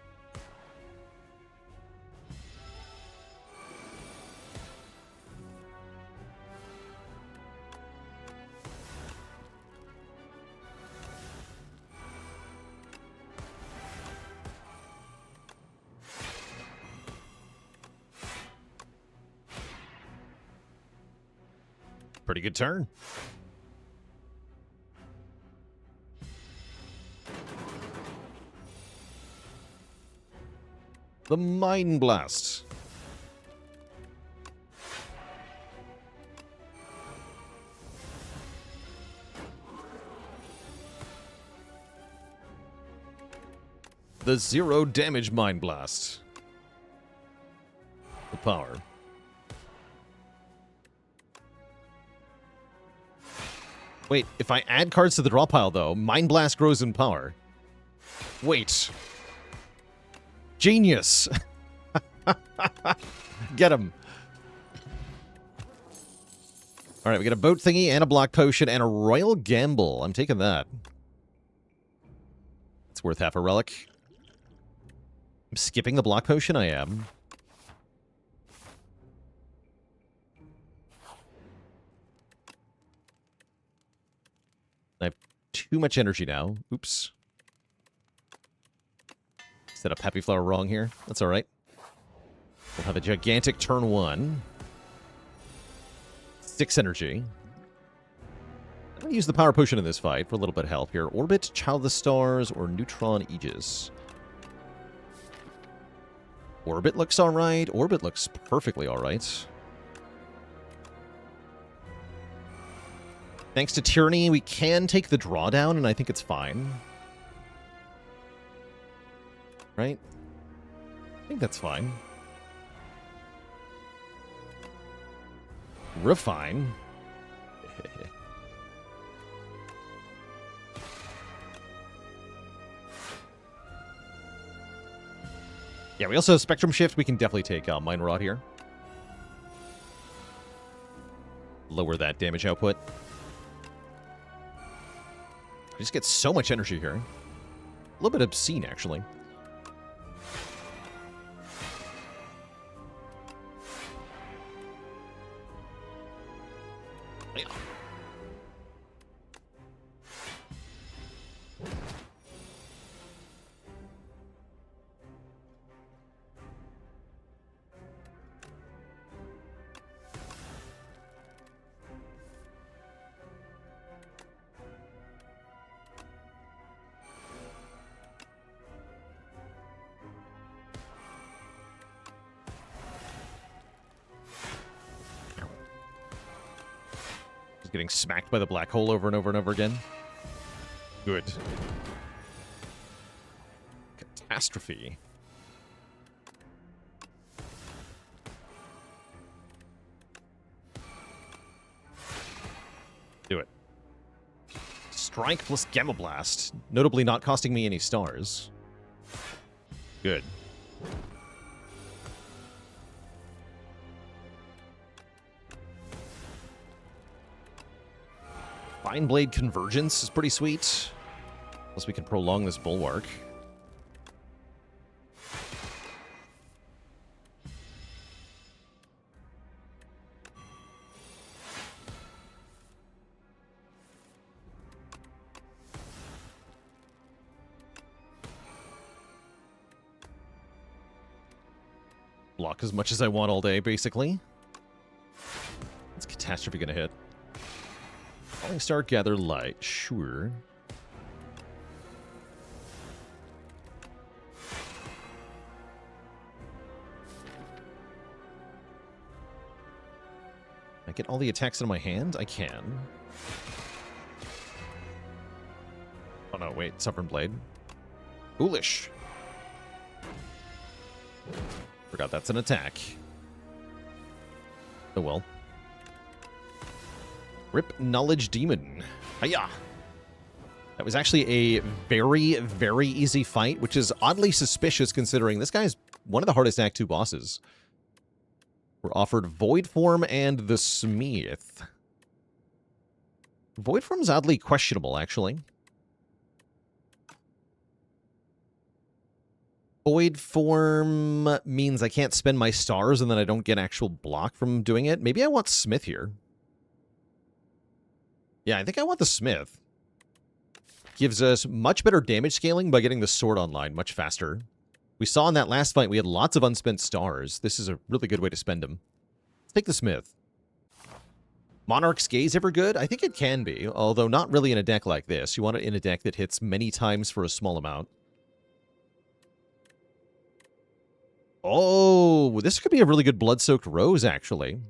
Pretty good turn. The Mind Blast. The 0 damage Mind Blast. The power. Wait, if I add cards to the draw pile, though, Mind Blast grows in power. Wait. Genius! Get him. Alright, we got a boat thingy and a block potion and a royal gamble. I'm taking that. It's worth half a relic. I'm skipping the block potion, I am. I have too much energy now. Oops. Set up Happy Flower wrong here. That's alright. We'll have a gigantic turn 1. 6 energy. I'm going to use the power potion in this fight for a little bit of help here. Orbit, Child of the Stars, or Neutron Aegis. Orbit looks alright. Orbit looks perfectly alright. Thanks to Tyranny, we can take the drawdown, and I think it's fine. Right? I think that's fine. Refine. Yeah, we also have Spectrum Shift. We can definitely take Mind Rod here. Lower that damage output. We just get so much energy here. A little bit obscene, actually. Yeah. Getting smacked by the black hole over and over and over again. Good. Catastrophe. Do it. Strike plus Gamma Blast. Notably not costing me any stars. Good. Fine Blade Convergence is pretty sweet. Plus we can prolong this Bulwark. Block as much as I want all day, basically. What's Catastrophe gonna hit? Falling Star, Gather Light, sure. get all the attacks in my hand? I can. Oh no, wait. Sovereign Blade. Foolish. Forgot that's an attack. Oh well. Rip Knowledge Demon. Hiya! That was actually a very, very easy fight, which is oddly suspicious considering this guy's one of the hardest Act 2 bosses. We're offered Void Form and the Smith. Void Form's oddly questionable, actually. Void Form means I can't spend my stars and then I don't get actual block from doing it. Maybe I want Smith here. Yeah, I think I want the Smith. Gives us much better damage scaling by getting the sword online much faster. We saw in that last fight we had lots of unspent stars. This is a really good way to spend them. Let's take the Smith. Monarch's Gaze ever good? I think it can be, although not really in a deck like this. You want it in a deck that hits many times for a small amount. Oh, this could be a really good Blood-Soaked Rose, actually.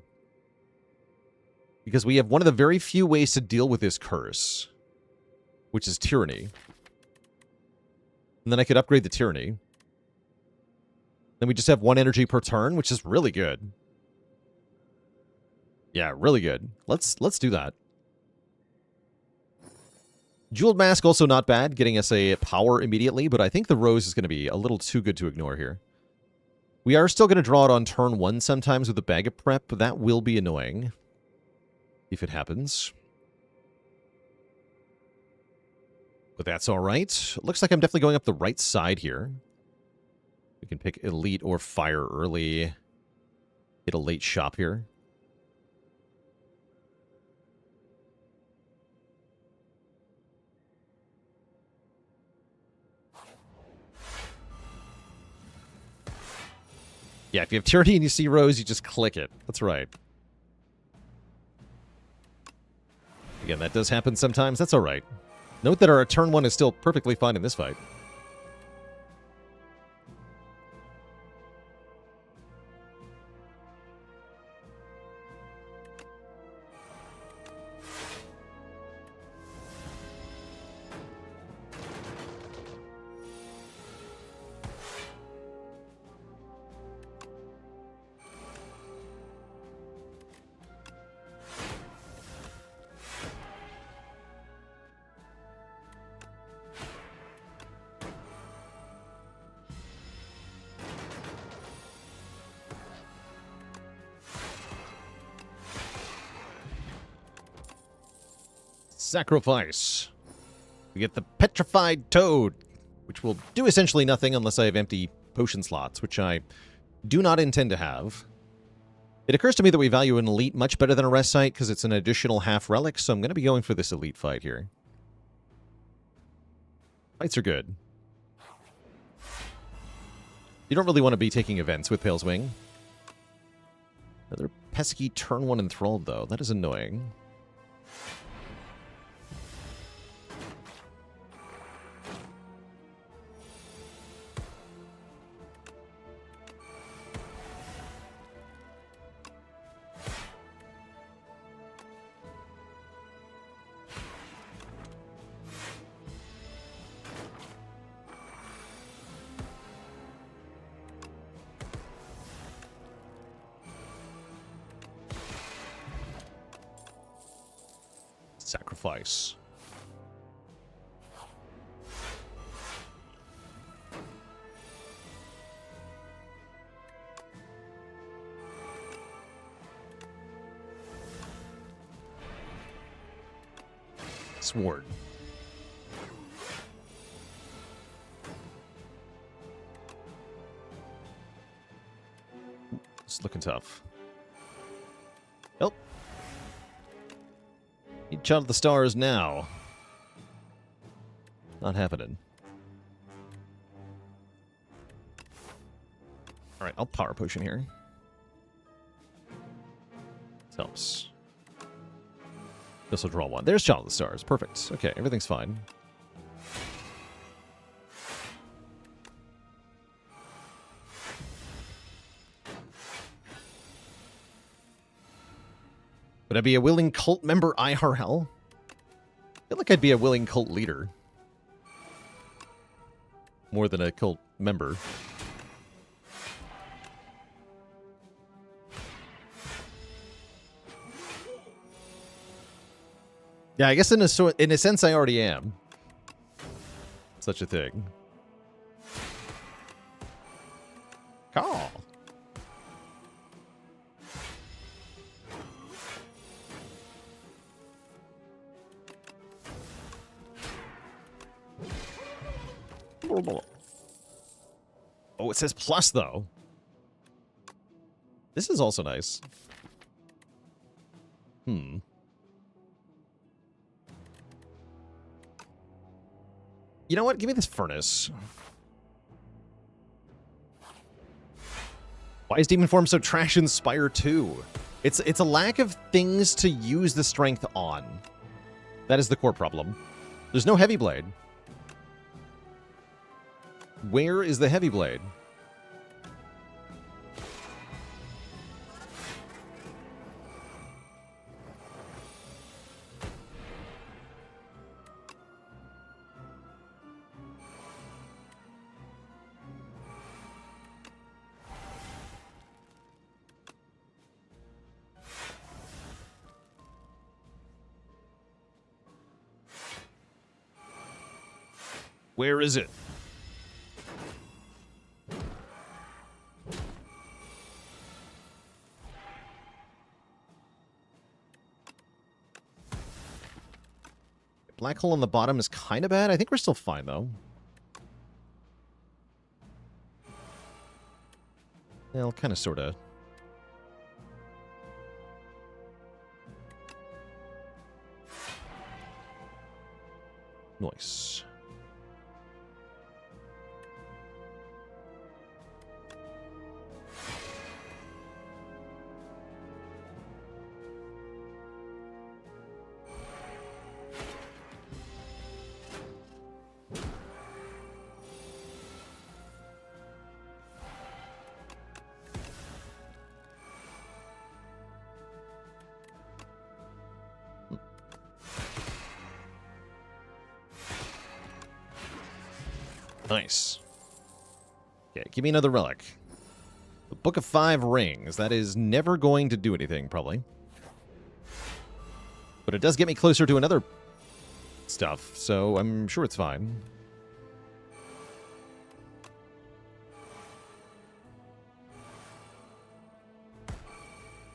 Because we have one of the very few ways to deal with this curse, which is Tyranny. And then I could upgrade the Tyranny. Then we just have 1 energy per turn, which is really good. Yeah, really good. Let's do that. Jeweled Mask also not bad, getting us a power immediately, but I think the Rose is going to be a little too good to ignore here. We are still going to draw it on turn 1 sometimes with a Bag of Prep, but that will be annoying if it happens. But that's all right. Looks like I'm definitely going up the right side here. We can pick Elite or Fire early. Get a late shop here. Yeah, if you have Tyranny and you see Rose, you just click it. That's right. Again, that does happen sometimes. That's all right. Note that our turn 1 is still perfectly fine in this fight. Sacrifice. We get the Petrified Toad, which will do essentially nothing unless I have empty potion slots, which I do not intend to have. It occurs to me that we value an Elite much better than a Rest Site because it's an additional half relic, so I'm going to be going for this Elite fight here. Fights are good. You don't really want to be taking events with Pale's Wing. Another pesky turn 1 enthralled, though. That is annoying. Sacrifice. Sword. It's looking tough. Nope. Need Child of the Stars now. Not happening. Alright, I'll Power Potion here. This helps. This will draw 1. There's Child of the Stars. Perfect. Okay, everything's fine. Would I be a willing cult member, IRL? I feel like I'd be a willing cult leader. More than a cult member. Yeah, I guess in a sense I already am. Such a thing. Call. Oh, it says plus, though. This is also nice. You know what? Give me this furnace. Why is Demon Form so trash in Spire 2? It's a lack of things to use the strength on. That is the core problem. There's no heavy blade. Where is the heavy blade? Where is it? Black hole on the bottom is kind of bad. I think we're still fine, though. Well, kind of, sort of. Nice. Nice. Okay, give me another relic. The Book of 5 Rings. That is never going to do anything, probably. But it does get me closer to another stuff, so I'm sure it's fine.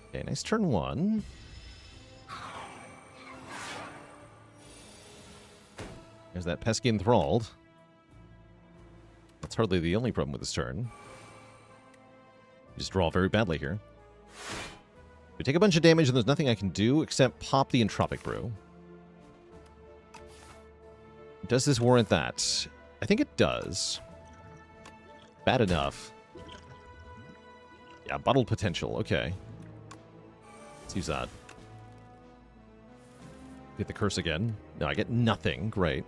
Okay, nice turn 1. There's that pesky enthralled. That's hardly the only problem with this turn. You just draw very badly here. We take a bunch of damage and there's nothing I can do except pop the Entropic Brew. Does this warrant that? I think it does. Bad enough. Yeah, bottled potential. Okay. Let's use that. Get the curse again. No, I get nothing. Great.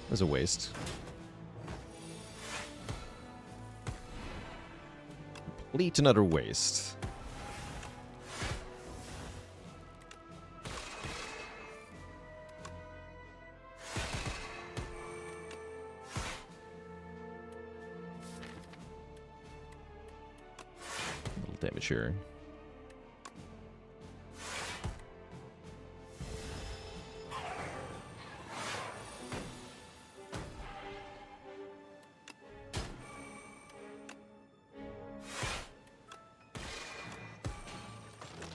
That was a waste. Complete and utter waste. A little damage here.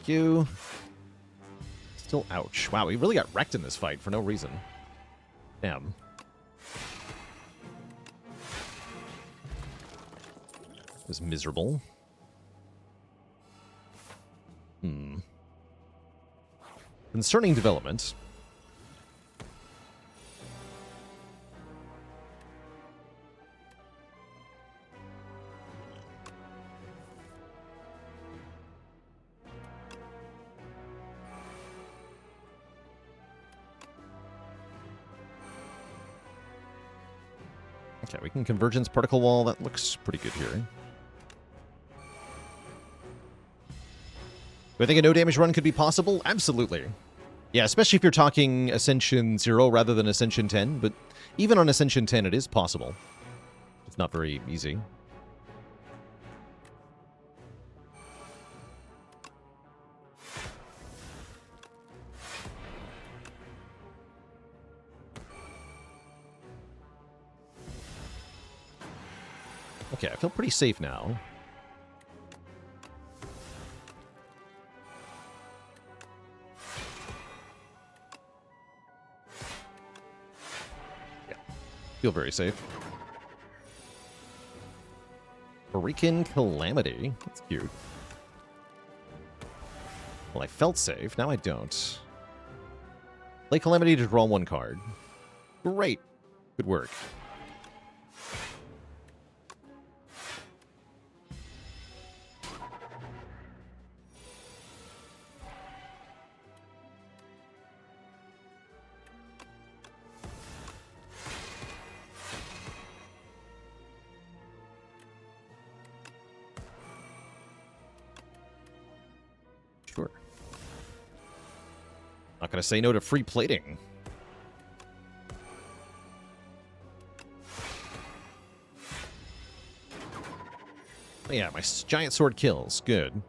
You. Still ouch. Wow, we really got wrecked in this fight for no reason. Damn. It was miserable. Concerning development. Okay, we can Convergence Particle Wall. That looks pretty good here. Do I think a no damage run could be possible? Absolutely. Yeah, especially if you're talking Ascension 0 rather than Ascension 10, but even on Ascension 10 it is possible. It's not very easy. Okay, I feel pretty safe now. Yeah, feel very safe. Wurmkin Calamity. That's cute. Well, I felt safe. Now I don't. Play Calamity to draw one card. Great. Good work. Sure. Not going to say no to free plating. Oh, yeah, my giant sword kills. Good.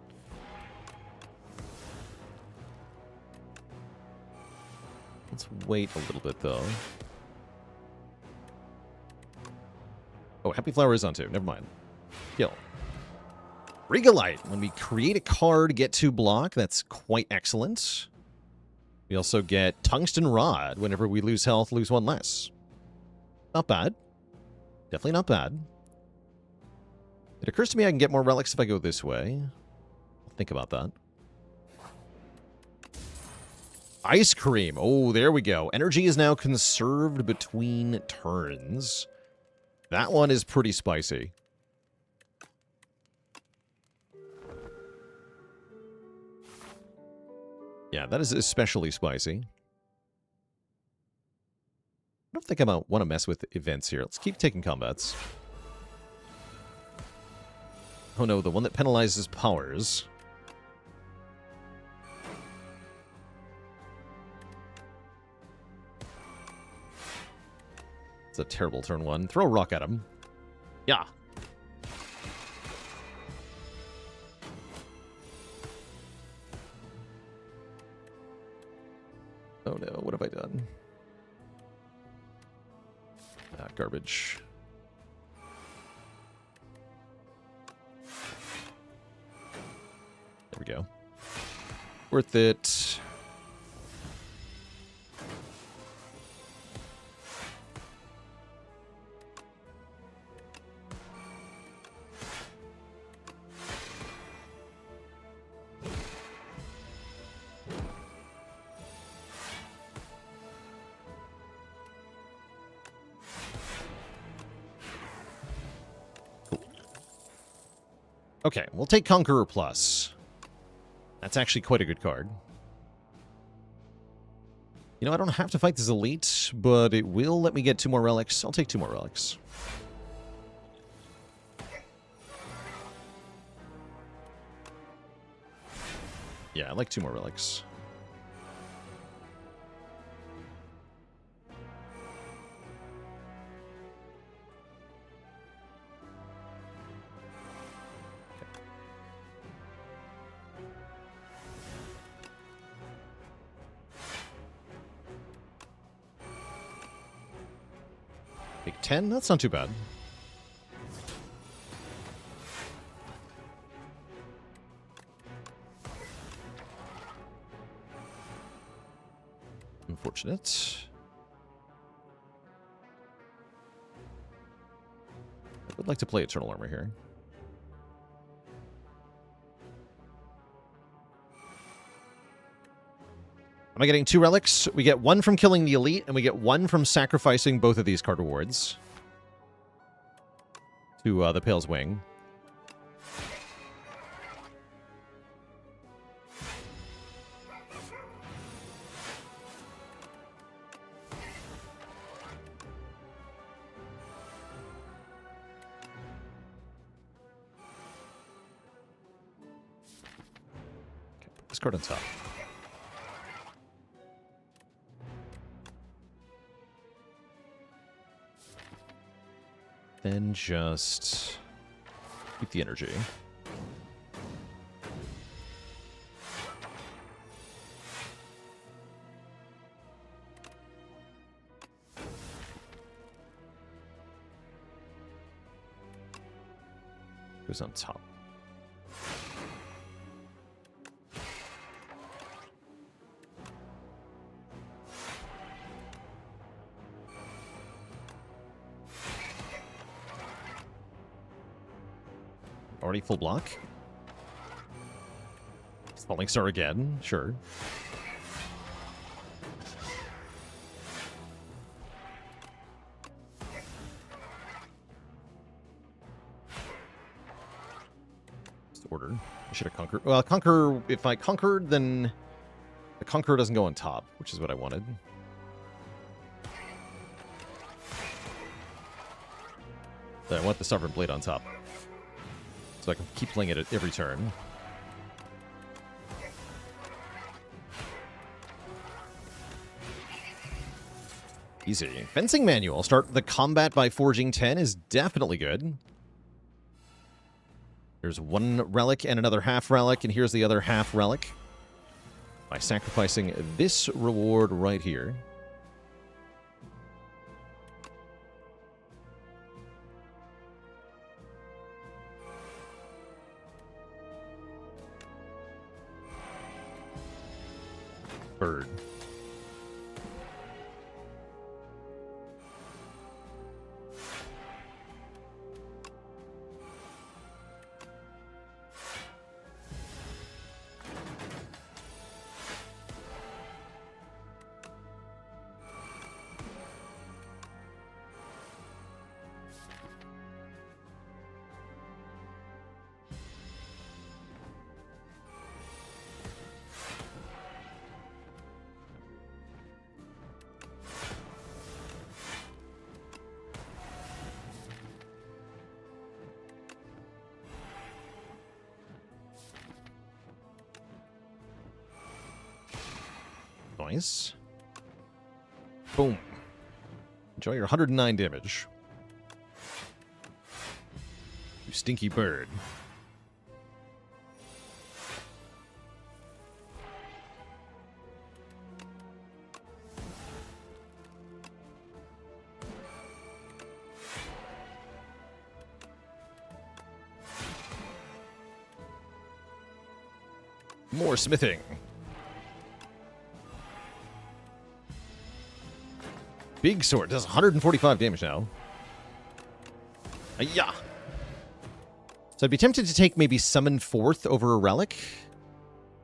Let's wait a little bit, though. Oh, Happy Flower is on too. Never mind. Kill. Regalite. When we create a card, get 2 block. That's quite excellent. We also get Tungsten Rod. Whenever we lose health, lose 1 less. Not bad. Definitely not bad. It occurs to me I can get more relics if I go this way. I'll think about that. Ice Cream. Oh, there we go. Energy is now conserved between turns. That one is pretty spicy. Yeah, that is especially spicy. I don't think I want to mess with events here. Let's keep taking combats. Oh no, the one that penalizes powers. It's a terrible turn 1. Throw a rock at him. Yeah. Oh no, what have I done? Ah, garbage. There we go. Worth it. Okay, we'll take Conqueror Plus. That's actually quite a good card. You know, I don't have to fight this elite, but it will let me get 2 more relics. I'll take 2 more relics. Yeah, I like 2 more relics. Take 10? That's not too bad. Unfortunate. I would like to play Eternal Armor here. Am I getting 2 relics? We get 1 from killing the elite, and we get 1 from sacrificing both of these card rewards to the Pale's Wing. card on top. Then just keep the energy. Goes on top. Already full block. Falling Star again, sure. Order. I should have conquered. Well, conquer. If I conquered, then the conqueror doesn't go on top, which is what I wanted. But I want the Sovereign Blade on top, so I can keep playing it at every turn. Easy. Fencing Manual. Start the combat by forging 10 is definitely good. There's one relic and another half relic, and here's the other half relic. By sacrificing this reward right here. Bird. Nice. Boom. Enjoy your 109 damage. You stinky bird. More smithing. Big sword does 145 damage now. Yeah. So I'd be tempted to take maybe Summon Forth over a Relic.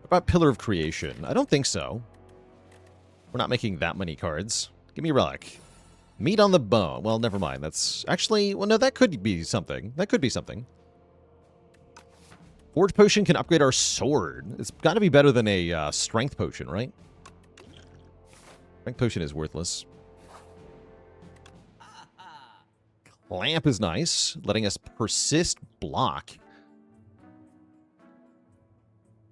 What about Pillar of Creation? I don't think so. We're not making that many cards. Give me a Relic. Meat on the Bone. Well, never mind. That's actually... Well, no, that could be something. That could be something. Forge Potion can upgrade our sword. It's got to be better than a Strength Potion, right? Strength Potion is worthless. Clamp is nice, letting us persist block.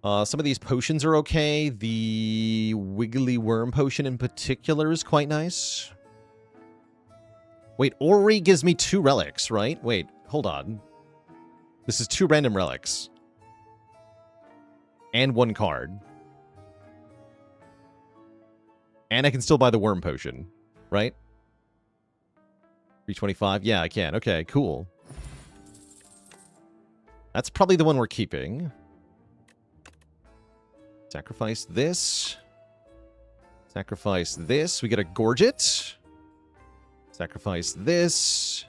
Some of these potions are okay. The Wiggly Worm potion in particular is quite nice. Wait, Ori gives me 2 relics, right? Wait, hold on. This is 2 random relics. And 1 card. And I can still buy the Worm potion, right? 325? Yeah, I can. Okay, cool. That's probably the one we're keeping. Sacrifice this. Sacrifice this. We get a Gorget. Sacrifice this.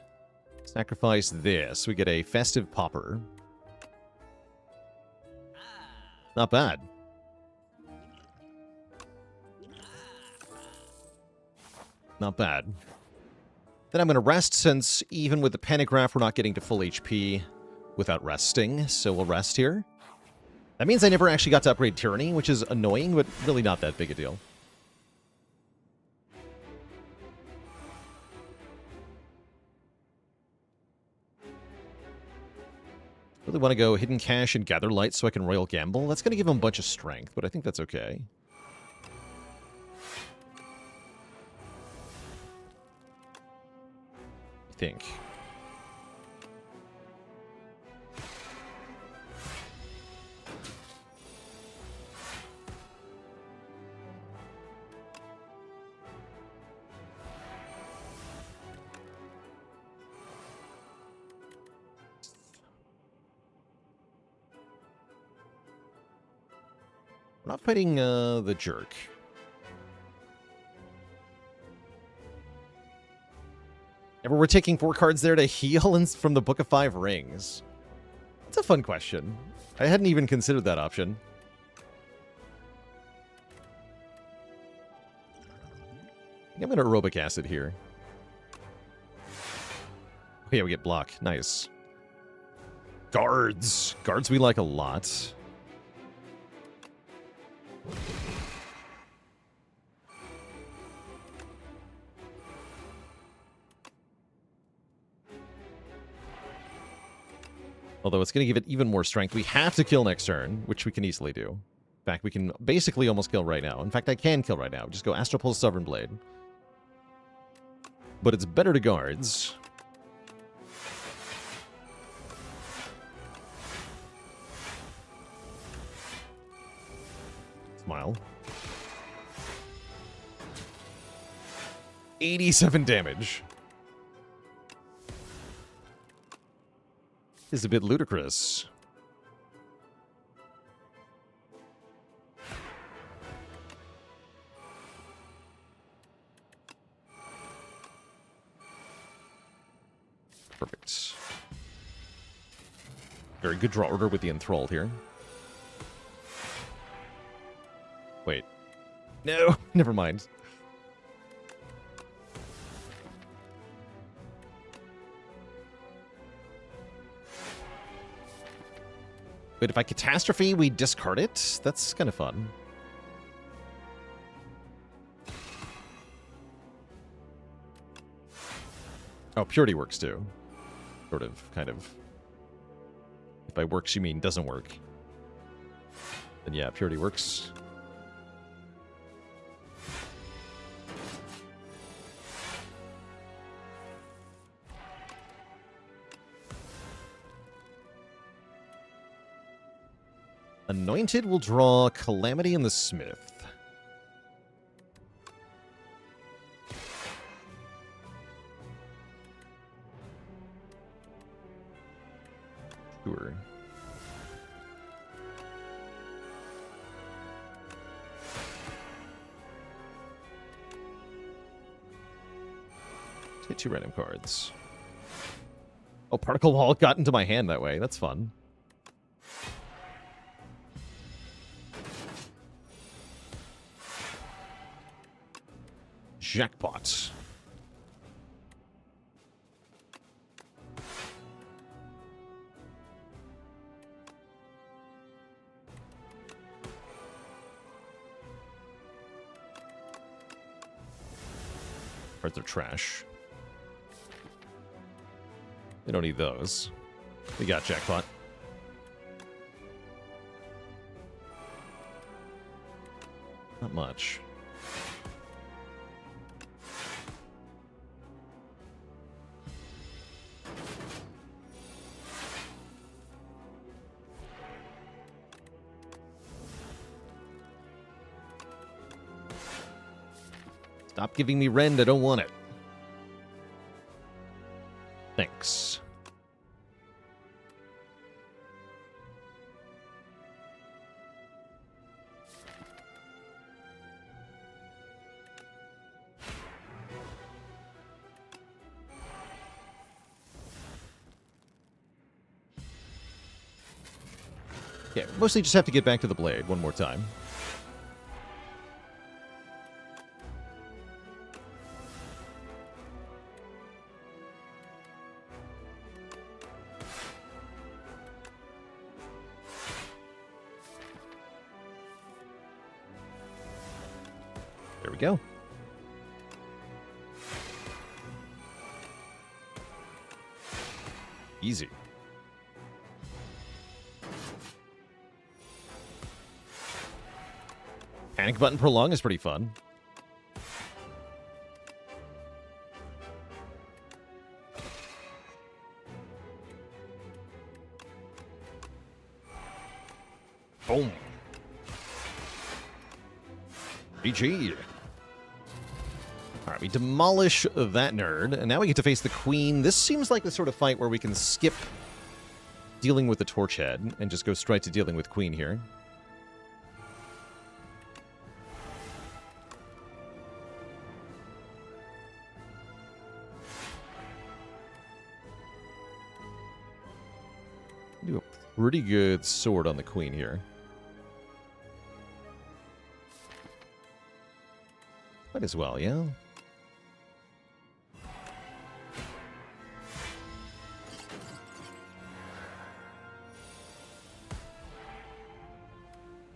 Sacrifice this. We get a Festive Popper. Not bad. Not bad. Then I'm going to rest, since even with the Pentagraph, we're not getting to full HP without resting, so we'll rest here. That means I never actually got to upgrade Tyranny, which is annoying, but really not that big a deal. Really want to go Hidden Cache and Gather Light so I can Royal Gamble. That's going to give him a bunch of strength, but I think that's okay. I think. We're not fighting the jerk. Ever we're taking 4 cards there to heal from the Book of 5 Rings. That's a fun question. I hadn't even considered that option. I think I'm going to aerobic acid here. Oh, yeah, we get block. Nice. Guards. Guards we like a lot. Although it's going to give it even more strength. We have to kill next turn, which we can easily do. In fact, we can basically almost kill right now. In fact, I can kill right now. Just go Astral Pulse Sovereign Blade. But it's better to guards. Smile. 87 damage. Is a bit ludicrous. Perfect. Very good draw order with the Enthralled here. Wait. No, never mind. Wait, if I Catastrophe, we discard it? That's kind of fun. Oh, Purity works too. Sort of, kind of. If by works you mean doesn't work. Then yeah, Purity works. Anointed will draw Calamity and the Smith. Sure. Take 2 random cards. Oh, Particle Wall got into my hand that way. That's fun. Jackpot. Cards are trash. They don't need those. We got Jackpot. Not much. Stop giving me Rend, I don't want it. Thanks. Yeah, mostly just have to get back to the blade one more time. There we go. Easy. Panic button prolong is pretty fun. Boom. GG. Alright, we demolish that nerd, and now we get to face the queen. This seems like the sort of fight where we can skip dealing with the torch head and just go straight to dealing with queen here. Do a pretty good sword on the queen here. Might as well, yeah?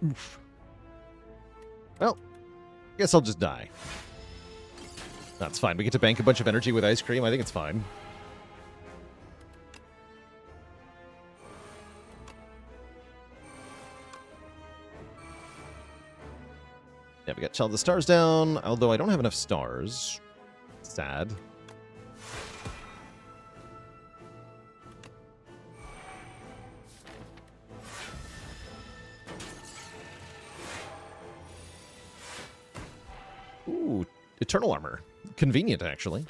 Oof. Well, guess I'll just die. That's fine. We get to bank a bunch of energy with ice cream. I think it's fine. Yeah, we got Child of the Stars down, although I don't have enough stars. Sad. Ooh, Eternal Armor. Convenient, actually.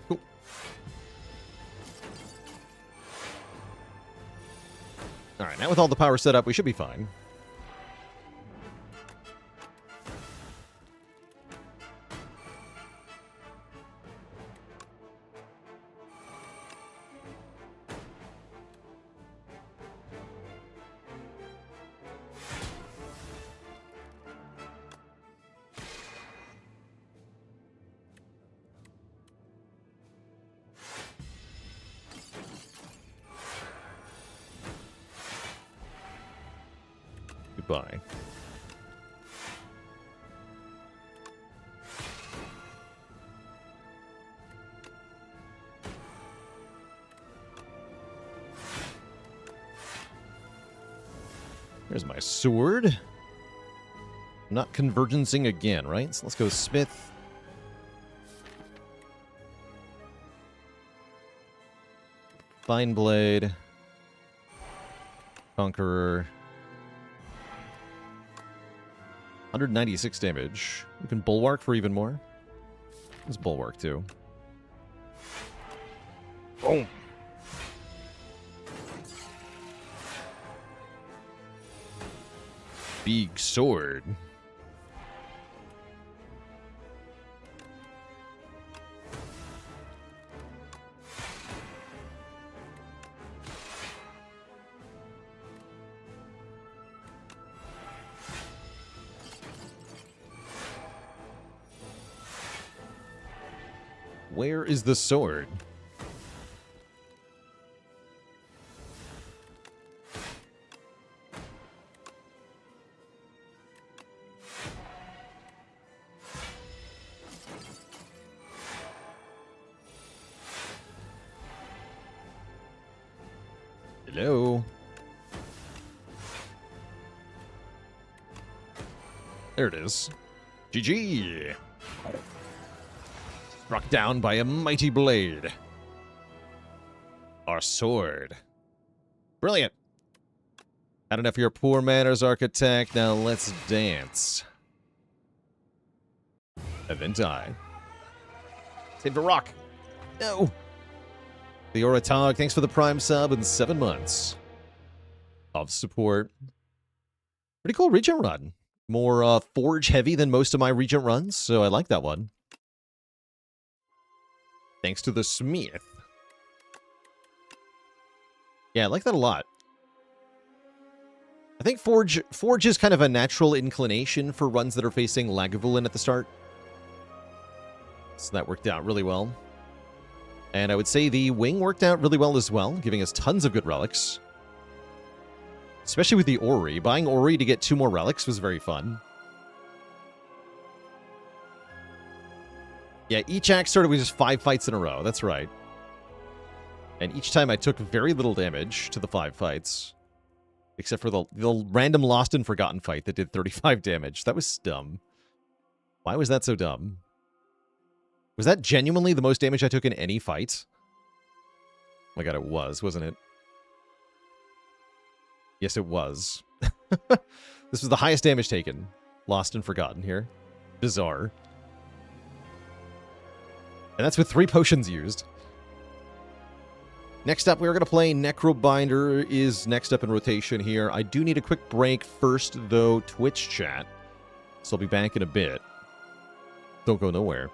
Cool. Alright, now with all the power set up, we should be fine. Goodbye. There's my sword. I'm not convergencing again, right? So let's go Smith. Fine Blade. Conqueror. 196 damage. We can Bulwark for even more. Let's Bulwark too. Boom. Big sword. Where is the sword? Hello? There it is. GG! Struck down by a mighty blade. Our sword. Brilliant. Had enough of your poor manners, Architect. Now let's dance. And then die. Save the rock. No. The Oratog, thanks for the Prime sub and 7 months of support. Pretty cool Regent run. More Forge heavy than most of my Regent runs, so I like that one. Thanks to the Smith. Yeah, I like that a lot. I think Forge is kind of a natural inclination for runs that are facing Lagavulin at the start. So that worked out really well. And I would say the Wing worked out really well as well, giving us tons of good relics. Especially with the Ori. Buying Ori to get 2 more relics was very fun. Yeah, each act started with just 5 fights in a row. That's right. And each time I took very little damage to the 5 fights. Except for the random Lost and Forgotten fight that did 35 damage. That was dumb. Why was that so dumb? Was that genuinely the most damage I took in any fight? Oh my god, it was, wasn't it? Yes, it was. This was the highest damage taken. Lost and Forgotten here. Bizarre. And that's with 3 potions used. Next up, we're going to play Necrobinder is next up in rotation here. I do need a quick break first, though, Twitch chat. So I'll be back in a bit. Don't go nowhere.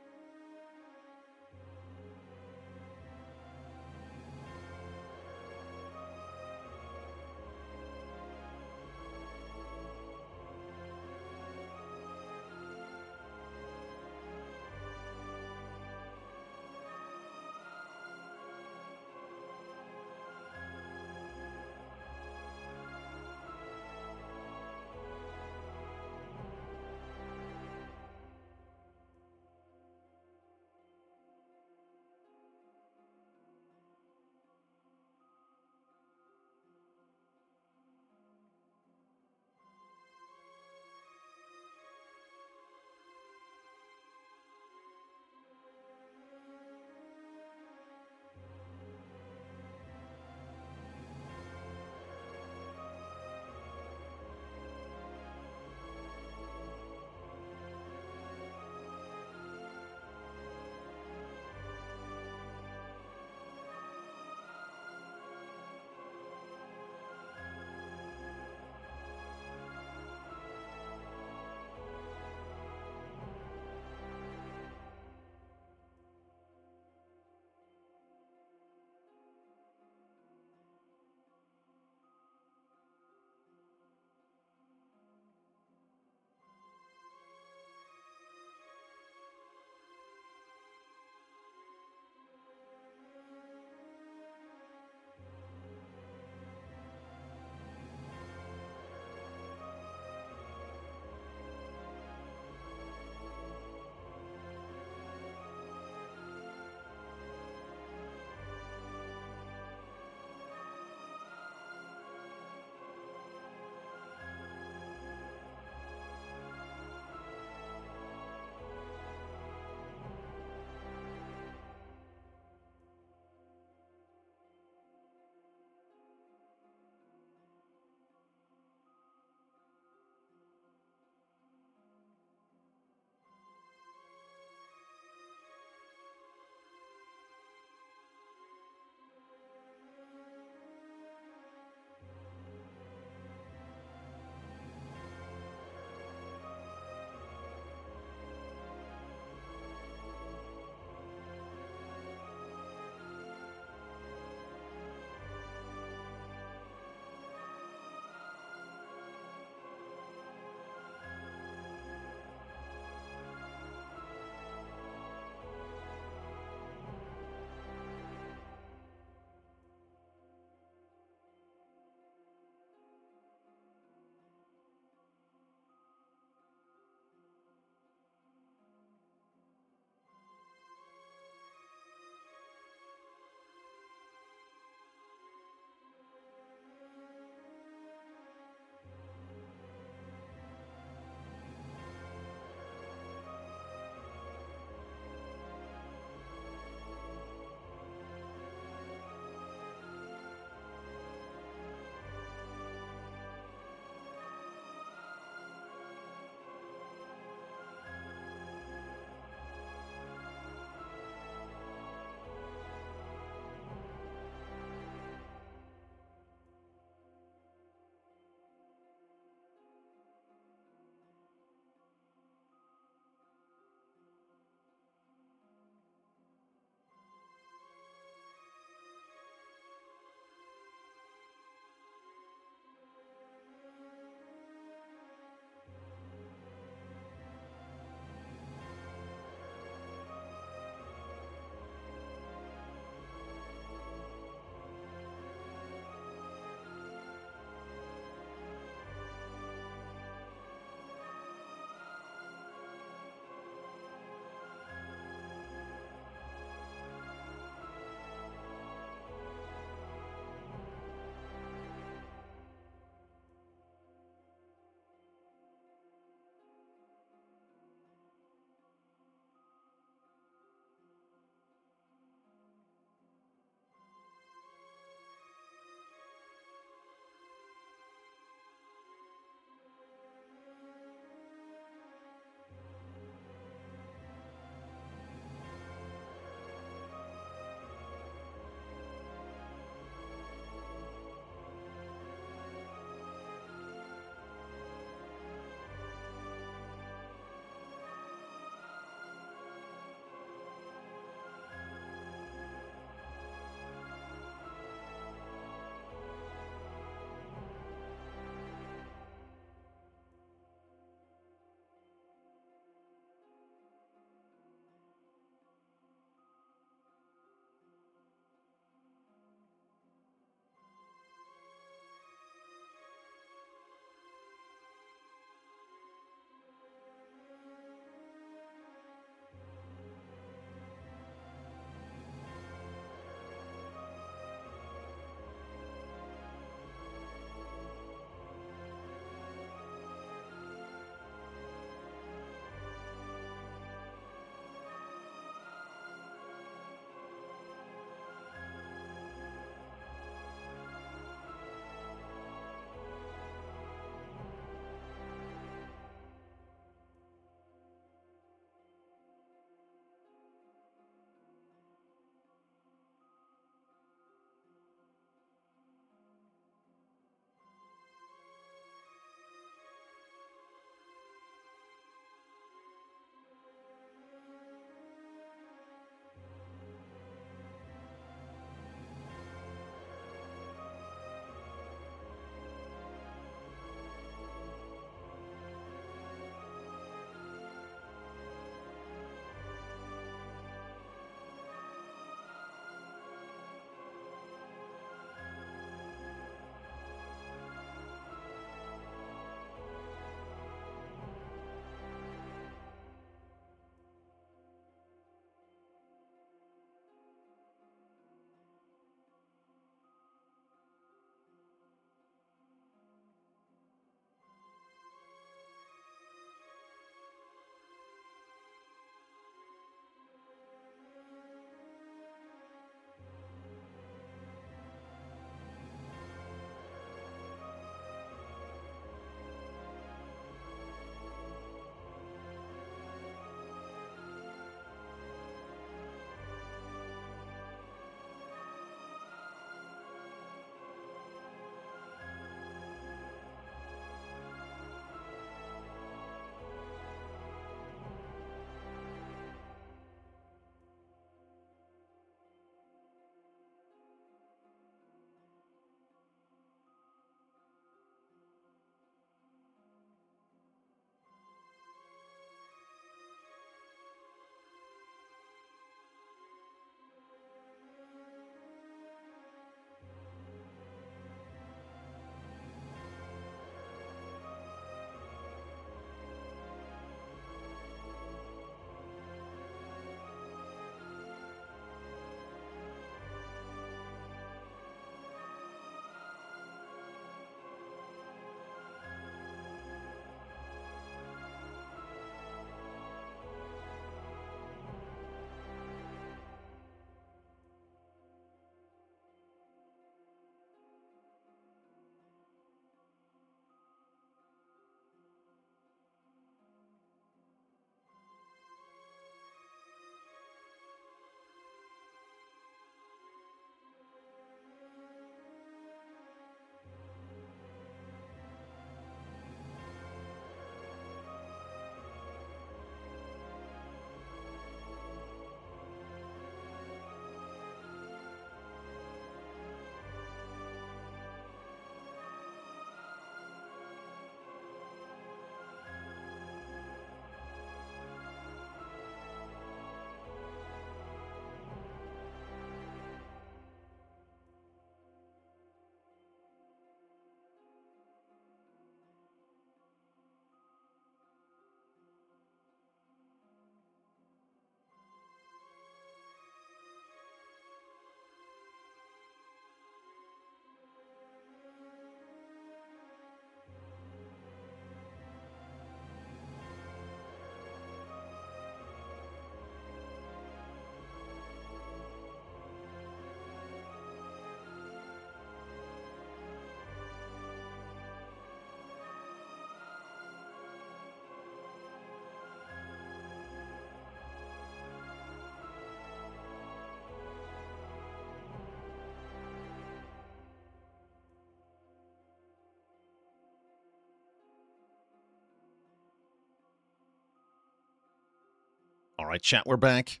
Alright, chat, we're back.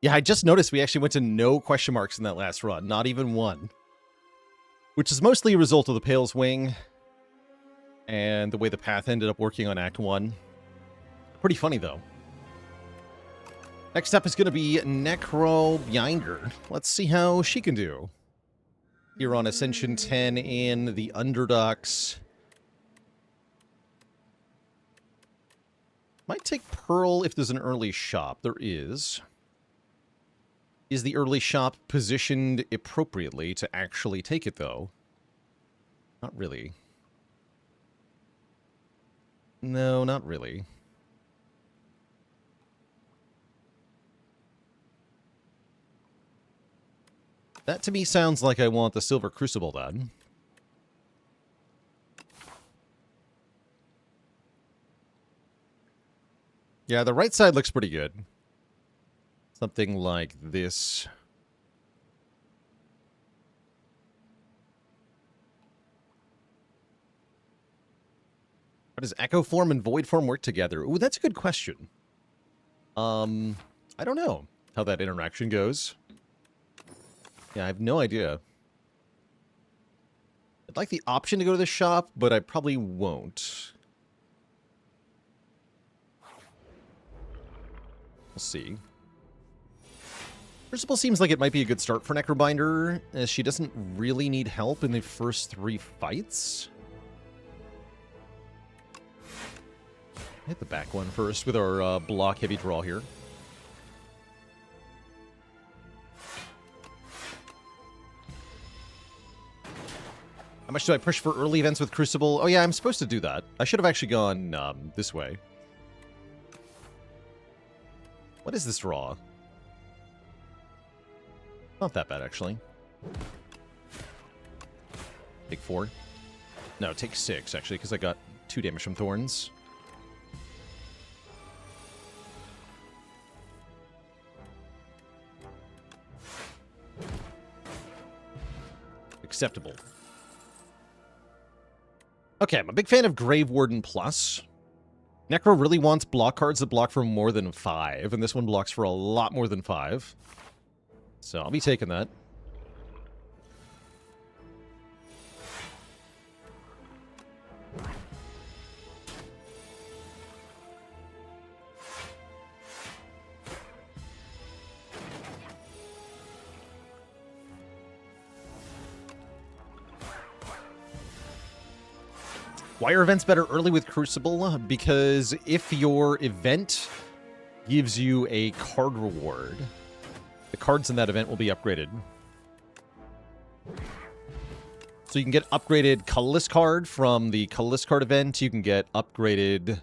Yeah, I just noticed we actually went to no question marks in that last run. Not even one. Which is mostly a result of the Pale's Wing and the way the path ended up working on Act 1. Pretty funny, though. Next up is going to be Necrobinder. Let's see how she can do. Here on Ascension 10 in the Underdocs. Might take Pearl if there's an early shop. There is. Is the early shop positioned appropriately to actually take it, though? Not really. No, not really. That to me sounds like I want the Silver Crucible then. Yeah, the right side looks pretty good. Something like this. How does Echo Form and Void Form work together? Ooh, that's a good question. I don't know how that interaction goes. Yeah, I have no idea. I'd like the option to go to the shop, but I probably won't. We'll see. Crucible seems like it might be a good start for Necrobinder, as she doesn't really need help in the first 3 fights. Hit the back one first with our block heavy draw here. How much do I push for early events with Crucible? Oh yeah, I'm supposed to do that. I should have actually gone this way. What is this draw? Not that bad, actually. Take 4. No, take 6, actually, because I got 2 damage from Thorns. Acceptable. Okay, I'm a big fan of Grave Warden Plus. Necro really wants block cards that block for more than 5, and this one blocks for a lot more than 5. So I'll be taking that. Why are events better early with Crucible? Because if your event gives you a card reward, the cards in that event will be upgraded. So you can get upgraded Colorless card from the Colorless card event. You can get upgraded...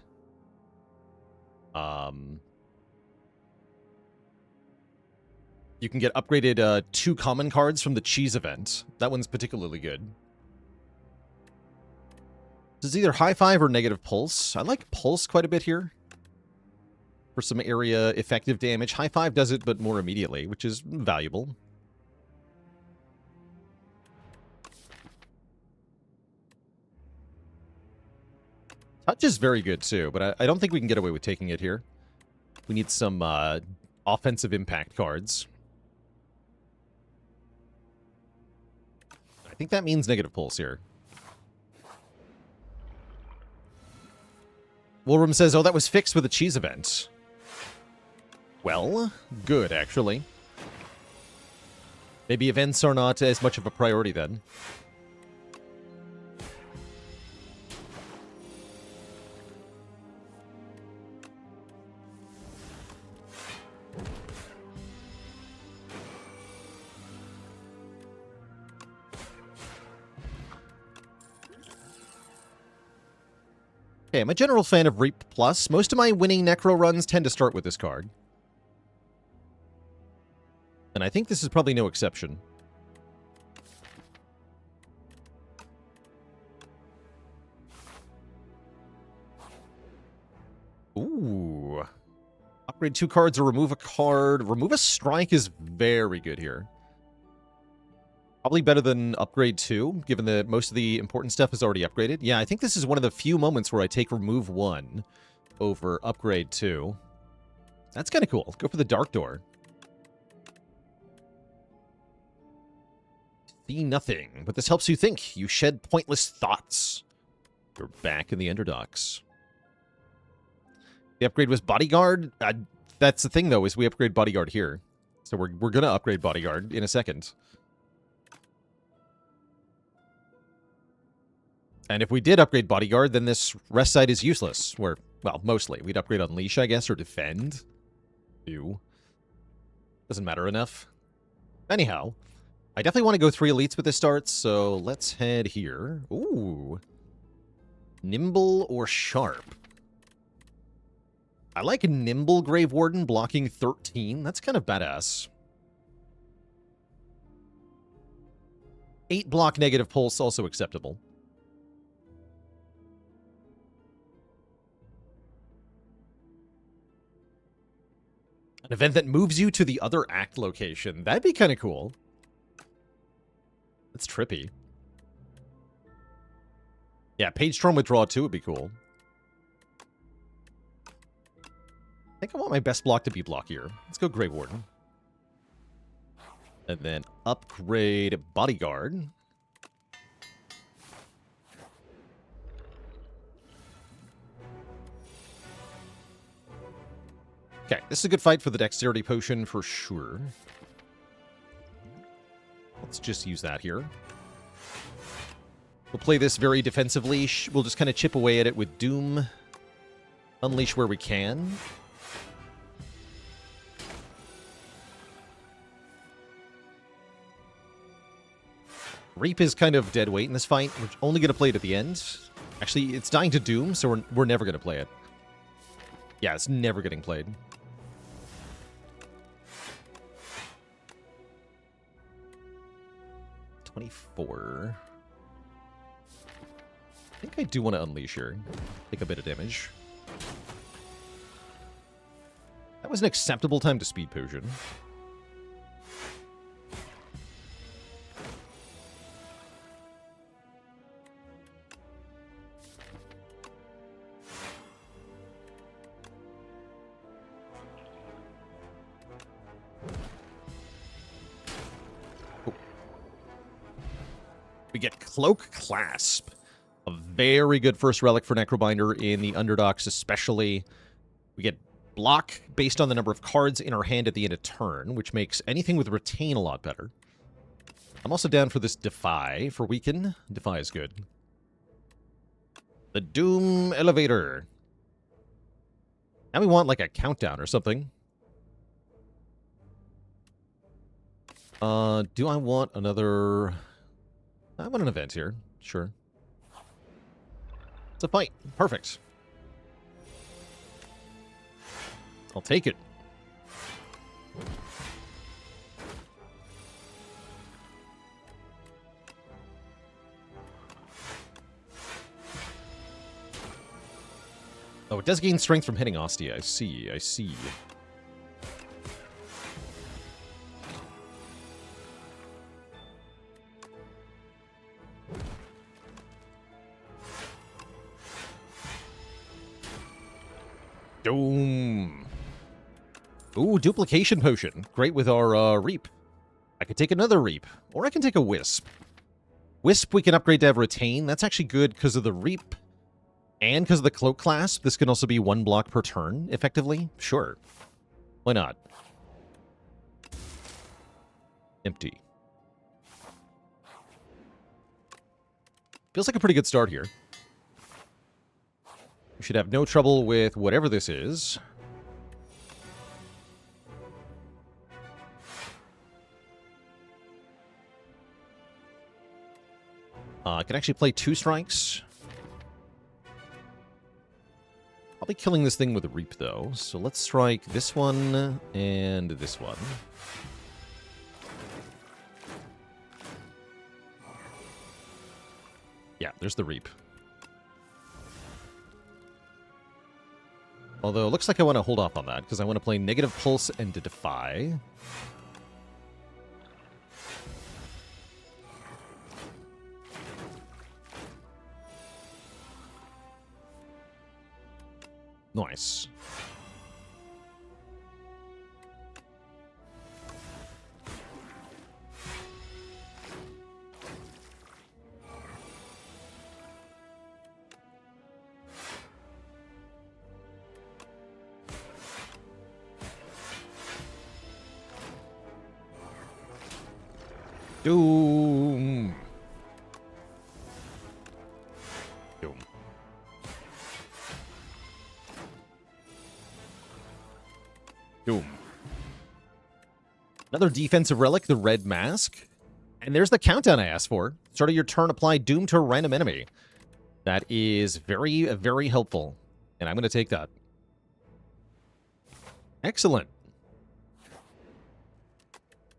you can get upgraded 2 common cards from the Cheese event. That one's particularly good. This is either high 5 or negative pulse. I like pulse quite a bit here for some area effective damage. High 5 does it, but more immediately, which is valuable. Touch is very good too, but I don't think we can get away with taking it here. We need some offensive impact cards. I think that means negative pulse here. Wurmkin says, oh, that was fixed with a cheese event. Well, good, actually. Maybe events are not as much of a priority then. Okay, I'm a general fan of Reap Plus. Most of my winning Necro runs tend to start with this card. And I think this is probably no exception. Ooh. Upgrade 2 cards or remove a card. Remove a strike is very good here. Probably better than upgrade 2, given that most of the important stuff is already upgraded. Yeah, I think this is one of the few moments where I take remove 1 over upgrade 2. That's kind of cool. Go for the Dark Door. See nothing, but this helps you think. You shed pointless thoughts. You're back in the Underdogs. The upgrade was Bodyguard. That's the thing, though, is we upgrade Bodyguard here. So we're going to upgrade Bodyguard in a second. And if we did upgrade Bodyguard, then this rest side is useless. Where, well, mostly. We'd upgrade Unleash, I guess, or Defend. Ew. Doesn't matter enough. Anyhow, I definitely want to go 3 elites with this start, so let's head here. Ooh. Nimble or Sharp? I like a Nimble Grave Warden blocking 13. That's kind of badass. 8 block negative pulse, also acceptable. An event that moves you to the other act location. That'd be kind of cool. That's trippy. Yeah, Page Storm Withdraw 2 would be cool. I think I want my best block to be blockier. Let's go Grave Warden. And then upgrade Bodyguard. Okay, this is a good fight for the Dexterity Potion for sure. Let's just use that here. We'll play this very defensively. We'll just kind of chip away at it with Doom. Unleash where we can. Reap is kind of dead weight in this fight. We're only going to play it at the end. Actually, it's dying to Doom, so we're never going to play it. Yeah, it's never getting played. $24. I think I do want to Unleash here. Take a bit of damage. That was an acceptable time to Speed Potion. We get Cloak Clasp. A very good first relic for Necrobinder in the Underdogs especially. We get block based on the number of cards in our hand at the end of turn, which makes anything with Retain a lot better. I'm also down for this Defy for Weaken. Defy is good. The Doom Elevator. Now we want like a countdown or something. Do I want another... I want an event here. Sure. It's a fight. Perfect. I'll take it. Oh, it does gain strength from hitting Ostia. I see, I see. Doom. Ooh, Duplication Potion. Great with our Reap. I could take another Reap, or I can take a Wisp. Wisp we can upgrade to have Retain. That's actually good because of the Reap and because of the Cloak Clasp. This can also be 1 block per turn, effectively. Sure. Why not? Empty. Feels like a pretty good start here. We should have no trouble with whatever this is. I can actually play 2 strikes. I'll be killing this thing with a Reap, though. So let's strike this one and this one. Yeah, there's the Reap. Although, it looks like I want to hold off on that, because I want to play Negative Pulse and to Defy. Nice. Doom. Doom. Doom. Another defensive relic, the Red Mask. And there's the countdown I asked for. Start of your turn, apply Doom to a random enemy. That is very, very helpful. And I'm going to take that. Excellent.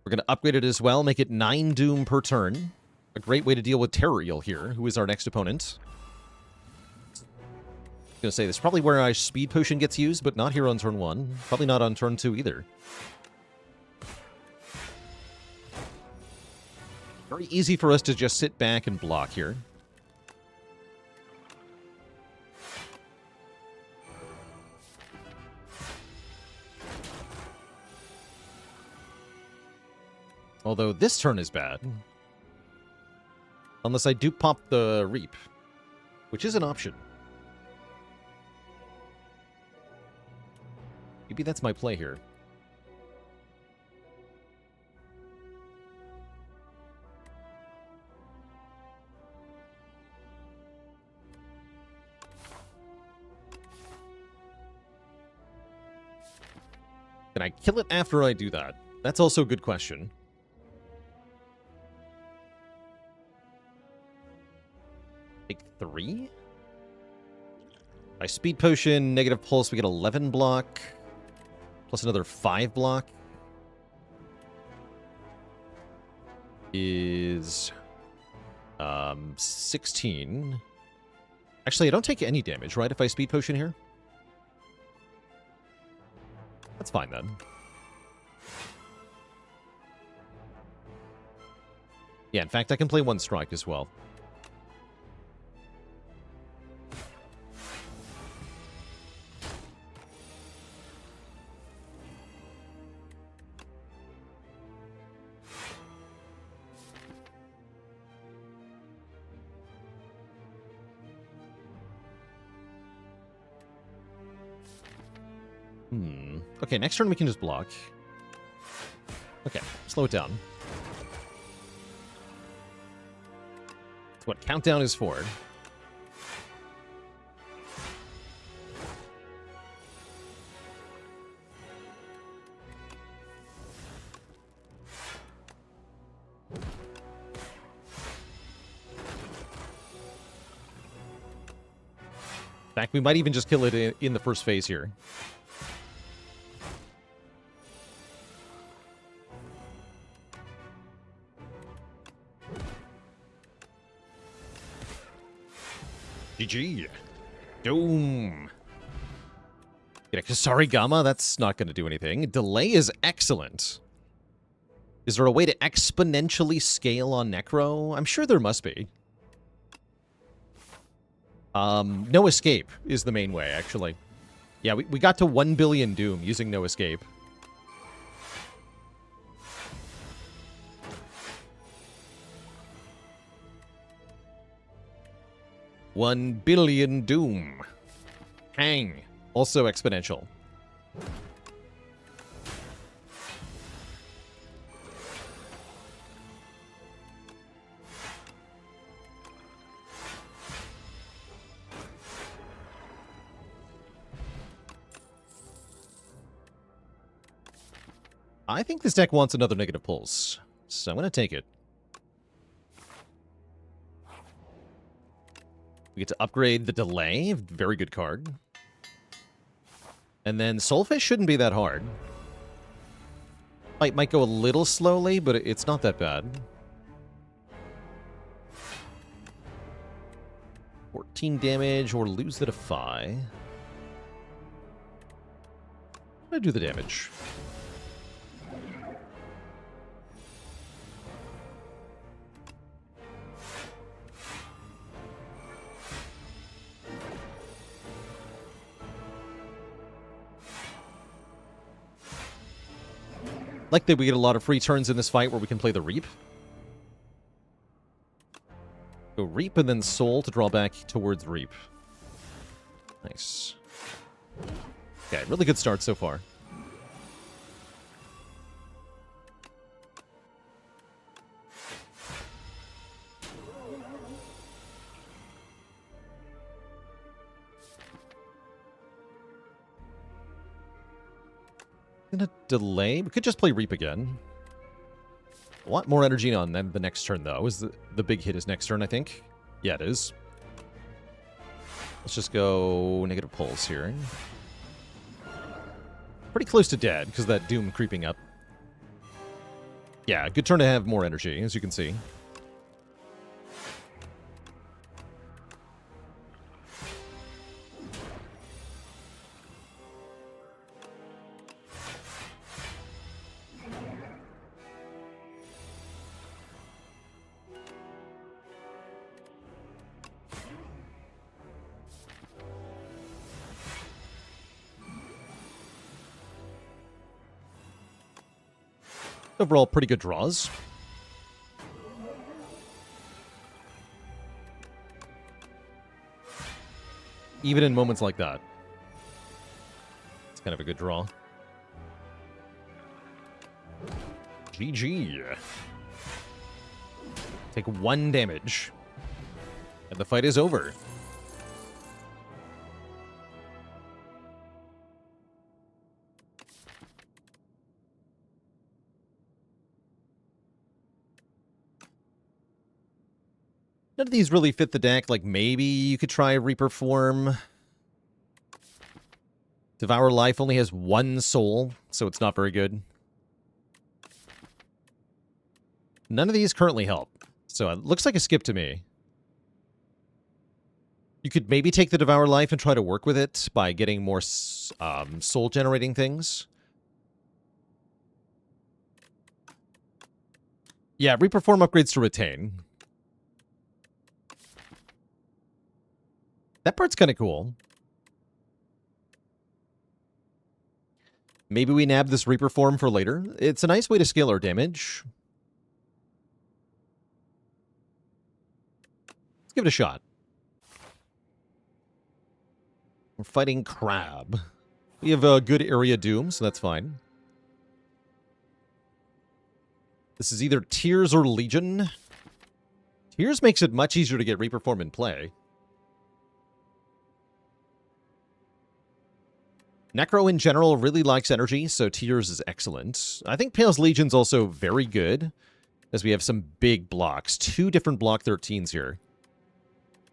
We're going to upgrade it as well, make it 9 Doom per turn. A great way to deal with Terrariel here, who is our next opponent. I'm going to say this is probably where our Speed Potion gets used, but not here on turn 1. Probably not on turn 2 either. Very easy for us to just sit back and block here. Although this turn is bad. Unless I do pop the Reap, which is an option. Maybe that's my play here. Can I kill it after I do that? That's also a good question. Take 3? By Speed Potion, negative pulse, we get 11 block. Plus another 5 block. Is 16. Actually, I don't take any damage, right, if I Speed Potion here? That's fine, then. Yeah, in fact, I can play 1 strike as well. Okay, next turn we can just block. Okay, slow it down. That's what countdown is for. In fact, we might even just kill it in the first phase here. GG. Doom. Get a Kasari Gamma? That's not going to do anything. Delay is excellent. Is there a way to exponentially scale on Necro? I'm sure there must be. No Escape is the main way, actually. Yeah, we got to 1 billion Doom using No Escape. $1 billion Doom. Hang. Also exponential. I think this deck wants another negative pulse, so I'm going to take it. We get to upgrade the Delay. Very good card. And then Soulfish shouldn't be that hard. Might go a little slowly, but it's not that bad. 14 damage or lose the Defy. I'm going to do the damage. Like that we get a lot of free turns in this fight where we can play the Reap. Go Reap and then Soul to draw back towards Reap. Nice. Okay, really good start so far. Gonna delay. We could just play Reap again. A lot more energy on the next turn, though. Is the big hit is next turn, I think? Yeah, it is. Let's just go negative pulse here. Pretty close to dead, because of that Doom creeping up. Yeah, good turn to have more energy, as you can see. Overall, pretty good draws. Even in moments like that. It's kind of a good draw. GG. Take 1 damage. And the fight is over. None of these really fit the deck. Like, maybe you could try Reaper Form. Devour Life only has 1 soul, so it's not very good. None of these currently help. So it looks like a skip to me. You could maybe take the Devour Life and try to work with it by getting more soul-generating things. Yeah, Reaper Form upgrades to Retain. That part's kind of cool. Maybe we nab this Reaper Form for later. It's a nice way to scale our damage. Let's give it a shot. We're fighting Crab. We have a good area Doom, so that's fine. This is either Tears or Legion. Tears makes it much easier to get Reaper Form in play. Necro in general really likes energy, so Tears is excellent. I think Pale's Legion's also very good, as we have some big blocks. 2 different block 13s here.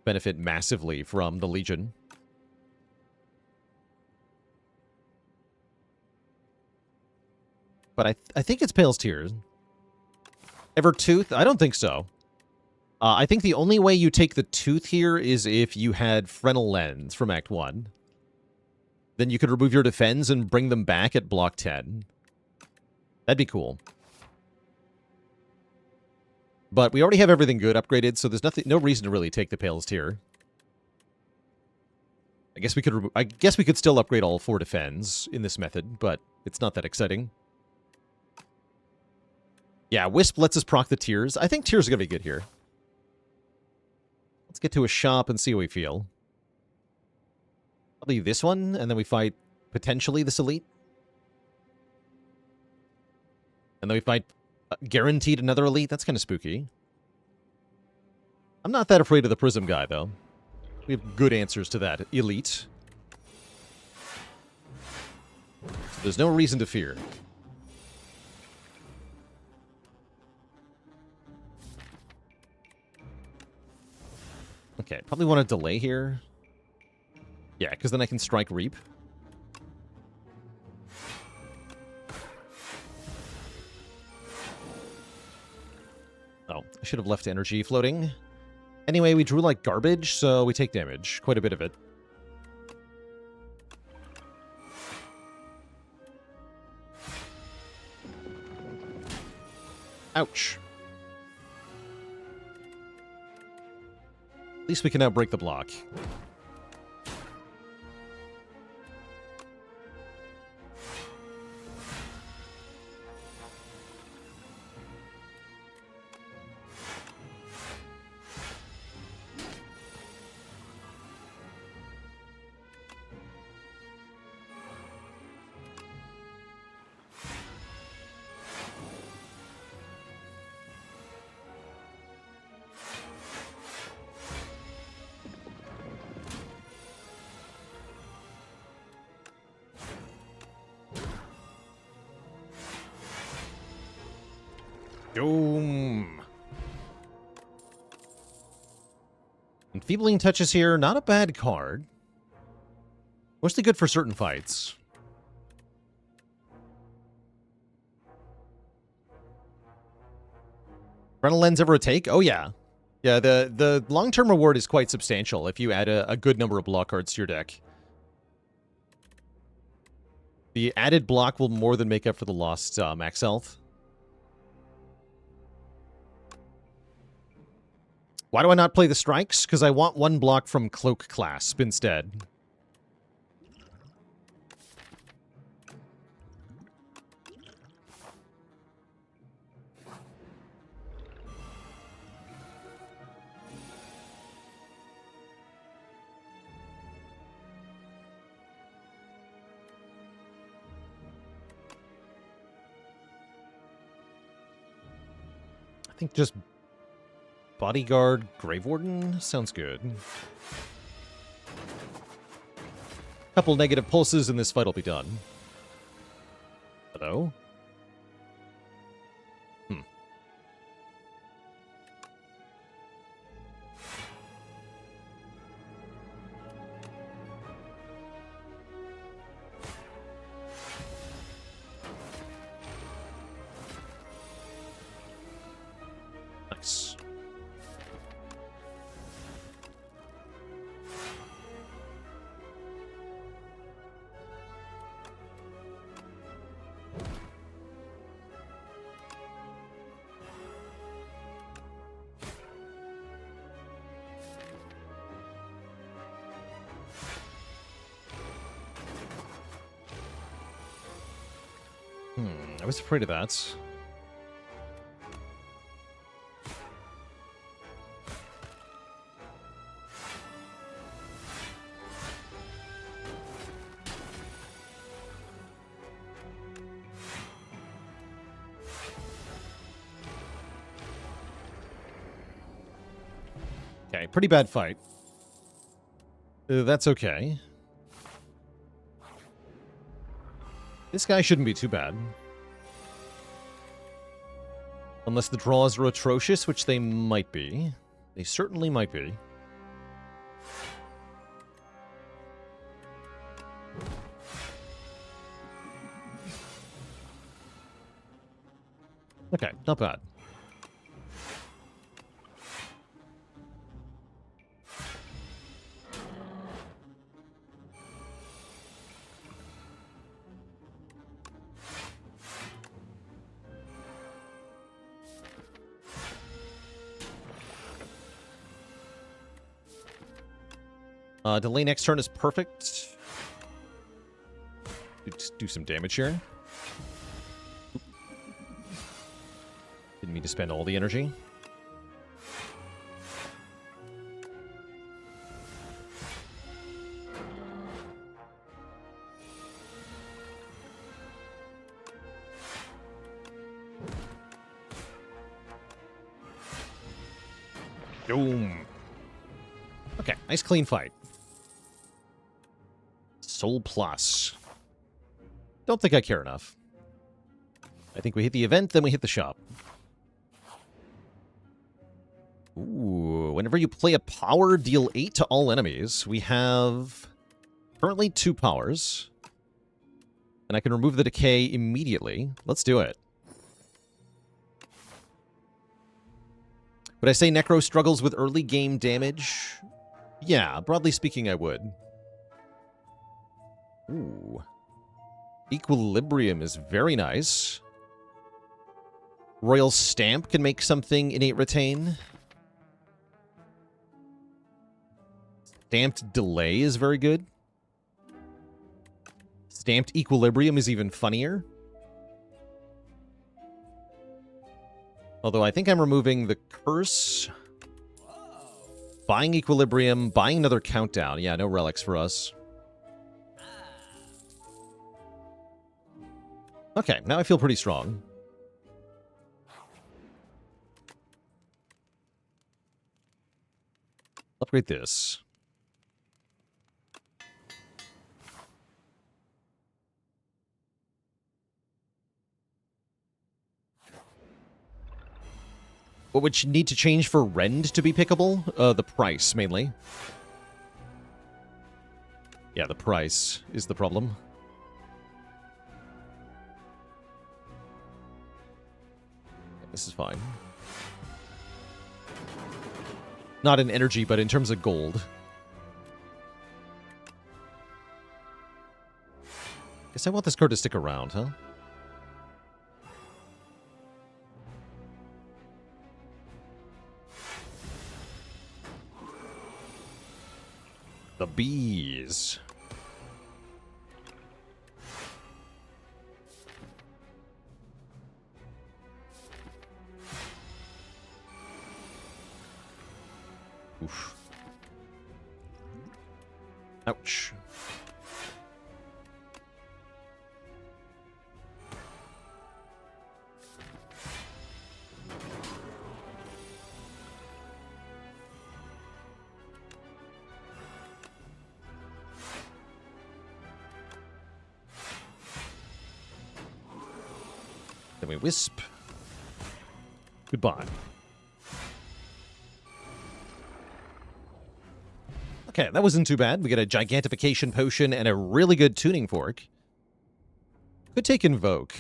Benefit massively from the Legion. But I think it's Pale's Tears. Evertooth? I don't think so. I think the only way you take the Tooth here is if you had Frenel Lens from Act 1. Then you could remove your defense and bring them back at block 10. That'd be cool. But we already have everything good upgraded, so there's no reason to really take the Pale's Tear. I guess we could still upgrade all 4 defense in this method, but it's not that exciting. Yeah, Wisp lets us proc the Tears. I think Tears are going to be good here. Let's get to a shop and see how we feel. Probably this one, and then we fight potentially this Elite. And then we fight guaranteed another Elite. That's kind of spooky. I'm not that afraid of the Prism guy, though. We have good answers to that. Elite. So there's no reason to fear. Okay, probably want to delay here. Yeah, because then I can strike Reap. Oh, I should have left energy floating. Anyway, we drew like garbage, so we take damage. Quite a bit of it. Ouch. At least we can now break the block. Doom. Enfeebling Touches here, not a bad card. Mostly good for certain fights. Frontal Lens ever a take? Oh, yeah. Yeah, the long-term reward is quite substantial if you add a good number of block cards to your deck. The added block will more than make up for the lost max health. Why do I not play the strikes? Because I want one block from Cloak Clasp instead. I think just Bodyguard Grave Warden sounds good. Couple negative pulses and this fight will be done. Hello? Nice. I was afraid of that. Okay, pretty bad fight. That's okay. This guy shouldn't be too bad. Unless the draws are atrocious, which they might be. They certainly might be. Okay, not bad. Delay next turn is perfect. Just do some damage here. Didn't mean to spend all the energy. Boom. Okay, nice clean fight. Soul Plus. Don't think I care enough. I think we hit the event, then we hit the shop. Ooh, whenever you play a power, deal 8 to all enemies. We have currently 2 powers. And I can remove the decay immediately. Let's do it. Would I say Necro struggles with early game damage? Yeah, broadly speaking, I would. Ooh. Equilibrium is very nice. Royal Stamp can make something innate retain. Stamped Delay is very good. Stamped Equilibrium is even funnier. Although I think I'm removing the Curse. Buying Equilibrium, buying another Countdown. Yeah, no relics for us. Okay, now I feel pretty strong. Upgrade this. What would you need to change for Rend to be pickable? The price, mainly. Yeah, the price is the problem. This is fine. Not in energy, but in terms of gold. Guess I want this card to stick around, huh? The bees. Oof. Ouch. Then we wisp. Goodbye. Okay, that wasn't too bad. We get a Gigantification Potion and a really good Tuning Fork. Could take Invoke.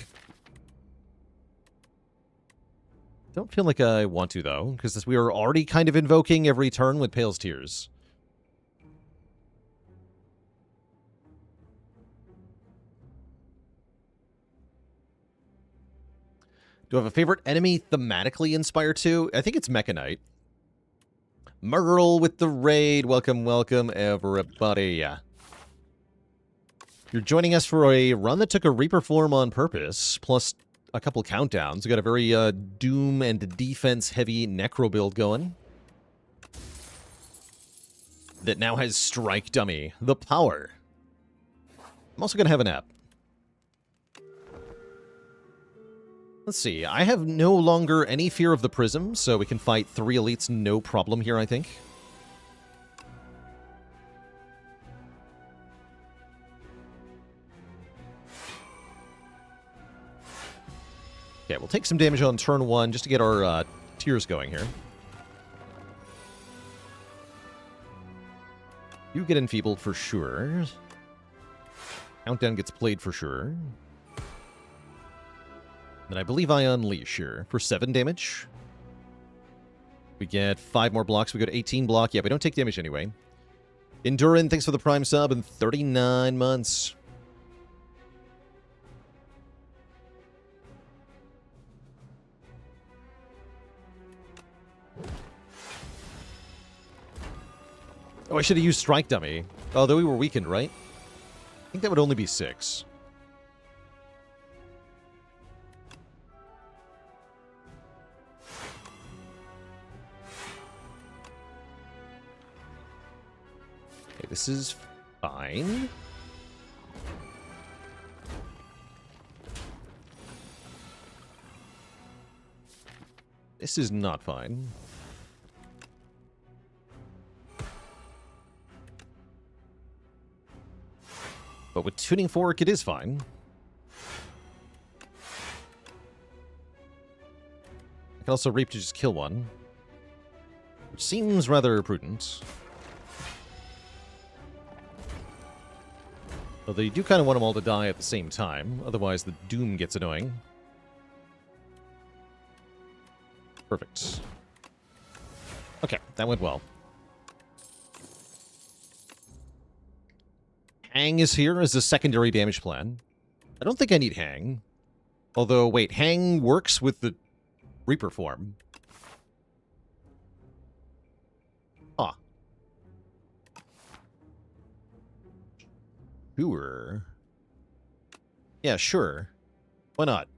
Don't feel like I want to, though, because we are already kind of invoking every turn with Pale's Tears. Do I have a favorite enemy thematically in Spire 2? I think it's Mechanite. Murgle with the raid. Welcome, welcome, everybody. You're joining us for a run that took a Reaper form on purpose, plus a couple countdowns. We got a very Doom and defense-heavy Necro build going. That now has Strike Dummy. The power. I'm also going to have an app. Let's see, I have no longer any fear of the Prism, so we can fight 3 elites no problem here, I think. Okay, we'll take some damage on turn 1 just to get our tears going here. You get enfeebled for sure. Countdown gets played for sure. Then I believe I unleash here for 7 damage. We get 5 more blocks. We go to 18 block. Yeah, we don't take damage anyway. Endurin, thanks for the Prime sub and 39 months. Oh, I should have used Strike Dummy. Although we were weakened, right? I think that would only be 6. Okay, this is fine. This is not fine. But with Tuning Fork, it is fine. I can also Reap to just kill one, which seems rather prudent. Although you do kind of want them all to die at the same time, otherwise the Doom gets annoying. Perfect. Okay, that went well. Hang is here as a secondary damage plan. I don't think I need Hang. Although, wait, Hang works with the Reaper form. Huh. Sure. Yeah, sure. Why not?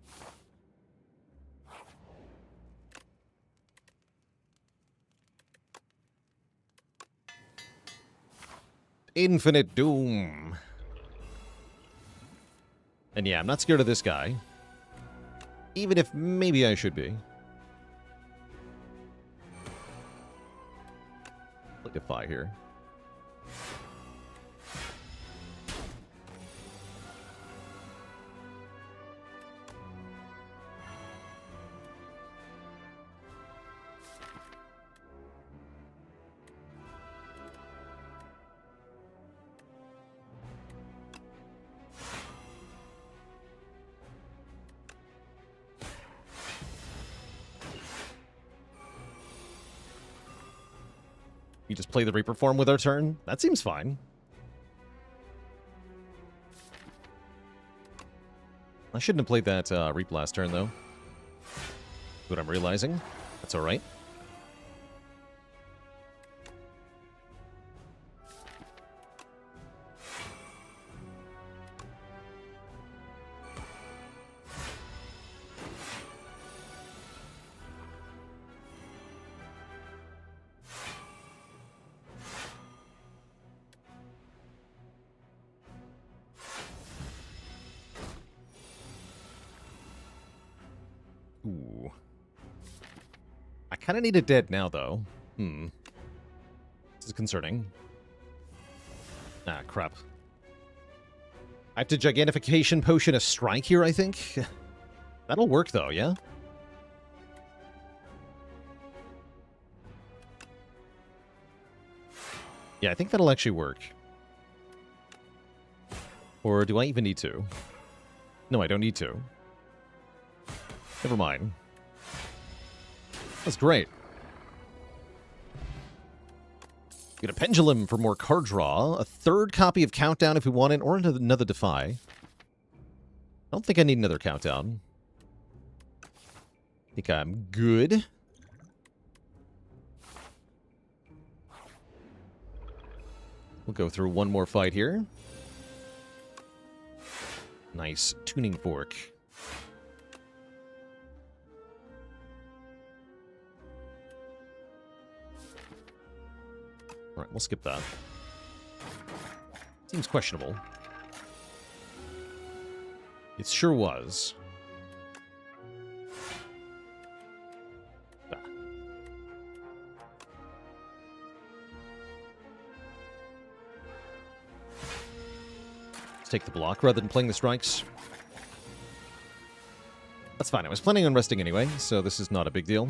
Infinite Doom. And yeah, I'm not scared of this guy. Even if maybe I should be. Liquefy here. You just play the Reaper form with our turn? That seems fine. I shouldn't have played that Reap last turn, though. What I'm realizing. That's alright. Ooh. I kind of need it dead now, though. This is concerning. Ah, crap. I have to Gigantification Potion a strike here, I think? That'll work, though, yeah? Yeah, I think that'll actually work. Or do I even need to? No, I don't need to. Never mind. That's great. Get a Pendulum for more card draw. A third copy of Countdown if we want it, or another Defy. I don't think I need another Countdown. I think I'm good. We'll go through one more fight here. Nice Tuning Fork. Alright, we'll skip that. Seems questionable. It sure was. Ah. Let's take the block rather than playing the strikes. That's fine. I was planning on resting anyway, so this is not a big deal.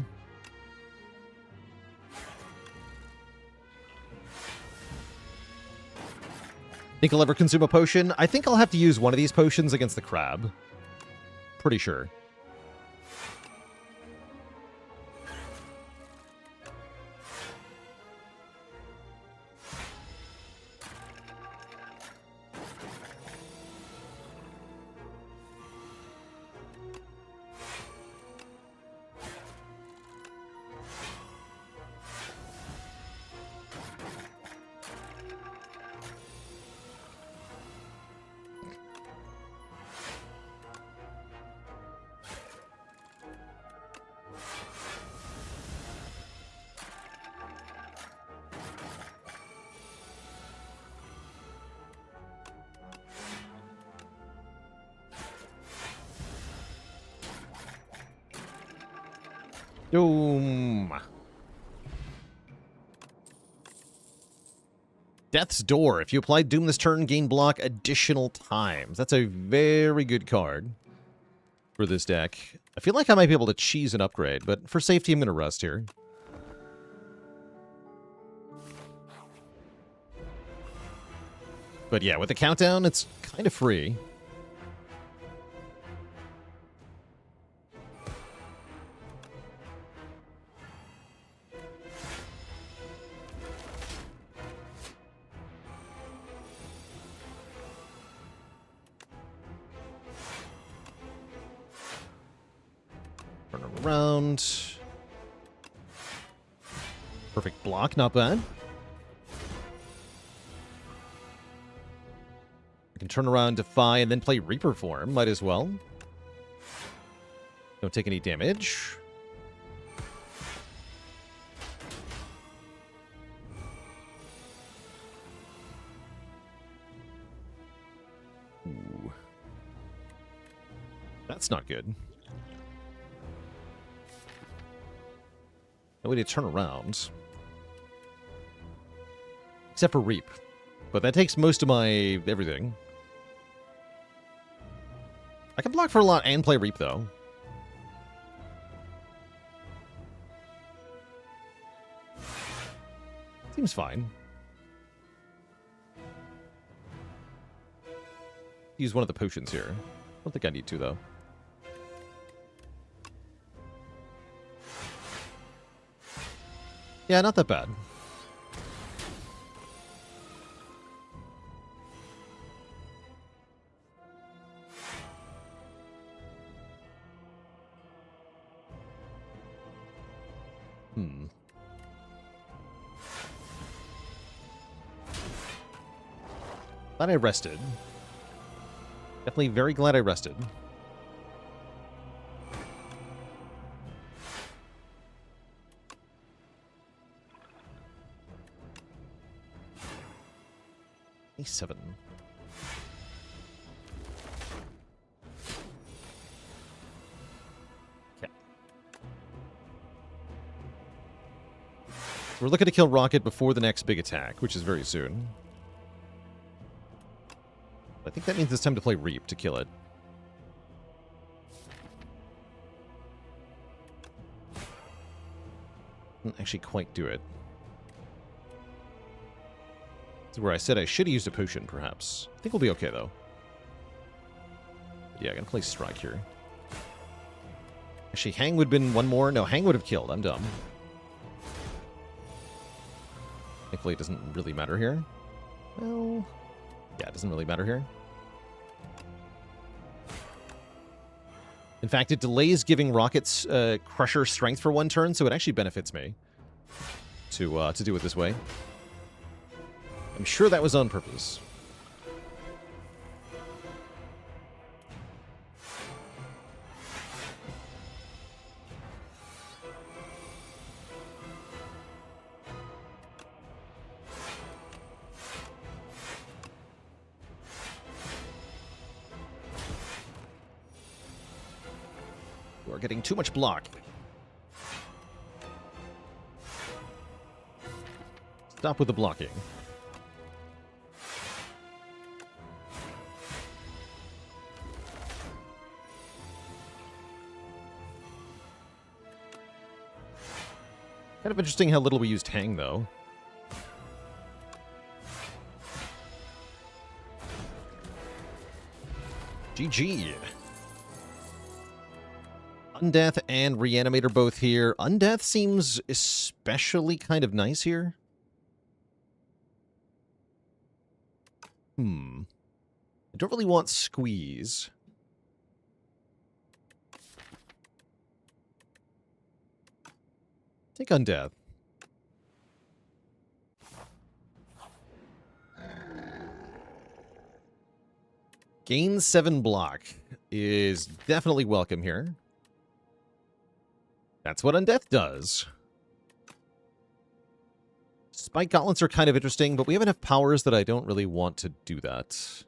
Think I'll ever consume a potion? I think I'll have to use one of these potions against the crab. Pretty sure. Doom. Death's Door. If you apply Doom this turn, gain block additional times. That's a very good card for this deck. I feel like I might be able to cheese an upgrade, but for safety, I'm going to rest here. But yeah, with the countdown, it's kind of free. Turn around. Perfect block, not bad. I can turn around, Defy, and then play Reaper form. Might as well. Don't take any damage. Ooh. That's not good. No way to turn around. Except for Reap. But that takes most of my everything. I can block for a lot and play Reap, though. Seems fine. Use one of the potions here. I don't think I need to, though. Yeah, not that bad. Glad I rested. Definitely very glad I rested. A7. Okay. We're looking to kill Rocket before the next big attack, which is very soon. I think that means it's time to play Reap to kill it. Didn't actually quite do it. This is where I said I should have used a potion, perhaps. I think we'll be okay, though. Yeah, I'm gonna play Strike here. Actually, Hang would have been one more. No, Hang would have killed. I'm dumb. Thankfully, it doesn't really matter here. Well, yeah, it doesn't really matter here. In fact, it delays giving Rocket's Crusher strength for one turn, so it actually benefits me to do it this way. I'm sure that was on purpose. We're getting too much block. Stop with the blocking. Kind of interesting how little we used Hang, though. GG. Undeath and Reanimator both here. Undeath seems especially kind of nice here. I don't really want Squeeze. Take Undeath. Gain 7 block is definitely welcome here. That's what Undeath does. Spike Gauntlets are kind of interesting, but we have enough powers that I don't really want to do that.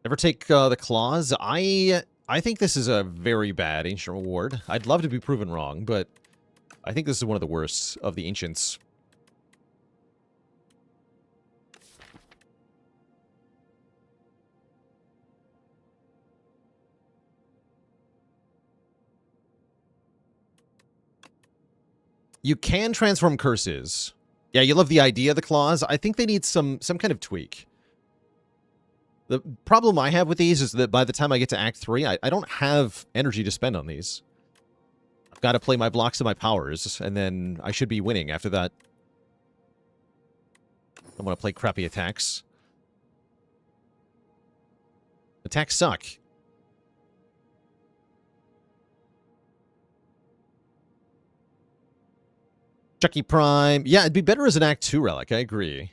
Ever take the Claws? I think this is a very bad Ancient Reward. I'd love to be proven wrong, but I think this is one of the worst of the Ancients. You can transform curses. Yeah, you love the idea of the claws. I think they need some kind of tweak. The problem I have with these is that by the time I get to Act 3, I don't have energy to spend on these. I've got to play my blocks and my powers, and then I should be winning after that. I want to play crappy attacks. Attacks suck. Chucky Prime. Yeah, it'd be better as an Act 2 relic. I agree.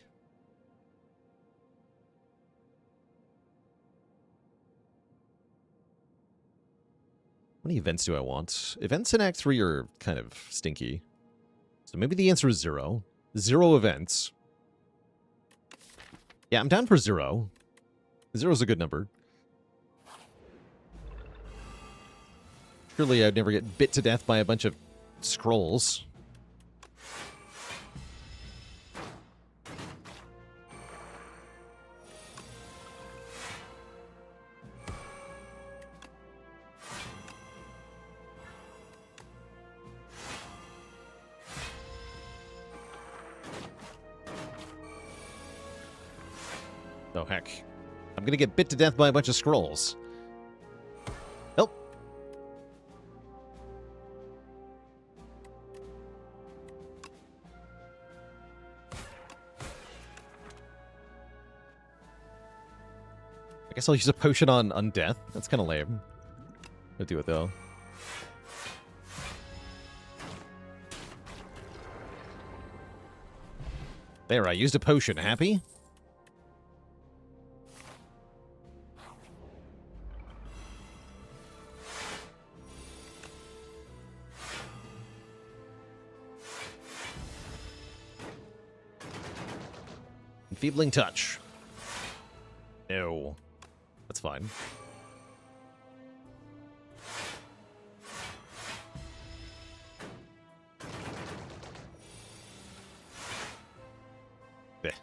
How many events do I want? Events in Act 3 are kind of stinky. So maybe the answer is 0. 0 events. Yeah, I'm down for 0. 0 is a good number. Surely I'd never get bit to death by a bunch of scrolls. Oh, heck. I'm gonna get bit to death by a bunch of scrolls. Help. I guess I'll use a potion on Undeath. That's kind of lame. I'll do it, though. There, I used a potion. Happy? Enfeebling touch. No. That's fine. Bleh.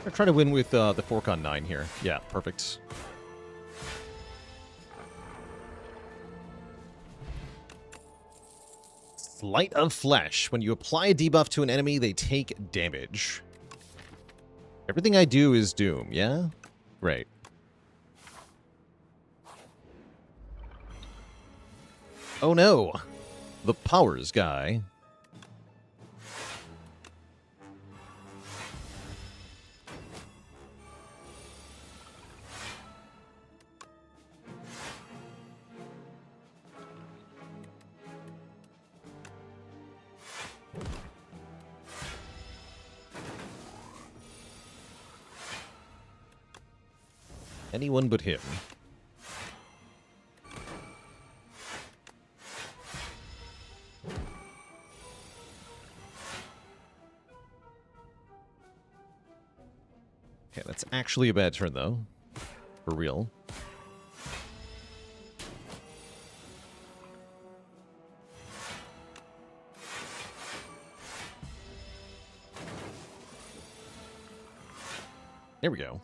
I'm trying to win with the fork on 9 here. Yeah, perfect. Sleight of Flesh. When you apply a debuff to an enemy, they take damage. Everything I do is doom, yeah? Great. Oh no! The powers guy. Anyone but him. Okay, that's actually a bad turn, though. For real. There we go.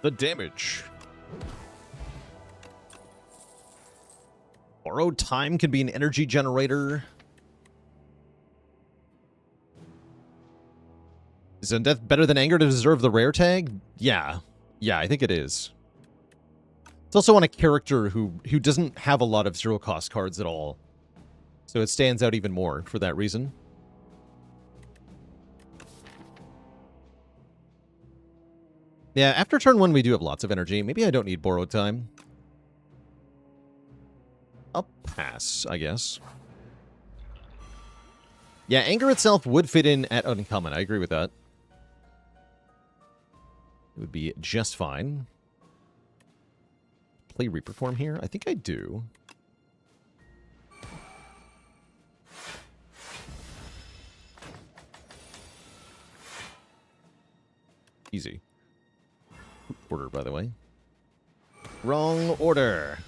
The damage. Borrowed time can be an energy generator. Is Undeath better than Anger to deserve the rare tag? Yeah. Yeah, I think it is. It's also on a character who doesn't have a lot of zero-cost cards at all. So it stands out even more for that reason. Yeah, after turn 1 we do have lots of energy. Maybe I don't need borrowed time. I'll pass, I guess. Yeah, Anger itself would fit in at Uncommon. I agree with that. It would be just fine. Play Reaper form here? I think I do. Easy. Order, by the way. Wrong order.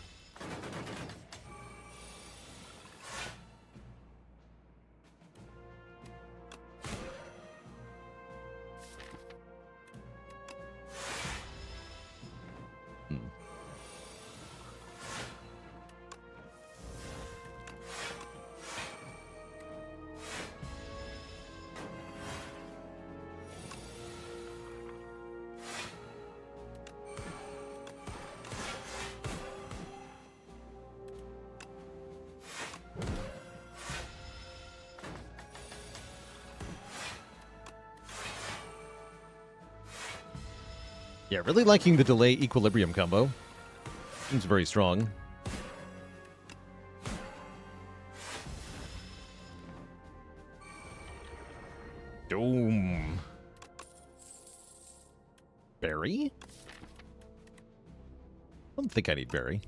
Yeah, really liking the delay equilibrium combo. Seems very strong. Doom. Berry? I don't think I need berry.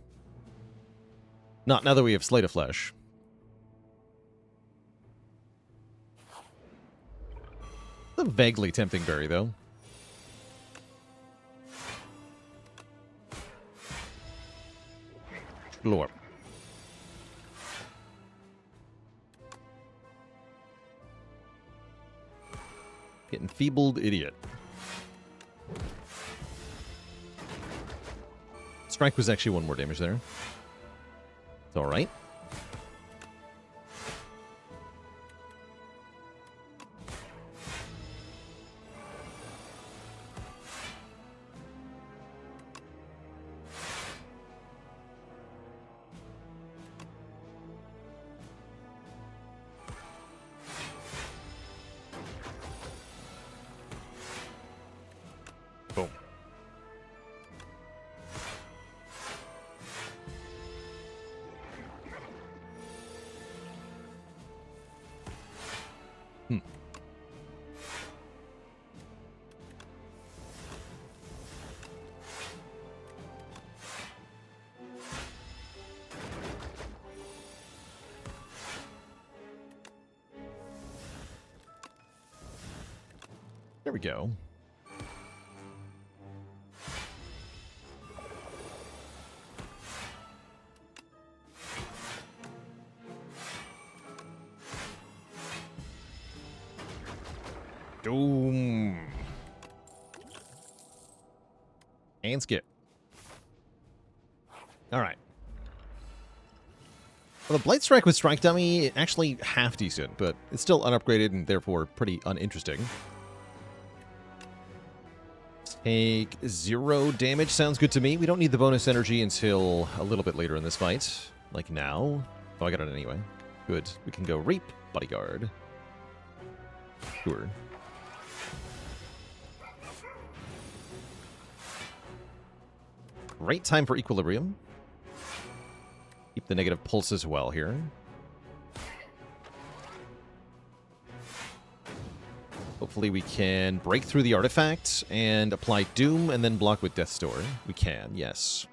Not now that we have Sleight of Flesh. A vaguely tempting berry, though. Lore. Get enfeebled idiot. Strike was actually 1 more damage there. It's alright. Boom. There we go. Doom. And skip. Alright. Well, the Blight Strike with Strike Dummy, actually half decent, but it's still unupgraded and therefore pretty uninteresting. Take 0 damage, sounds good to me. We don't need the bonus energy until a little bit later in this fight. Like now. Oh, I got it anyway. Good. We can go Reap, Bodyguard. Sure. Great time for Equilibrium. Keep the negative pulse as well here. Hopefully we can break through the artifact and apply Doom and then block with Death's Door. We can, yes.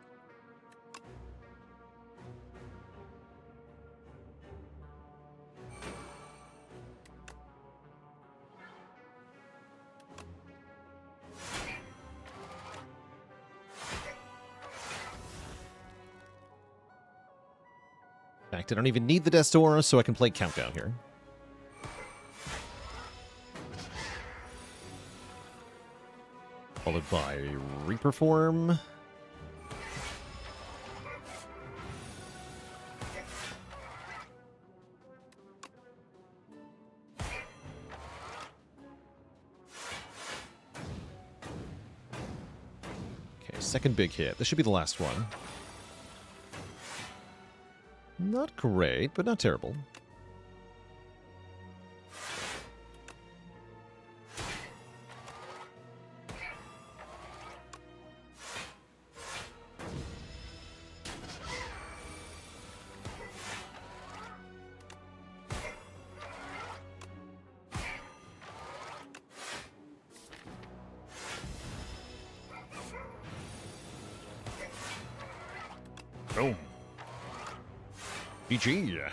In fact, I don't even need the Death's Door, so I can play Countdown here. Followed by Reaper Form. Okay, second big hit. This should be the last one. Not great, but not terrible. Boom. GG.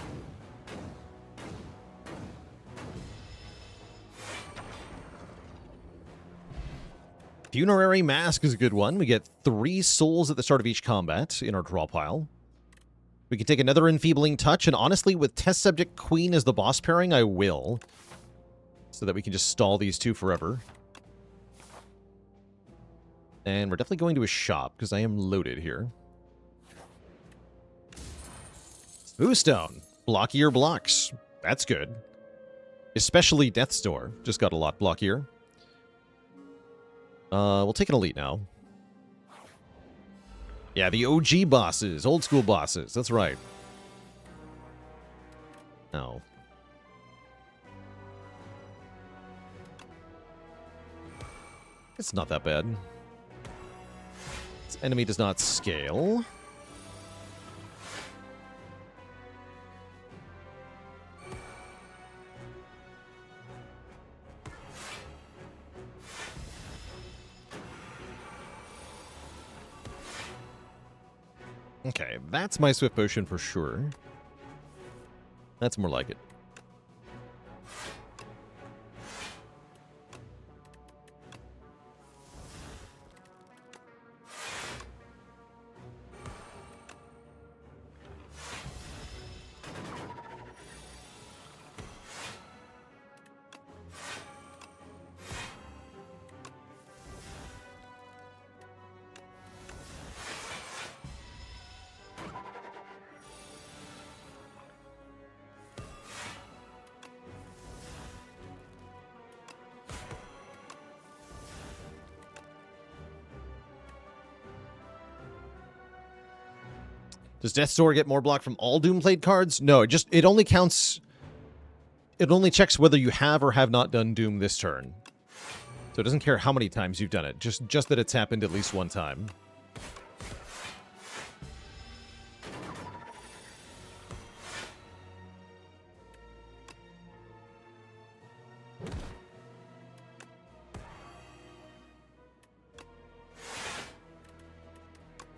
Funerary Mask is a good one. We get 3 souls at the start of each combat in our draw pile. We can take another Enfeebling Touch, and honestly, with Test Subject Queen as the boss pairing, I will. So that we can just stall these two forever. And we're definitely going to a shop, because I am loaded here. Boostone. Blockier blocks. That's good. Especially Death's Door. Just got a lot blockier. We'll take an elite now. Yeah, the OG bosses. Old school bosses. That's right. No. It's not that bad. This enemy does not scale. Okay, that's my Swift Potion for sure. That's more like it. Does Death's Door get more block from all Doomblade cards? No, it only counts... It only checks whether you have or have not done Doom this turn. So it doesn't care how many times you've done it, just that it's happened at least one time.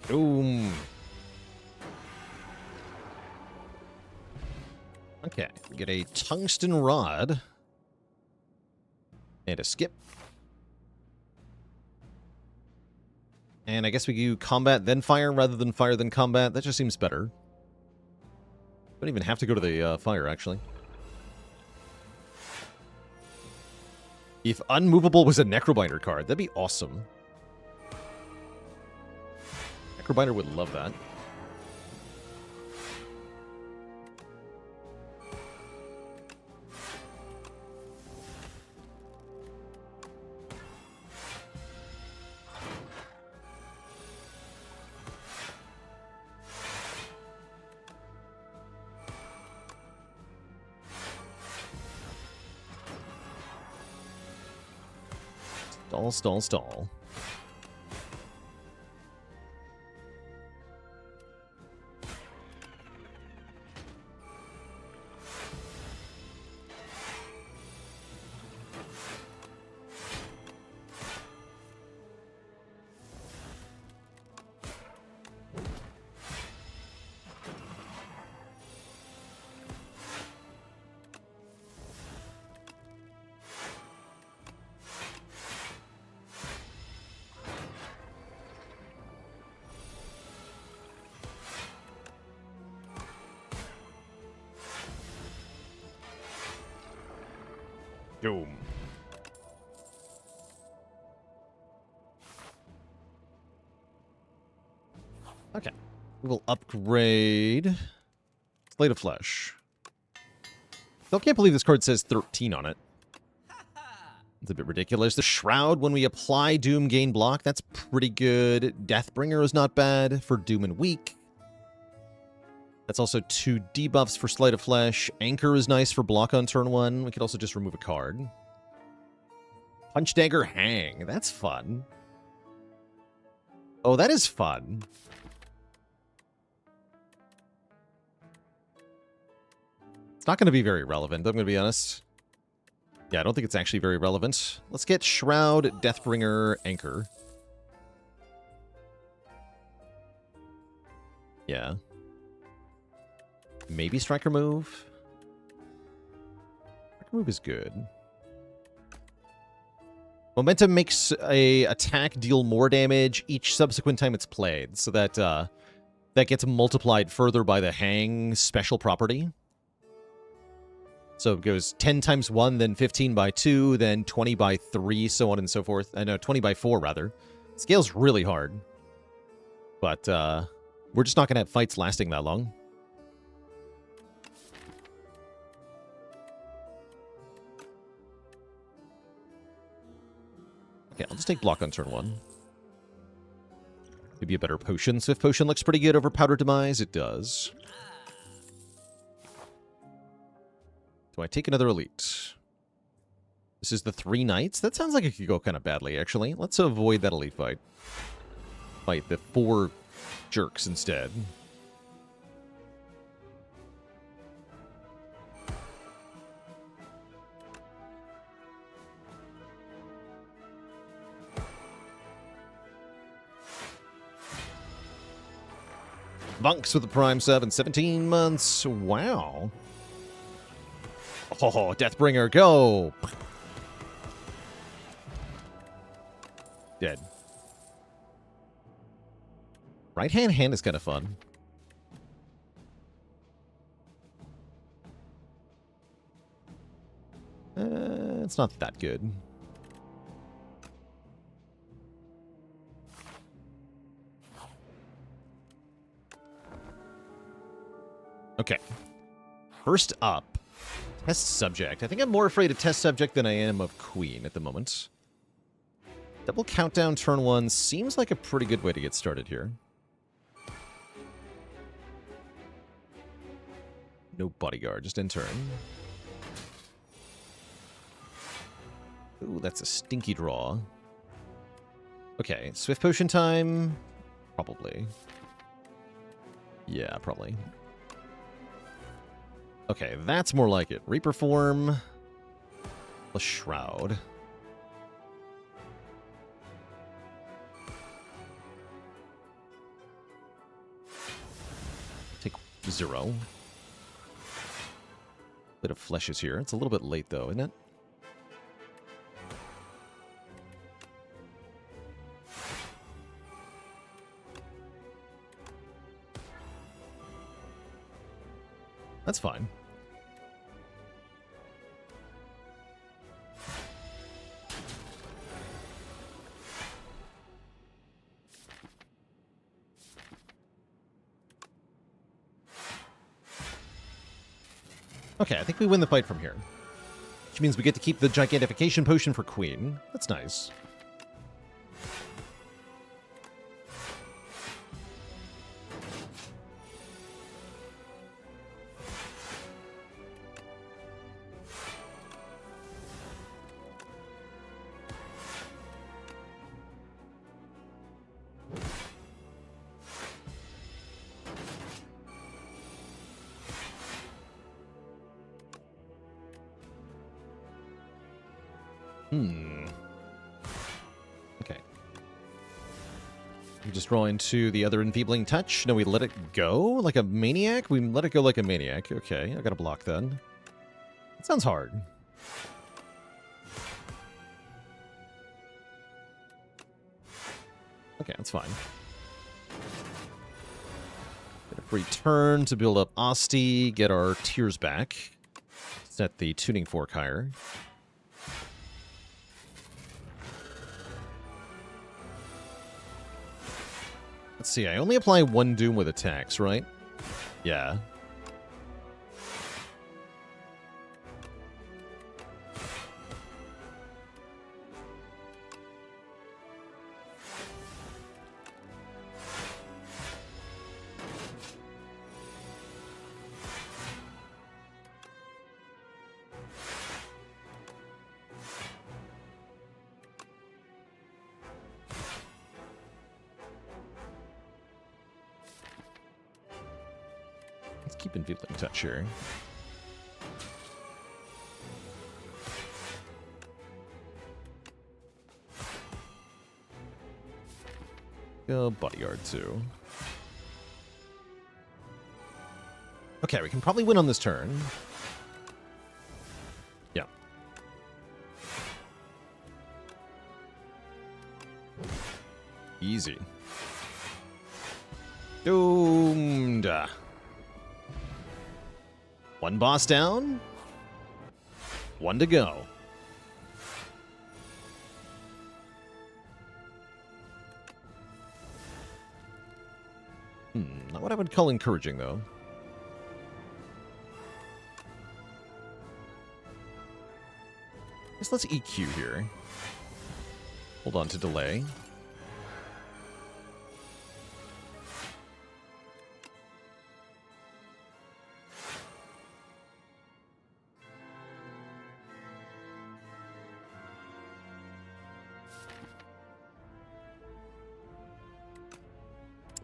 Boom. Okay, we get a tungsten rod. And a skip. And I guess we do combat then fire rather than fire then combat. That just seems better. Don't even have to go to the fire, actually. If Unmovable was a Necrobinder card, that'd be awesome. Necrobinder would love that. Stall. Doom. Okay. We will upgrade Slate of Flesh. Still can't believe this card says 13 on it. It's a bit ridiculous. The Shroud, when we apply Doom, gain block. That's pretty good. Deathbringer is not bad for Doom and Weak. That's also 2 debuffs for Sleight of Flesh. Anchor is nice for block on turn 1. We could also just remove a card. Punch Dagger Hang. That's fun. Oh, that is fun. It's not going to be very relevant, I'm going to be honest. Yeah, I don't think it's actually very relevant. Let's get Shroud, Deathbringer, Anchor. Yeah. Maybe Striker Move. Striker Move is good. Momentum makes a attack deal more damage each subsequent time it's played, so that that gets multiplied further by the Hang special property. So it goes 10 times 1, then 15 by 2, then 20 by 3, so on and so forth. No, 20 by 4, rather. It scales really hard. But we're just not going to have fights lasting that long. Okay, I'll just take block on turn 1. Maybe a better potion. Swift Potion looks pretty good over Powder Demise. It does. Do I take another elite? This is the 3 knights? That sounds like it could go kind of badly, actually. Let's avoid that elite fight. Fight the 4 jerks instead. Monks with the Prime sub in 17 months. Wow. Oh, Deathbringer, go! Dead. Right-hand hand is kind of fun. It's not that good. Okay. First up, Test Subject. I think I'm more afraid of Test Subject than I am of Queen at the moment. Double Countdown turn 1 seems like a pretty good way to get started here. No bodyguard, just intern. Ooh, that's a stinky draw. Okay, swift potion time. Probably. Yeah, probably. Okay, that's more like it. Reaper form. A shroud. Take 0. Bit of flesh is here. It's a little bit late though, isn't it? That's fine. Okay, I think we win the fight from here. Which means we get to keep the gigantification potion for Queen. That's nice. Okay. We just draw into the other enfeebling touch. No, we let it go like a maniac? We let it go like a maniac. Okay, I gotta block then. That sounds hard. Okay, that's fine. Get a free turn to build up Asti, get our tiers back. Set the tuning fork higher. Let's see, I only apply 1 doom with attacks, right? Yeah. Let's keep enfeebling touch here. Go bodyguard too. Okay, we can probably win on this turn. Yeah. Easy. Doomed. 1 boss down. 1 to go. Not what I would call encouraging, though. Guess let's EQ here. Hold on to delay.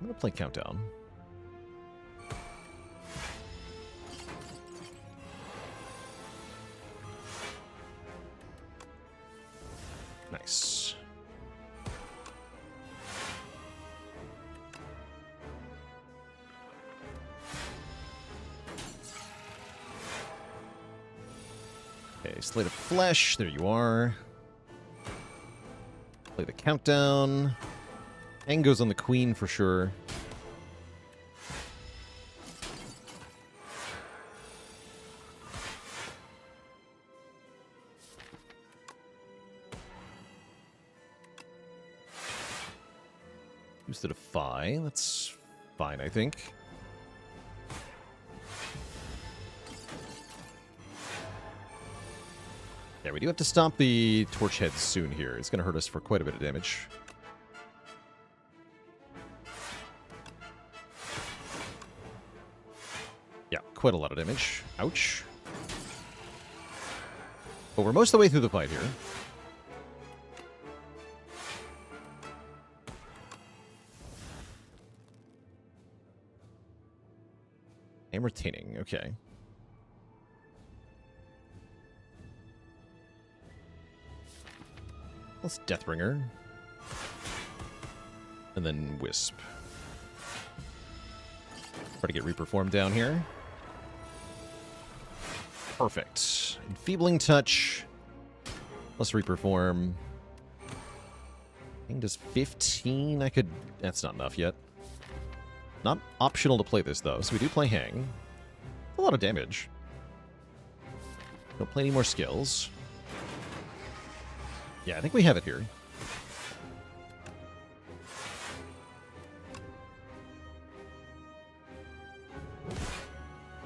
I'm going to play Countdown. Nice. Okay, Slate of Flesh. There you are. Play the Countdown. Hang goes on the Queen for sure. Use the Defy. That's fine, I think. Yeah, we do have to stop the Torch Head soon here. It's going to hurt us for quite a bit of damage. Yeah, quite a lot of damage. Ouch. But we're most of the way through the fight here. I'm retaining, okay. Let's Deathbringer. And then Wisp. Try to get Reaper form down here. Perfect. Enfeebling Touch. Let's Reaper form. I think does 15. I could... That's not enough yet. Not optional to play this, though, so we do play Hang. A lot of damage. Don't play any more skills. Yeah, I think we have it here.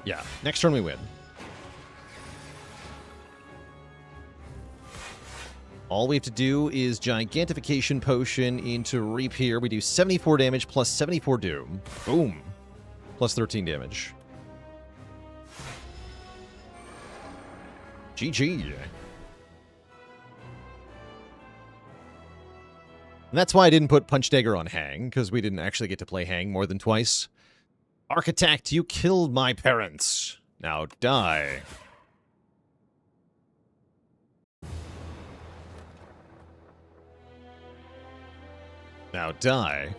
Yeah, next turn we win. All we have to do is Gigantification Potion into Reap here. We do 74 damage plus 74 Doom. Boom. Plus 13 damage. GG. And that's why I didn't put Punch Dagger on Hang, because we didn't actually get to play Hang more than twice. Architect, you killed my parents. Now die. Now die.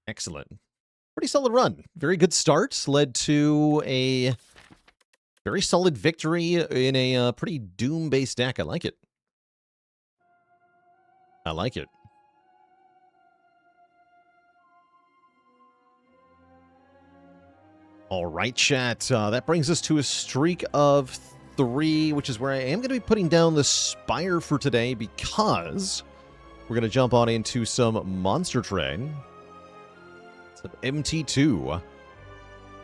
Excellent. Pretty solid run. Very good start. Led to a very solid victory in a pretty Doom-based deck. I like it. I like it. All right, chat. That brings us to a streak of 3, which is where I am going to be putting down the Spire for today because we're going to jump on into some Monster Train. So MT2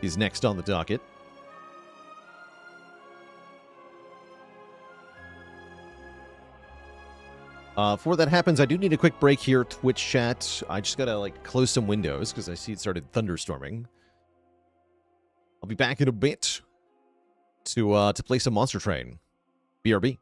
is next on the docket. Before that happens, I do need a quick break here, Twitch chat. I just got to close some windows because I see it started thunderstorming. I'll be back in a bit to play some Monster Train. BRB.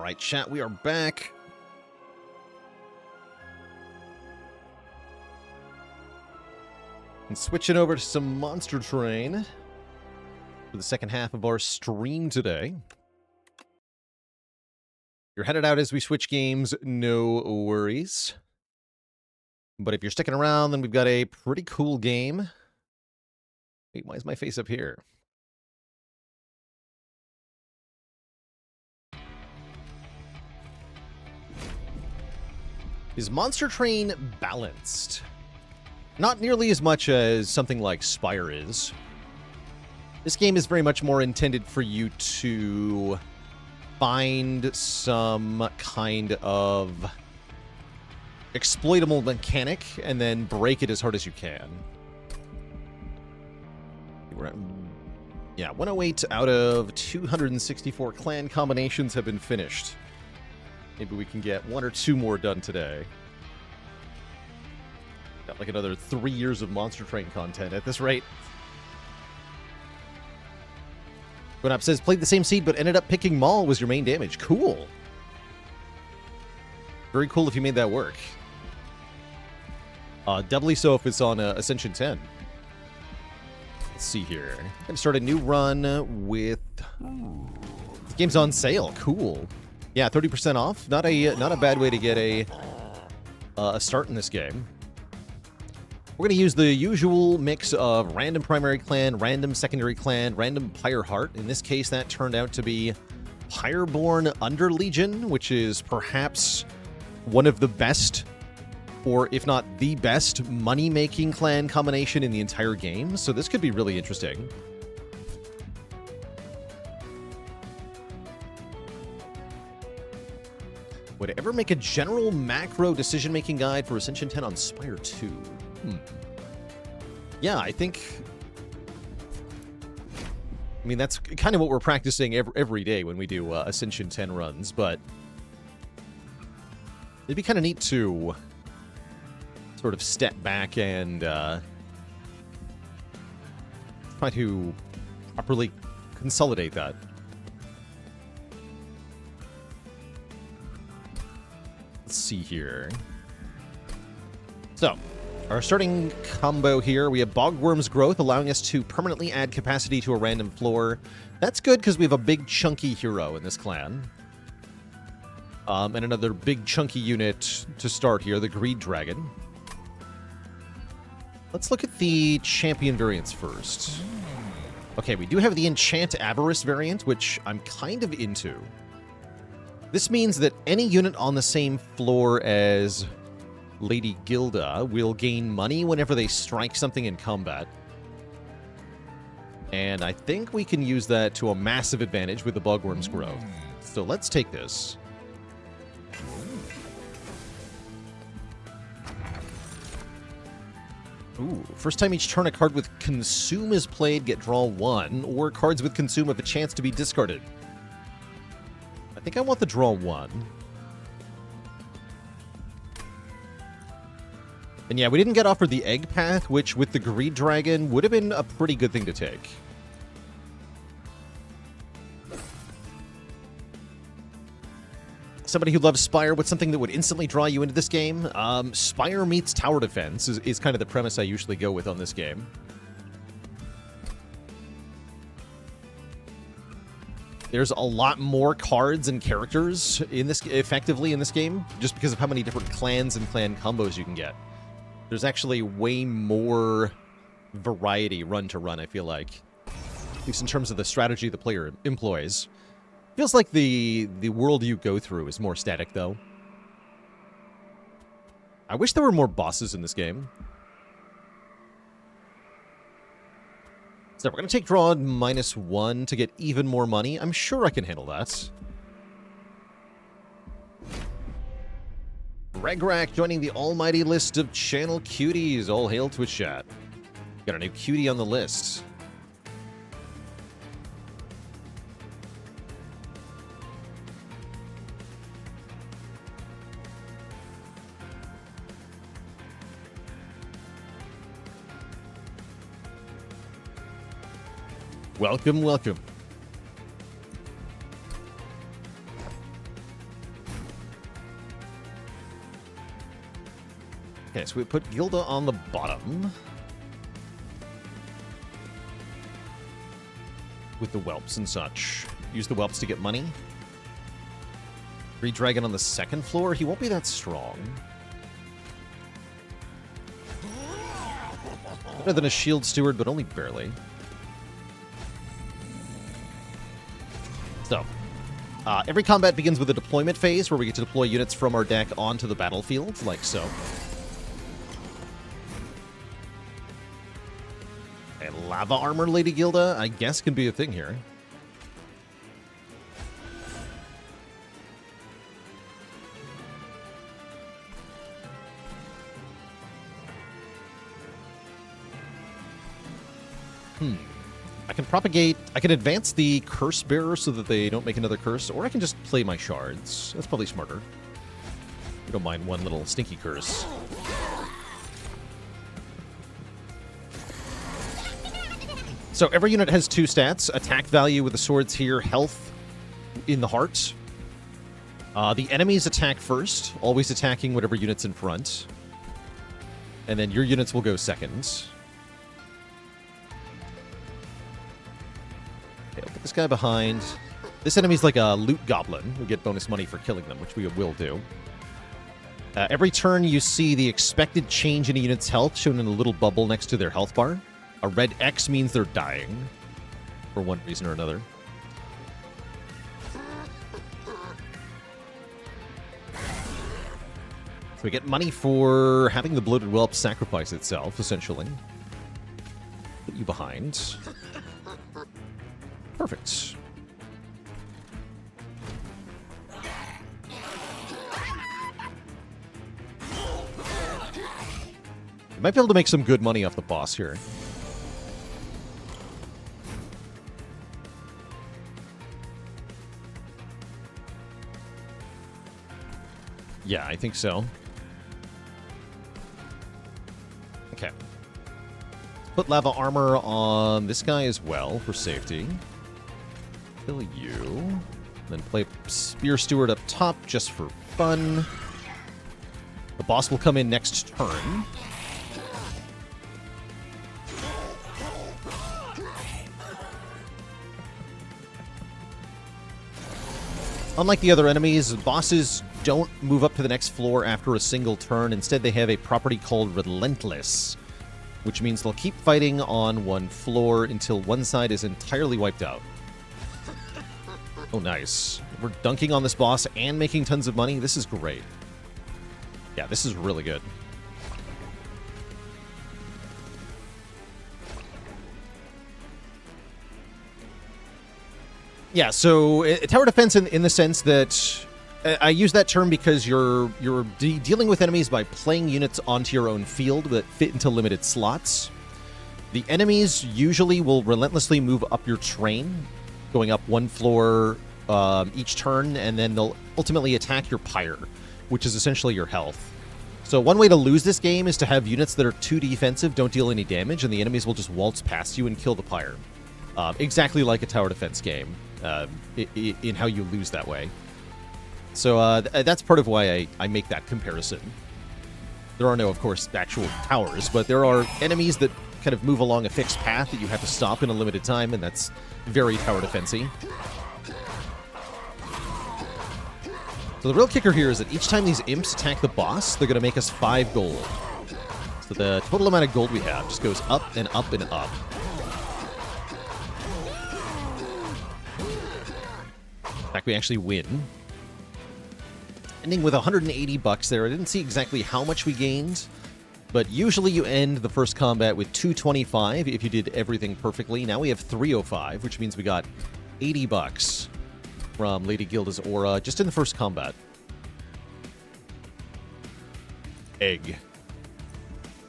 Alright, chat, we are back. And switching over to some Monster Train for the second half of our stream today. You're headed out as we switch games, no worries. But if you're sticking around, then we've got a pretty cool game. Wait, why is my face up here? Is Monster Train balanced? Not nearly as much as something like Spire is. This game is very much more intended for you to find some kind of exploitable mechanic and then break it as hard as you can. We're at, yeah, 108 out of 264 clan combinations have been finished. Maybe we can get 1 or 2 more done today. Got like another 3 years of Monster Train content at this rate. Going up says, played the same seed, but ended up picking Maul was your main damage. Cool. Very cool if you made that work. Doubly so if it's on Ascension 10. Let's see here. I'm going to start a new run with... The game's on sale. Cool. Yeah, 30% off. Not a bad way to get a start in this game. We're going to use the usual mix of random primary clan, random secondary clan, random Pyre Heart. In this case, that turned out to be Pyreborne Underlegion, which is perhaps one of the best, or if not the best, money-making clan combination in the entire game. So this could be really interesting. Would I ever make a general macro decision-making guide for Ascension 10 on Spire 2? Yeah, I think... I mean, that's kind of what we're practicing every day when we do Ascension 10 runs, but... It'd be kind of neat to sort of step back and try to properly consolidate that. Let's see here. So, our starting combo here, we have Bogwurm's Growth, allowing us to permanently add capacity to a random floor. That's good because we have a big chunky hero in this clan. And another big chunky unit to start here, the Greed Dragon. Let's look at the champion variants first. Okay, we do have the Enchant Avarice variant, which I'm kind of into. This means that any unit on the same floor as Lady Gilda will gain money whenever they strike something in combat. And I think we can use that to a massive advantage with the Bogwurm's Growth. So let's take this. Ooh, first time each turn a card with Consume is played, get draw 1, or cards with Consume have a chance to be discarded. I think I want the draw 1. And yeah, we didn't get offered the Egg Path, which with the Greed Dragon would have been a pretty good thing to take. Somebody who loves Spire, what's something that would instantly draw you into this game? Spire meets Tower Defense is kind of the premise I usually go with on this game. There's a lot more cards and characters in this, effectively in this game, just because of how many different clans and clan combos you can get. There's actually way more variety run to run, I feel like. At least in terms of the strategy the player employs. Feels like the world you go through is more static, though. I wish there were more bosses in this game. So we're going to take draw -1 to get even more money. I'm sure I can handle that. Regrak joining the almighty list of channel cuties. All hail Twitch chat. Got a new cutie on the list. Welcome, welcome. Okay, so we put Gilda on the bottom. With the whelps and such. Use the whelps to get money. Dragon on the second floor. He won't be that strong. Better than a shield steward, but only barely. So, every combat begins with a deployment phase where we get to deploy units from our deck onto the battlefield, like so. A lava armor Lady Gilda, I guess, can be a thing here. I can propagate... I can advance the Curse Bearer so that they don't make another curse, or I can just play my shards. That's probably smarter. I don't mind one little stinky curse. So every unit has 2 stats. Attack value with the swords here, health in the heart. The enemies attack first, always attacking whatever unit's in front. And then your units will go second. Okay, I'll put this guy behind. This enemy's like a loot goblin. We get bonus money for killing them, which we will do. Every turn you see the expected change in a unit's health shown in a little bubble next to their health bar. A red X means they're dying for one reason or another. So we get money for having the bloated whelp sacrifice itself, essentially. Put you behind. Perfect. You might be able to make some good money off the boss here. Yeah, I think so. Okay. Put lava armor on this guy as well for safety. Kill you. Then play Spear Steward up top just for fun. The boss will come in next turn. Unlike the other enemies, bosses don't move up to the next floor after a single turn. Instead, they have a property called Relentless, which means they'll keep fighting on one floor until one side is entirely wiped out. Oh, nice. We're dunking on this boss and making tons of money. This is great. Yeah, this is really good. Yeah, so tower defense in the sense that I use that term because you're dealing with enemies by playing units onto your own field that fit into limited slots. The enemies usually will relentlessly move up your train, going up one floor each turn, and then they'll ultimately attack your pyre, which is essentially your health. So one way to lose this game is to have units that are too defensive, don't deal any damage, and the enemies will just waltz past you and kill the pyre. Exactly like a tower defense game. In how you lose that way. So that's part of why I make that comparison. There are no, of course, actual towers, but there are enemies that kind of move along a fixed path that you have to stop in a limited time, and that's very tower defense-y. So the real kicker here is that each time these imps attack the boss, they're going to make us 5 gold. So the total amount of gold we have just goes up and up and up. In fact, we actually win. Ending with 180 bucks there. I didn't see exactly how much we gained, but usually you end the first combat with 225 if you did everything perfectly. Now we have 305, which means we got 80 bucks from Lady Gilda's aura just in the first combat. Egg.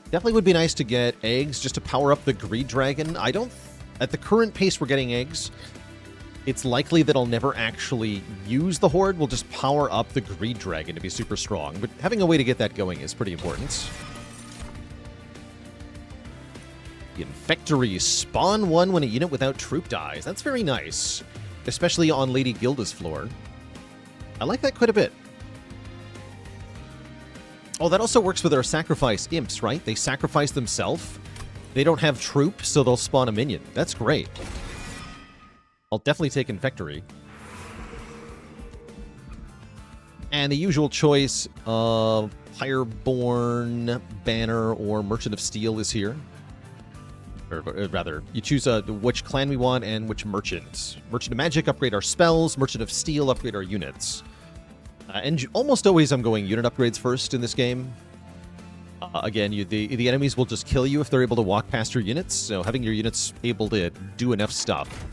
Definitely would be nice to get eggs just to power up the Greed Dragon. I don't... At the current pace we're getting eggs, it's likely that I'll never actually use the Horde. We'll just power up the Greed Dragon to be super strong. But having a way to get that going is pretty important. The Infectory. Spawn one when a unit without troop dies. That's very nice. Especially on Lady Gilda's floor. I like that quite a bit. Oh, that also works with our sacrifice imps, right? They sacrifice themselves. They don't have troops, so they'll spawn a minion. That's great. I'll definitely take Infectory. And the usual choice of Pyreborne, Banner, or Merchant of Steel is here. Or rather, you choose which clan we want and which merchant. Merchant of Magic, upgrade our spells. Merchant of Steel, upgrade our units. And almost always I'm going unit upgrades first in this game. Again, the enemies will just kill you if they're able to walk past your units, so having your units able to do enough stuff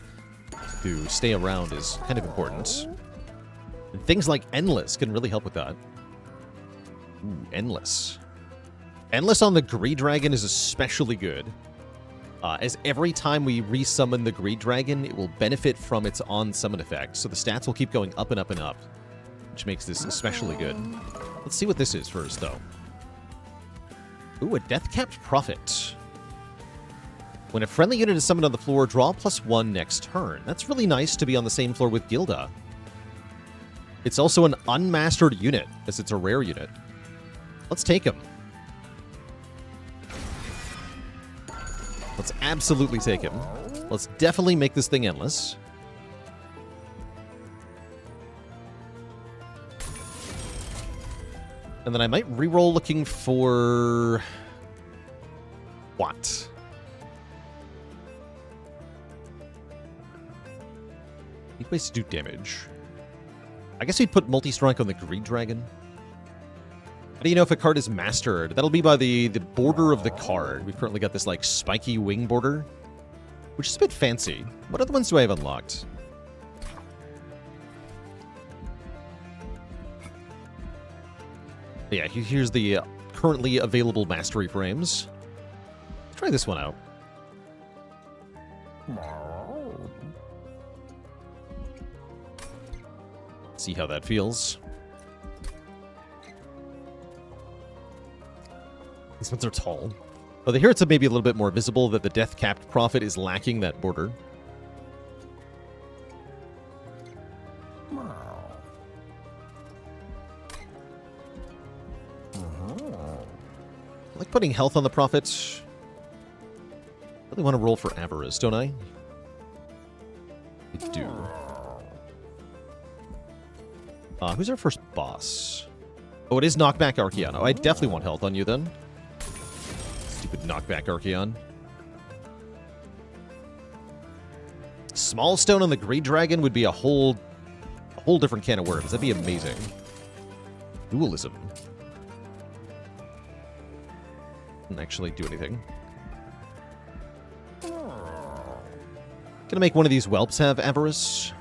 to stay around is kind of important. And things like Endless can really help with that. Ooh, Endless. Endless on the Greed Dragon is especially good. As every time we resummon the Greed Dragon, it will benefit from its on-summon effect, so the stats will keep going up and up and up, which makes this especially good. Let's see what this is first, though. Ooh, a Death-Capped Prophet. When a friendly unit is summoned on the floor, draw +1 next turn. That's really nice to be on the same floor with Gilda. It's also an unmastered unit, as it's a rare unit. Let's take him. Let's absolutely take him. Let's definitely make this thing endless. And then I might reroll looking for... what? Need ways to do damage. I guess we'd put multi-strike on the Greed Dragon. How do you know if a card is mastered? That'll be by the border of the card. We've currently got this, like, spiky wing border, which is a bit fancy. What other ones do I have unlocked? Yeah, here's the currently available mastery frames. Let's try this one out. See how that feels. These ones are tall. But here it's maybe a little bit more visible that the Death-Capped Prophet is lacking that border. I like putting health on the Prophet. I really want to roll for Avarice, don't I? I do. Who's our first boss? Oh, it is Knockback Archeon. Oh, I definitely want health on you then. Stupid Knockback Archeon. Small Stone on the Greed Dragon would be a whole different can of worms. That'd be amazing. Dualism. Didn't actually do anything. Gonna make one of these whelps have Avarice.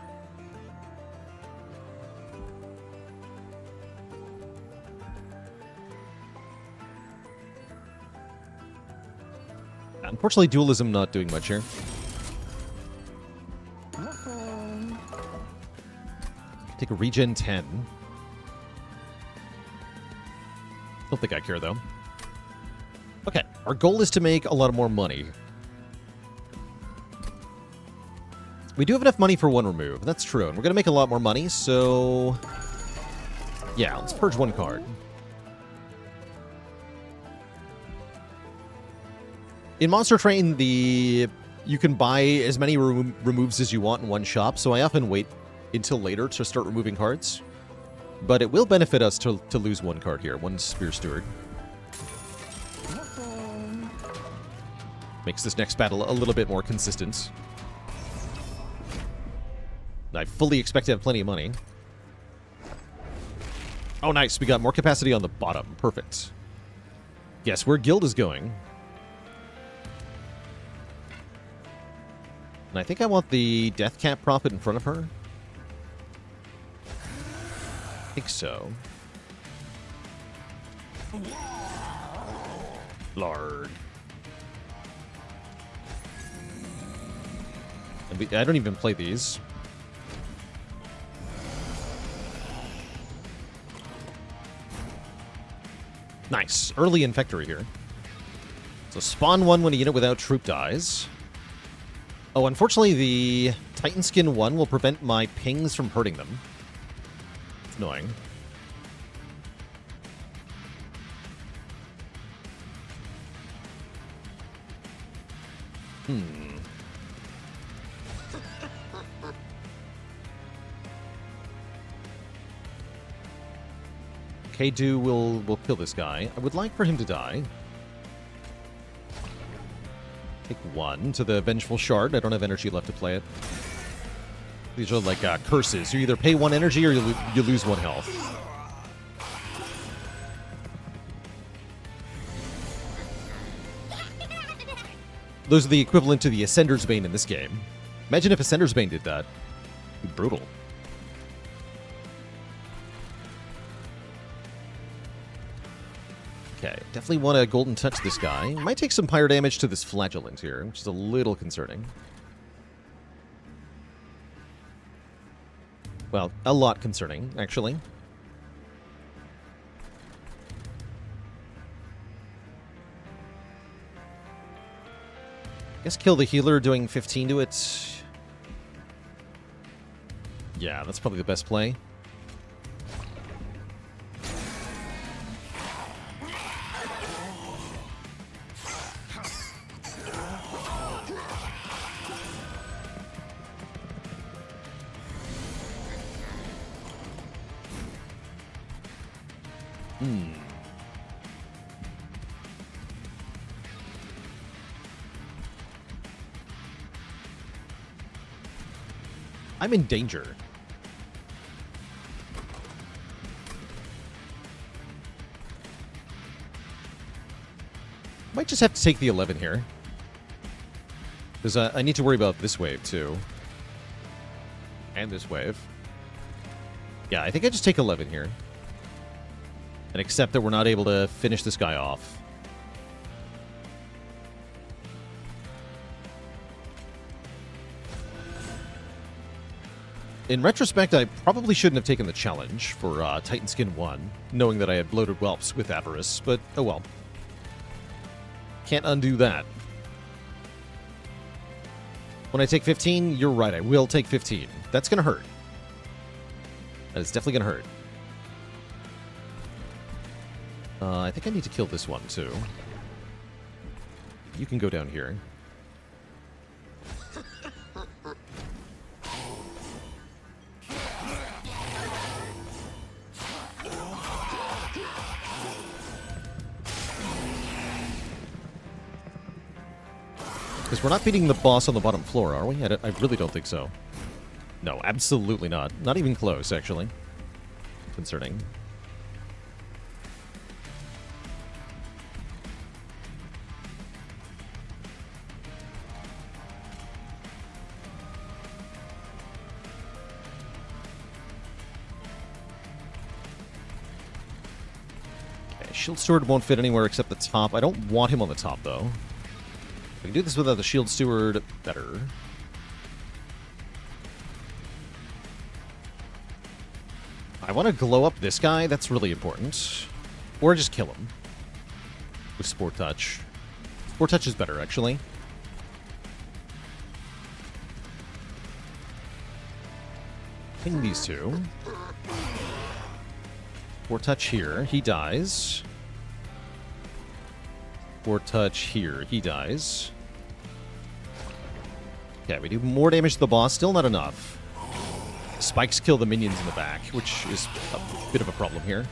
Unfortunately, Dualism not doing much here. Take a Regen 10. Don't think I care, though. Okay, our goal is to make a lot more money. We do have enough money for one remove. That's true, and we're going to make a lot more money, so... yeah, let's purge one card. In Monster Train, you can buy as many removes as you want in one shop, so I often wait until later to start removing cards. But it will benefit us to lose one card here, one Spear Steward. Makes this next battle a little bit more consistent. I fully expect to have plenty of money. Oh, nice. We got more capacity on the bottom. Perfect. Guess where Gilda's going. And I think I want the Death-Capped Prophet in front of her. I think so. Lord. And I don't even play these. Nice. Early Infectory here. So spawn one when a unit without troop dies. Oh, unfortunately, the Titan Skin 1 will prevent my pings from hurting them. It's annoying. K2 will kill this guy. I would like for him to die. Take 1 to the Vengeful Shard. I don't have energy left to play it. These are like curses. You either pay 1 energy or you lose 1 health. Those are the equivalent to the Ascender's Bane in this game. Imagine if Ascender's Bane did that. It'd be brutal. Okay, definitely want to Golden Touch this guy. Might take some pyre damage to this Flagellant here, which is a little concerning. Well, a lot concerning, actually. Guess kill the healer doing 15 to it. Yeah, that's probably the best play. I'm in danger. Might just have to take the 11 here. Because I need to worry about this wave, too. And this wave. Yeah, I think I just take 11 here. And accept that we're not able to finish this guy off. In retrospect, I probably shouldn't have taken the challenge for Titan Skin 1, knowing that I had bloated whelps with Avarice, but oh well. Can't undo that. When I take 15, you're right, I will take 15. That's going to hurt. That is definitely going to hurt. I think I need to kill this one, too. You can go down here. Because we're not beating the boss on the bottom floor, are we? I really don't think so. No, absolutely not. Not even close, actually. Concerning. Okay, Shield Steward won't fit anywhere except the top. I don't want him on the top, though. We can do this without the Shield Steward better. I want to glow up this guy. That's really important. Or just kill him. With Spore Touch. Spore Touch is better, actually. Ping these two. Spore Touch here. He dies. Spore Touch here. He dies. Okay, we do more damage to the boss. Still not enough. Spikes kill the minions in the back, which is a bit of a problem here.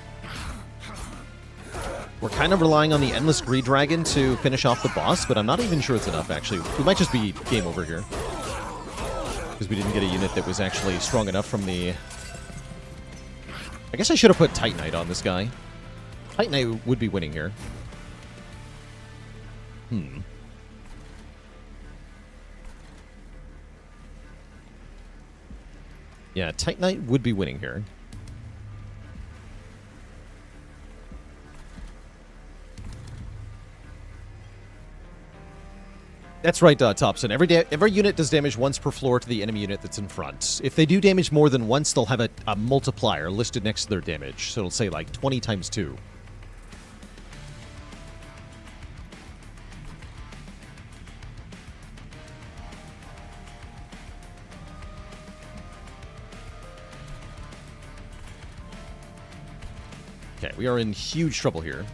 We're kind of relying on the Endless Greed Dragon to finish off the boss, but I'm not even sure it's enough, actually. We might just be game over here. Because we didn't get a unit that was actually strong enough from the... I guess I should have put Titanite on this guy. Titanite would be winning here. Yeah, Titanite would be winning here. That's right, Thompson. Every unit does damage once per floor to the enemy unit that's in front. If they do damage more than once, they'll have a multiplier listed next to their damage. So it'll say like 20 times 2. Okay, we are in huge trouble here.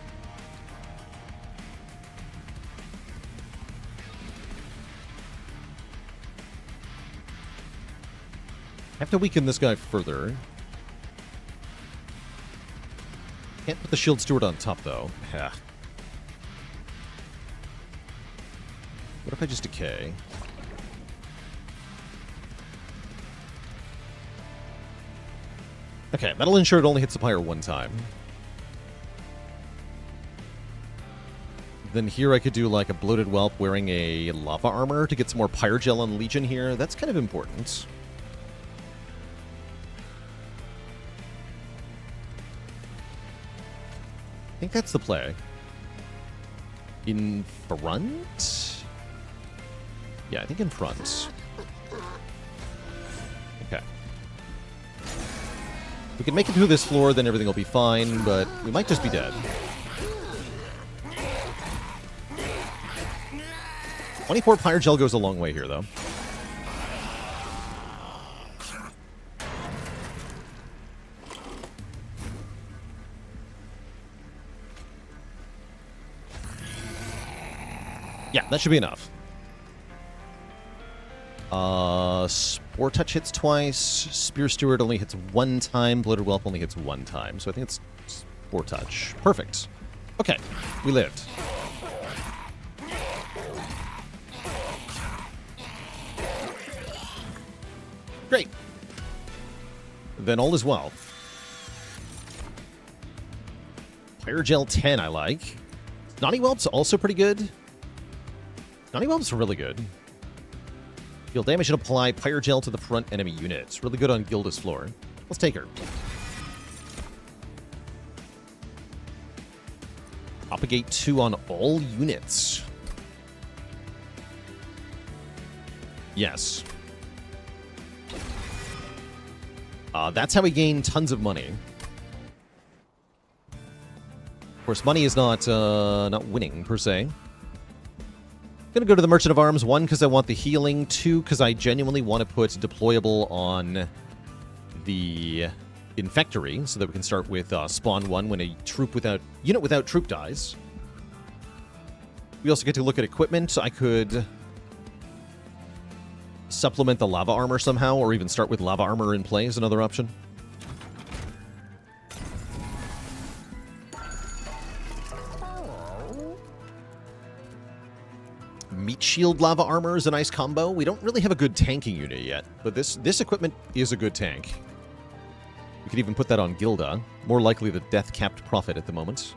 have to weaken this guy further. Can't put the Shield Steward on top, though. Yeah. What if I just decay? Okay, that'll ensure it only hits the Pyre one time. Then here I could do like a Bloated Whelp wearing a Lava Armor to get some more Pyre Gel on Legion here. That's kind of important. I think that's the play. In front? Yeah, I think in front. Okay. We can make it through this floor, then everything will be fine, but we might just be dead. 24 Pyre Gel goes a long way here, though. Yeah, that should be enough. Spore Touch hits twice. Spear Steward only hits one time. Bloated Whelp only hits one time. So I think it's Spore Touch. Perfect. Okay, we lived. Great. Then all is well. Pyre Gel 10 I like. Naughty Whelp's also pretty good. Naughty Whelp's really good. Deal damage and apply Pyre Gel to the front enemy units. Really good on Gilda's floor. Let's take her. Propagate 2 on all units. Yes. That's how we gain tons of money. Of course, money is not winning, per se. Gonna go to the Merchant of Arms, 1, because I want the healing, 2, because I genuinely want to put deployable on the Infectory, so that we can start with spawn 1 when a unit without troop dies. We also get to look at equipment. I could supplement the lava armor somehow, or even start with lava armor in play is another option. Meat Shield lava armor is a nice combo. We don't really have a good tanking unit yet, but this equipment is a good tank. We could even put that on Gilda. More likely the death-capped prophet at the moment.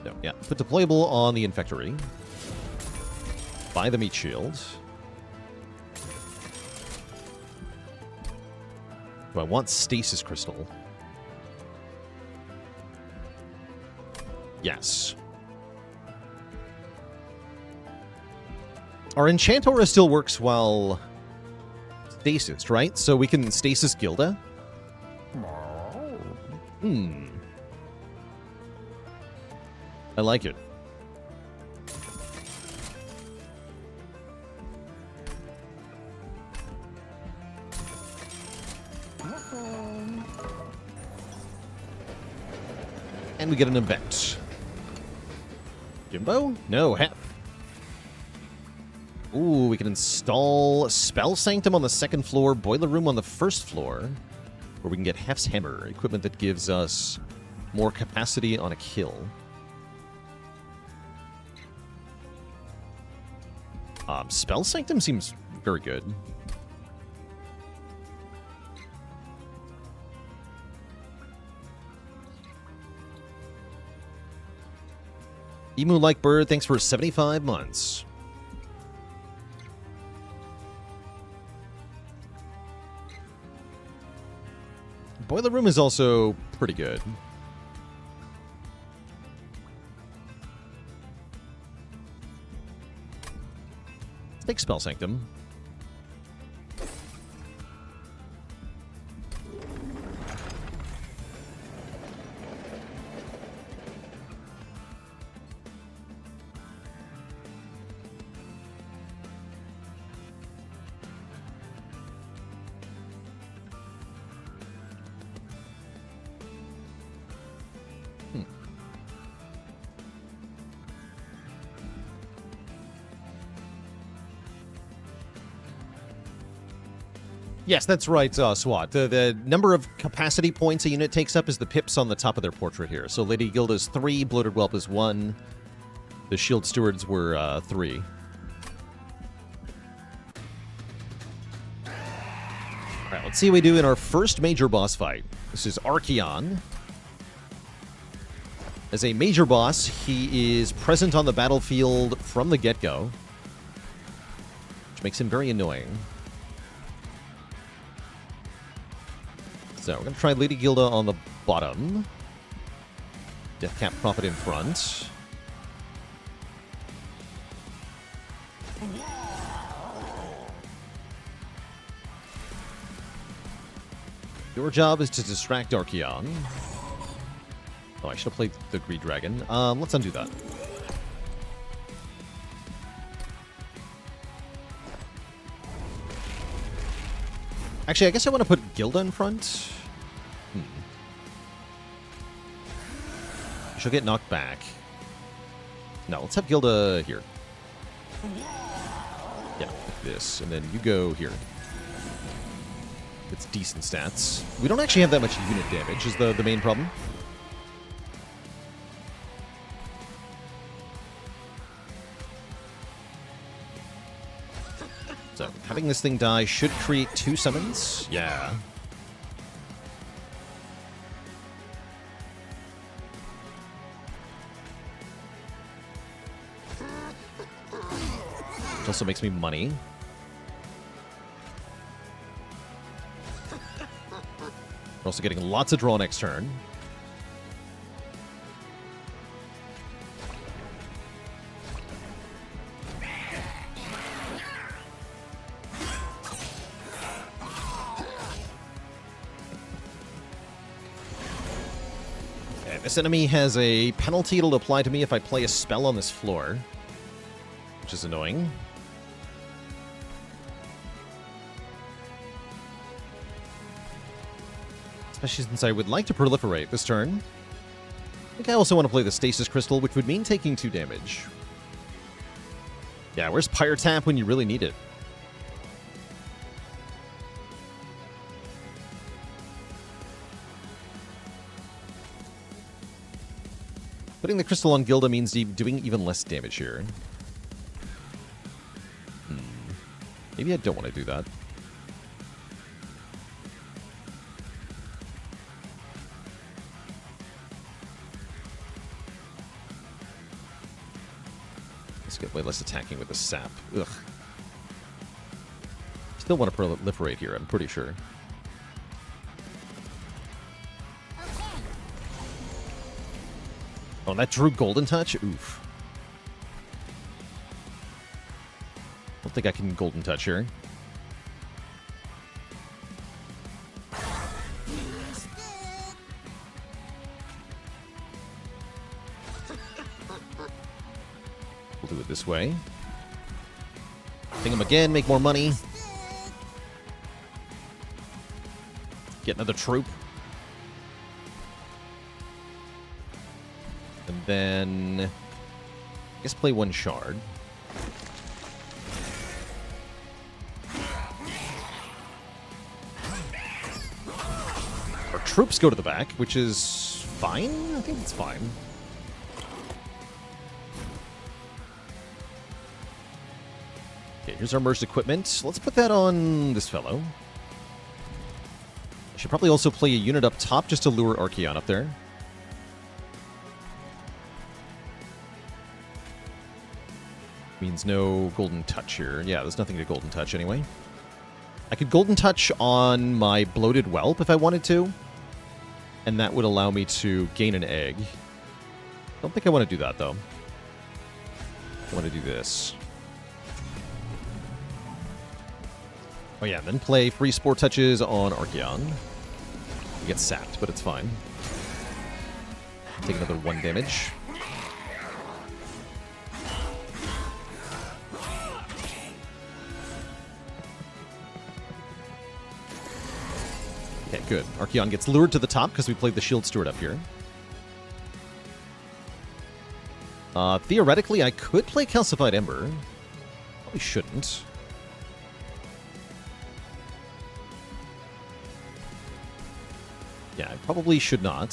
No, yeah. Put deployable on the Infectory. Buy the Meat Shield. Do I want Stasis Crystal? Yes. Our Enchantora still works while stasis, right? So we can stasis Gilda? I like it. And we get an event. Jimbo? No, Hep. Ooh, we can install Spell Sanctum on the second floor, Boiler Room on the first floor, where we can get Hef's Hammer, equipment that gives us more capacity on a kill. Spell Sanctum seems very good. Emu Like Bird, thanks for 75 months. Boiler Room is also pretty good. Let's take Spell Sanctum. Yes, that's right, SWAT. The number of capacity points a unit takes up is the pips on the top of their portrait here. So Lady Gilda's 3, Bloated Whelp is 1. The Shield Stewards were 3. Alright, let's see what we do in our first major boss fight. This is Archaon. As a major boss, he is present on the battlefield from the get-go, which makes him very annoying. So we're going to try Lady Gilda on the bottom. Deathcap Prophet in front. Your job is to distract Archaon. Oh, I should have played the Greed Dragon. Let's undo that. Actually, I guess I want to put Gilda in front. She'll get knocked back. No, let's have Gilda here. Yeah, like this. And then you go here. It's decent stats. We don't actually have that much unit damage, is the main problem. So, having this thing die should create 2 summons. Yeah. Which also makes me money. We're also getting lots of draw next turn. Okay, this enemy has a penalty it'll apply to me if I play a spell on this floor, which is annoying. Especially since I would like to proliferate this turn. I think I also want to play the Stasis Crystal, which would mean taking 2 damage. Yeah, where's Pyre Tap when you really need it? Putting the crystal on Gilda means doing even less damage here. Maybe I don't want to do that. Let's get way less attacking with the sap. Ugh. Still want to proliferate here, I'm pretty sure. Oh, that drew Golden Touch? Oof. Don't think I can Golden Touch here. We'll do it this way. Ping him again, make more money. Get another troop. And then I guess play 1 shard. Our troops go to the back, which is fine. I think it's fine. Okay, here's our merged equipment. Let's put that on this fellow. I should probably also play a unit up top just to lure Archaon up there. Means no Golden Touch here. Yeah, there's nothing to Golden Touch anyway. I could Golden Touch on my Bloated Whelp if I wanted to, and that would allow me to gain an egg. Don't think I want to do that, though. I want to do this. Oh yeah, then play free Spore Touches on Archaon. You get sapped, but it's fine. Take another 1 damage. Okay, good. Archaon gets lured to the top because we played the Shield Steward up here. Theoretically, I could play Calcified Ember. Probably shouldn't. Yeah, I probably should not.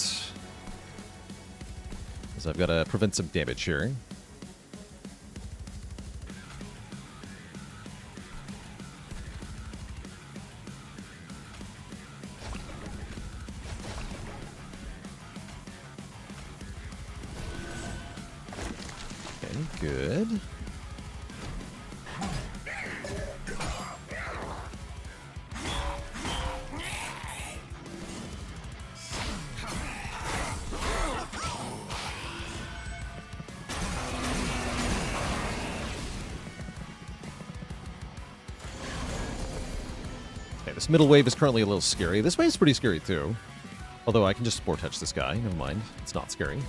Because I've got to prevent some damage here. Okay, good. This middle wave is currently a little scary. This wave is pretty scary, too. Although I can just Spore Touch this guy. Never mind. It's not scary.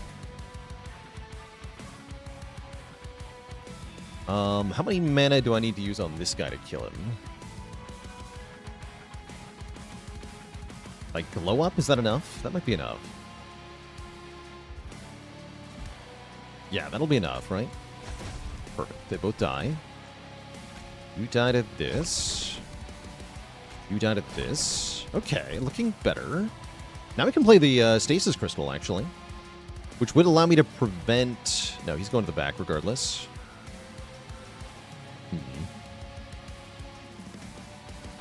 How many mana do I need to use on this guy to kill him? Like, Glow Up? Is that enough? That might be enough. Yeah, that'll be enough, right? Perfect. They both die. You died at this. You died at this. Okay, looking better. Now we can play the Stasis Crystal, actually. Which would allow me to prevent... No, he's going to the back regardless.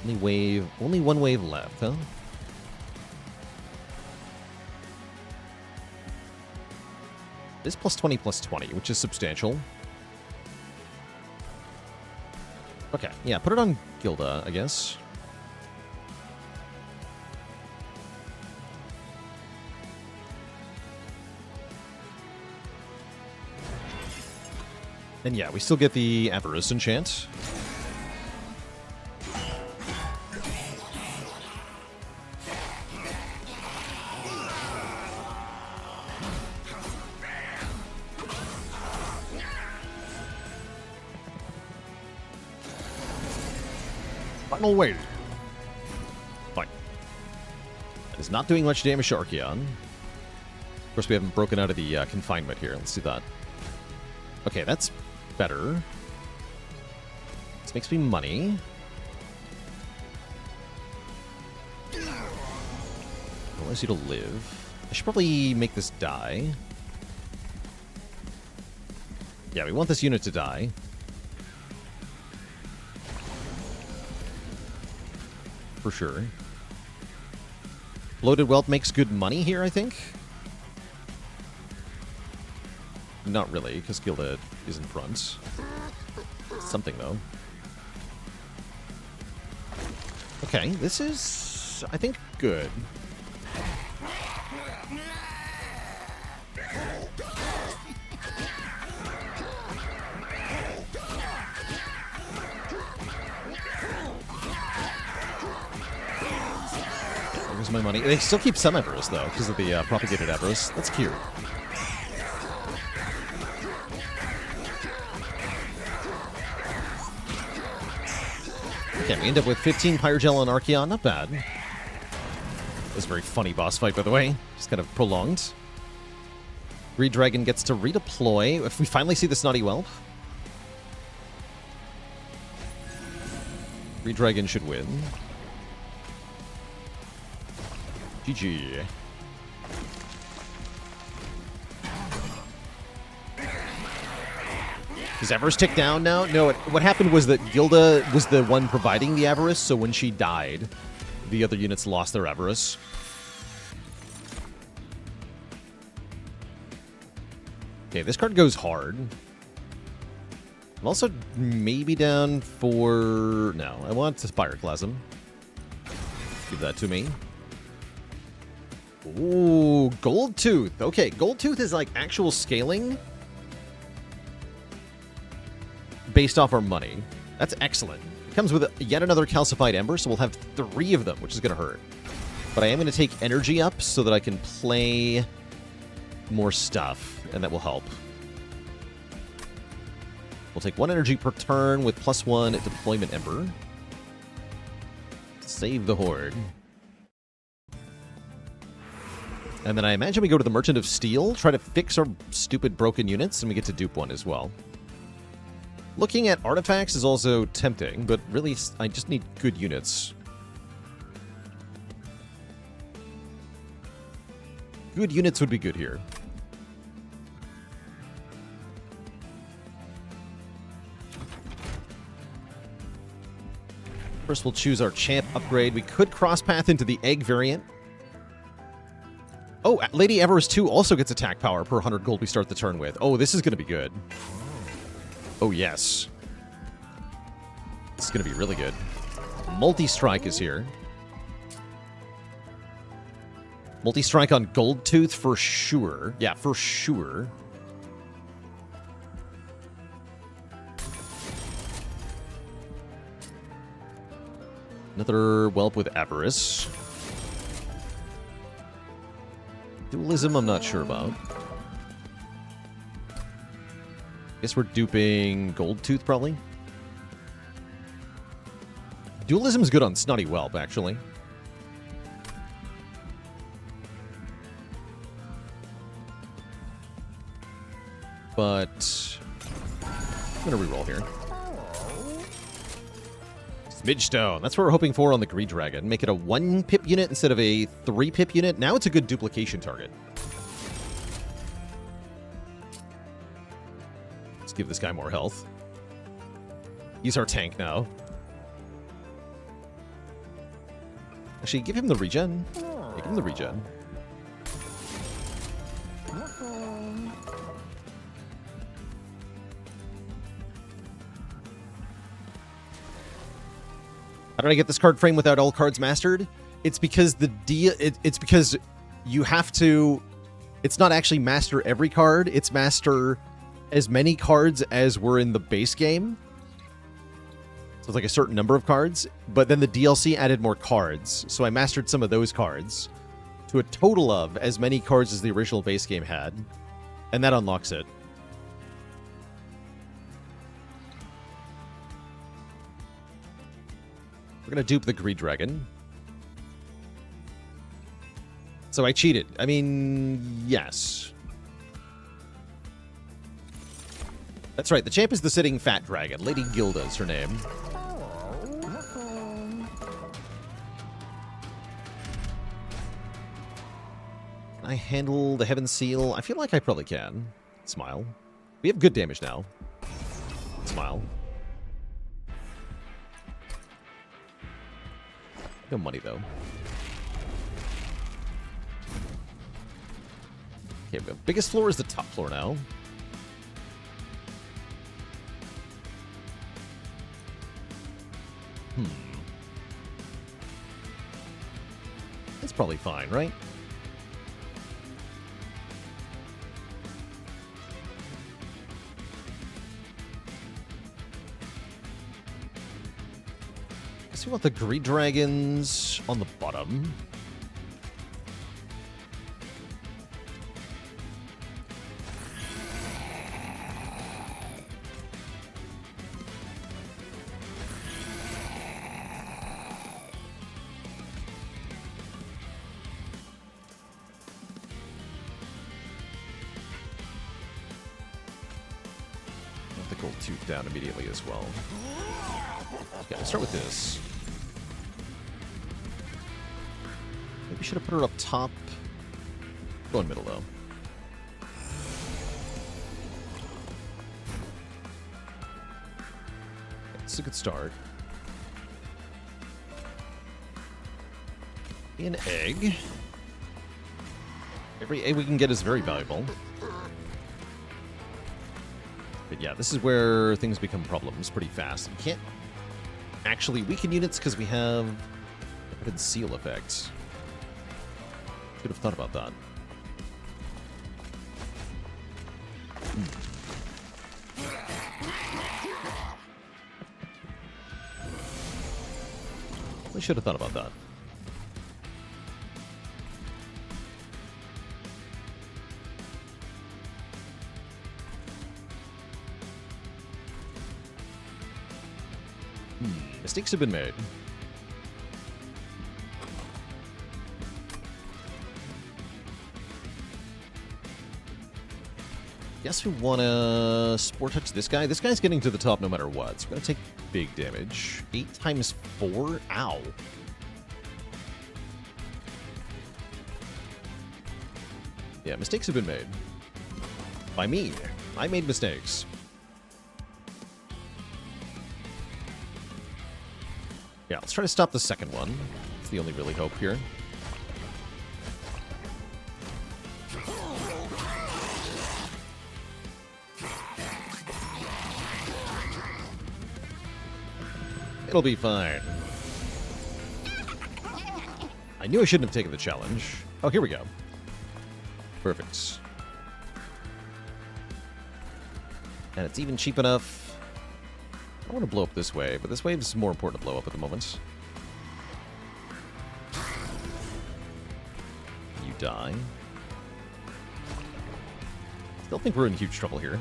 Only one wave left, huh? This plus 20 plus 20, which is substantial. Okay, yeah, put it on Gilda, I guess. And yeah, we still get the Avarice enchant. Final wave. Fine. That is not doing much damage to Archaon. Of course, we haven't broken out of the confinement here. Let's do that. Okay, that's better. This makes me money. Allows you to live. I should probably make this die. Yeah, we want this unit to die. For sure. Bloated Wealth makes good money here, I think. Not really, because Gilda is in front. Something, though. Okay, this is, I think, good. Where's my money? They still keep some Avarice, though, because of the propagated Avarice. That's cute. Okay, we end up with 15 Pyrogel on Archaon. Not bad. It was a very funny boss fight, by the way. Just kind of prolonged. Greed Dragon gets to redeploy. If we finally see the Snotty Whelp. Greed Dragon should win. GG. Does Avarice tick down now? No, what happened was that Gilda was the one providing the Avarice, so when she died, the other units lost their Avarice. Okay, this card goes hard. I'm also maybe down for... No, I want to Pyroclasm. Give that to me. Ooh, Gold Tooth. Okay, Gold Tooth is like actual scaling based off our money. That's excellent. It comes with yet another Calcified Ember, so we'll have 3 of them, which is going to hurt. But I am going to take energy up so that I can play more stuff, and that will help. We'll take 1 energy per turn with +1 Deployment Ember. Save the Horde. And then I imagine we go to the Merchant of Steel, try to fix our stupid broken units, and we get to dupe 1 as well. Looking at artifacts is also tempting, but really, I just need good units. good units would be good here. First, we'll choose our champ upgrade. We could cross-path into the egg variant. Oh, Lady Everest 2 also gets attack power per 100 gold we start the turn with. Oh, this is going to be good. Oh, yes. This is going to be really good. Multi-strike is here. Multi-strike on Gold Tooth for sure. Yeah, for sure. Another Whelp with Avarice. Dualism, I'm not sure about. Guess we're duping Gold Tooth, probably. Dualism's good on Snotty Whelp, actually. But I'm going to reroll here. Midgestone. That's what we're hoping for on the Greed Dragon. Make it a 1-pip unit instead of a 3-pip unit. Now it's a good duplication target. Let's give this guy more health. Use our tank now. Actually, give him the regen. Give him the regen. How did I get this card frame without all cards mastered? It's because it's because you have to. It's not actually master every card. It's master as many cards as were in the base game. So it's like a certain number of cards. But then the DLC added more cards, so I mastered some of those cards to a total of as many cards as the original base game had, and that unlocks it. We're going to dupe the Greed Dragon. So I cheated. I mean, yes. That's right. The champ is the sitting fat dragon. Lady Gilda is her name. Can I handle the Heaven Seal? I feel like I probably can. Smile. We have good damage now. Smile. No money, though. Okay, we go. Biggest floor is the top floor now. That's probably fine, right? We want the Greed Dragons on the bottom. Want the Gold Tooth down immediately as well. Okay, let's start with this. We should have put her up top. Go in middle, though. It's a good start. An egg. Every egg we can get is very valuable. But yeah, this is where things become problems pretty fast. We can't actually weaken units because we have limited seal effects. Should have thought about that. We should have thought about that. Mistakes have been made. Guess we want to Spore Touch this guy. This guy's getting to the top no matter what. So we're going to take big damage. 8 times 4? Ow. Yeah, mistakes have been made. By me. I made mistakes. Yeah, let's try to stop the second one. It's the only really hope here. It'll be fine. I knew I shouldn't have taken the challenge. Oh, here we go. Perfect. And it's even cheap enough. I want to blow up this way, but this wave is more important to blow up at the moment. You die. Still think we're in huge trouble here.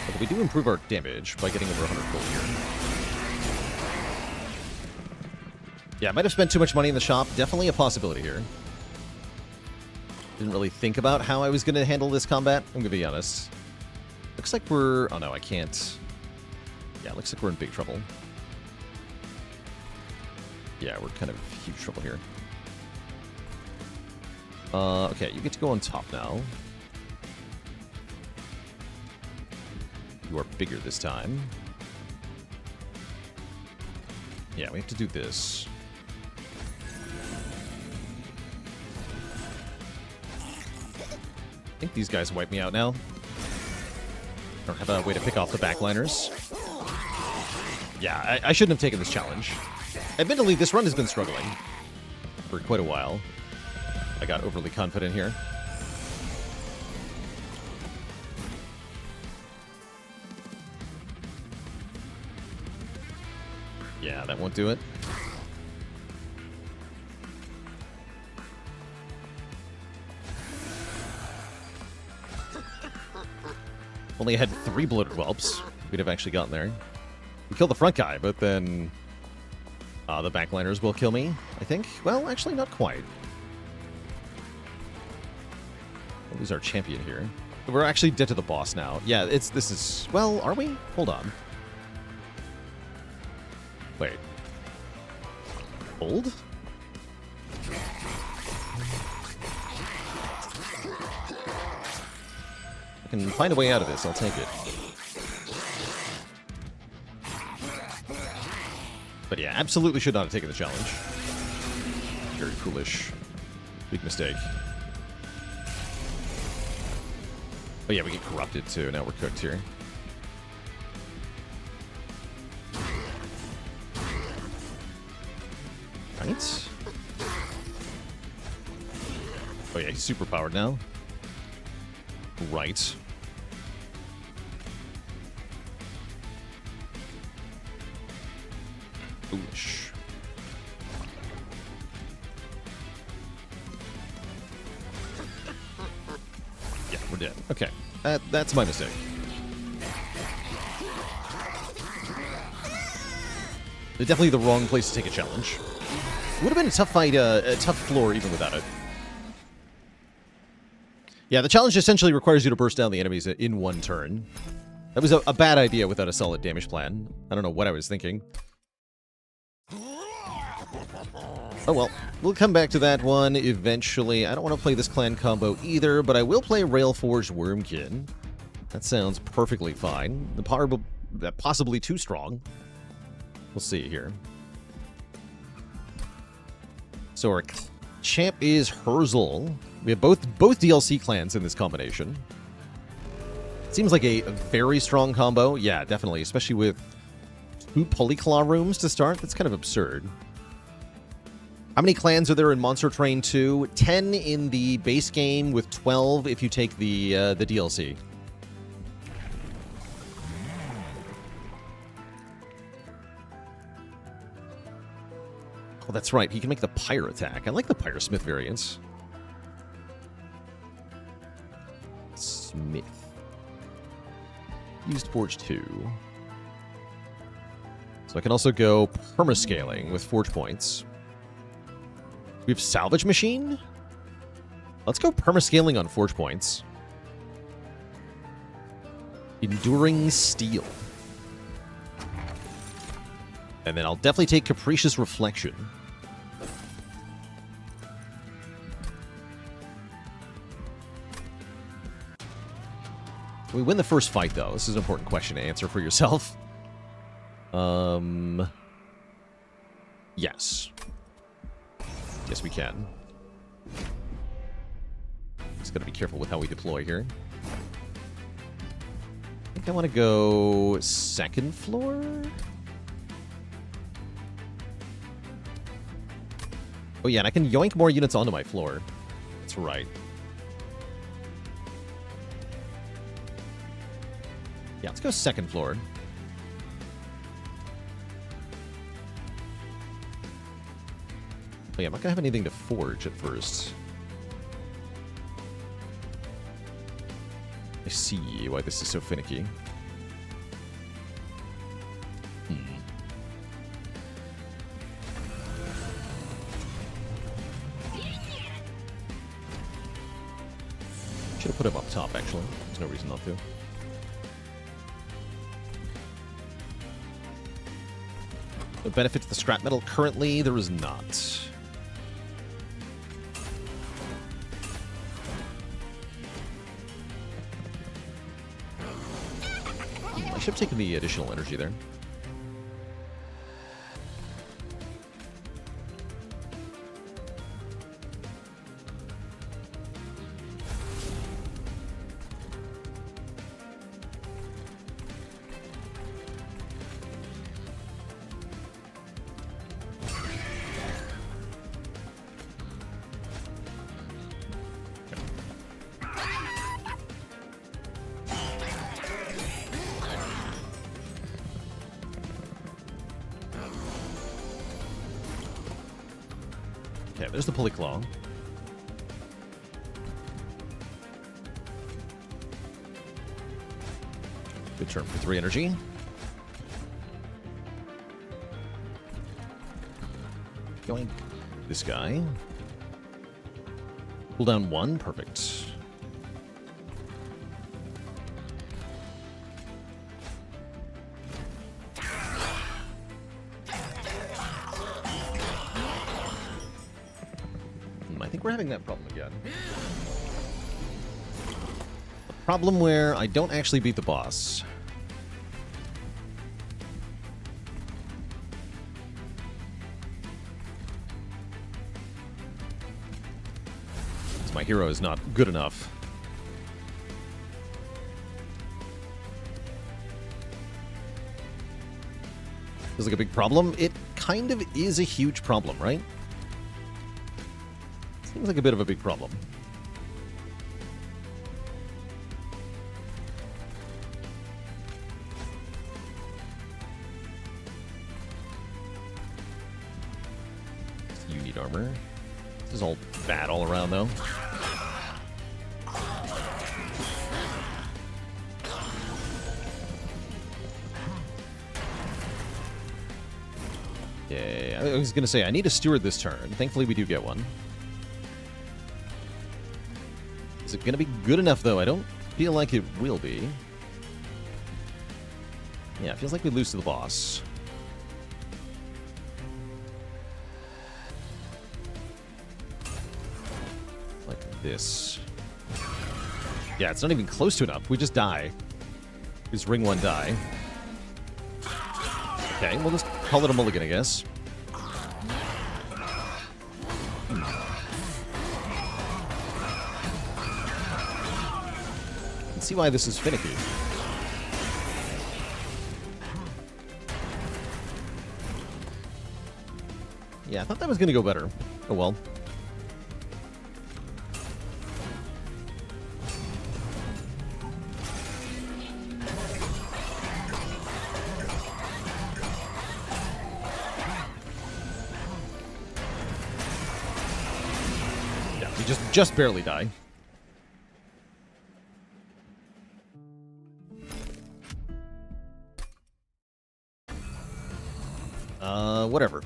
But we do improve our damage by getting over 100 gold here. Yeah, I might have spent too much money in the shop. Definitely a possibility here. Didn't really think about how I was going to handle this combat. I'm going to be honest. Looks like we're... Oh, no, I can't. Yeah, looks like we're in big trouble. Yeah, we're kind of huge trouble here. Okay, you get to go on top now. You are bigger this time. Yeah, we have to do this. I think these guys wipe me out now. I don't have a way to pick off the backliners. Yeah, I shouldn't have taken this challenge. Admittedly, this run has been struggling for quite a while. I got overly confident here. Yeah, that won't do it. Only had 3 bloated whelps. We'd have actually gotten there. We killed the front guy, but then the backliners will kill me, I think. Well, actually, not quite. We'll lose our champion here. We're actually dead to the boss now. Yeah, this is... Well, are we? Hold on. Wait. Hold? I can find a way out of this, I'll take it. But yeah, absolutely should not have taken the challenge. Very foolish. Big mistake. Oh yeah, we get corrupted too. Now we're cooked here. Right. Oh yeah, he's super powered now. Right. Foolish. Yeah, we're dead. Okay. That's my mistake. Definitely the wrong place to take a challenge. Would have been a tough fight, a tough floor even without it. Yeah, the challenge essentially requires you to burst down the enemies in one turn. That was a bad idea without a solid damage plan. I don't know what I was thinking. Oh well, we'll come back to that one eventually. I don't want to play this clan combo either, but I will play Railforged Wurmkin. That sounds perfectly fine. The power possibly too strong. We'll see here. So our champ is Herzal. We have both DLC clans in this combination. Seems like a very strong combo. Yeah, definitely. Especially with 2 Polyclaw rooms to start. That's kind of absurd. How many clans are there in Monster Train 2? 10 in the base game, with 12 if you take the DLC. Oh, that's right. He can make the Pyre attack. I like the Pyre Smith variants. Smith. Used Forge 2. So I can also go permascaling with Forge points. We have Salvage Machine? Let's go permascaling on Forge points. Enduring Steel. And then I'll definitely take Capricious Reflection. We win the first fight, though. This is an important question to answer for yourself. Yes. Yes, we can. Just gotta be careful with how we deploy here. I think I want to go second floor? Oh yeah, and I can yoink more units onto my floor. That's right. Yeah, let's go second floor. Oh yeah, I'm not gonna have anything to forge at first. I see why this is so finicky. Should have put him up top, actually. There's no reason not to. No benefit to the scrap metal currently, there is not. I should have taken the additional energy there. Okay, there's the pulley claw. Good turn for 3 energy. Going this guy. Pull down 1, perfect. I think we're having that problem again. A problem where I don't actually beat the boss. My hero is not good enough. Feels like a big problem. It kind of is a huge problem, right? Seems like a bit of a big problem. You need armor. This is all bad all around, though. Yeah, I was going to say, I need a steward this turn. Thankfully, we do get one. Is it going to be good enough, though? I don't feel like it will be. Yeah, it feels like we lose to the boss. Like this. Yeah, it's not even close to enough. We just die. We just ring 1 die. Okay, we'll just call it a mulligan, I guess. Let's see why this is finicky. Yeah, I thought that was going to go better. Oh well. Yeah, we just barely die. Whatever.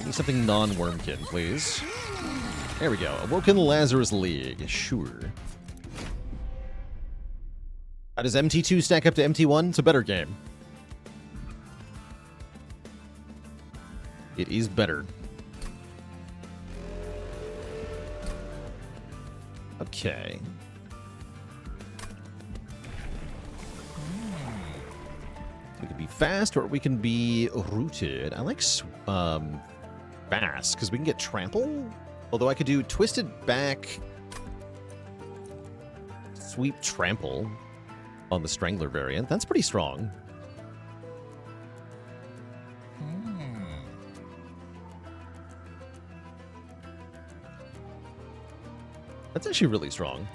Need something non-Wurmkin, please. There we go. Awoken Lazarus League. Sure. How does MT2 stack up to MT1? It's a better game. It is better. Okay. We can be fast, or we can be rooted. I like fast, because we can get trample. Although I could do twisted back, sweep trample on the Strangler variant. That's pretty strong. That's actually really strong.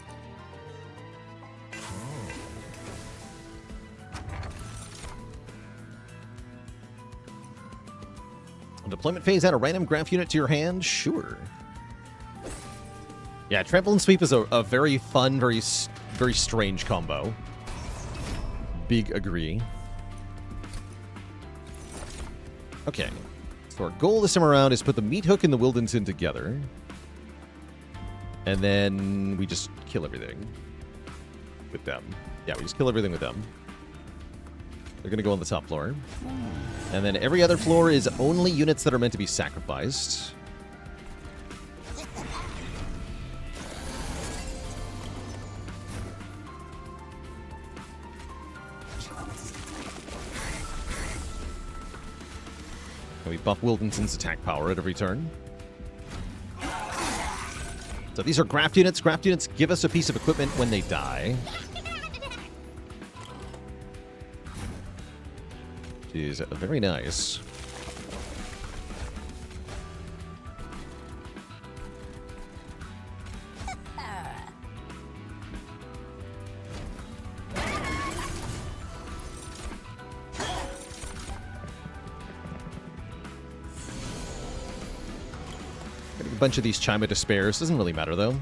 Deployment phase, add a random graph unit to your hand? Sure. Yeah, trample and sweep is a very fun, very strange combo. Big agree. Okay. So our goal this time around is put the meat hook and the Wyldenten together. And then we just kill everything with them. Yeah, we just kill everything with them. They're going to go on the top floor. And then every other floor is only units that are meant to be sacrificed. And we buff Wildenten's attack power at every turn. So these are graft units. Graft units give us a piece of equipment when they die. Which is very nice. A bunch of these Chime of Despairs. Doesn't really matter, though.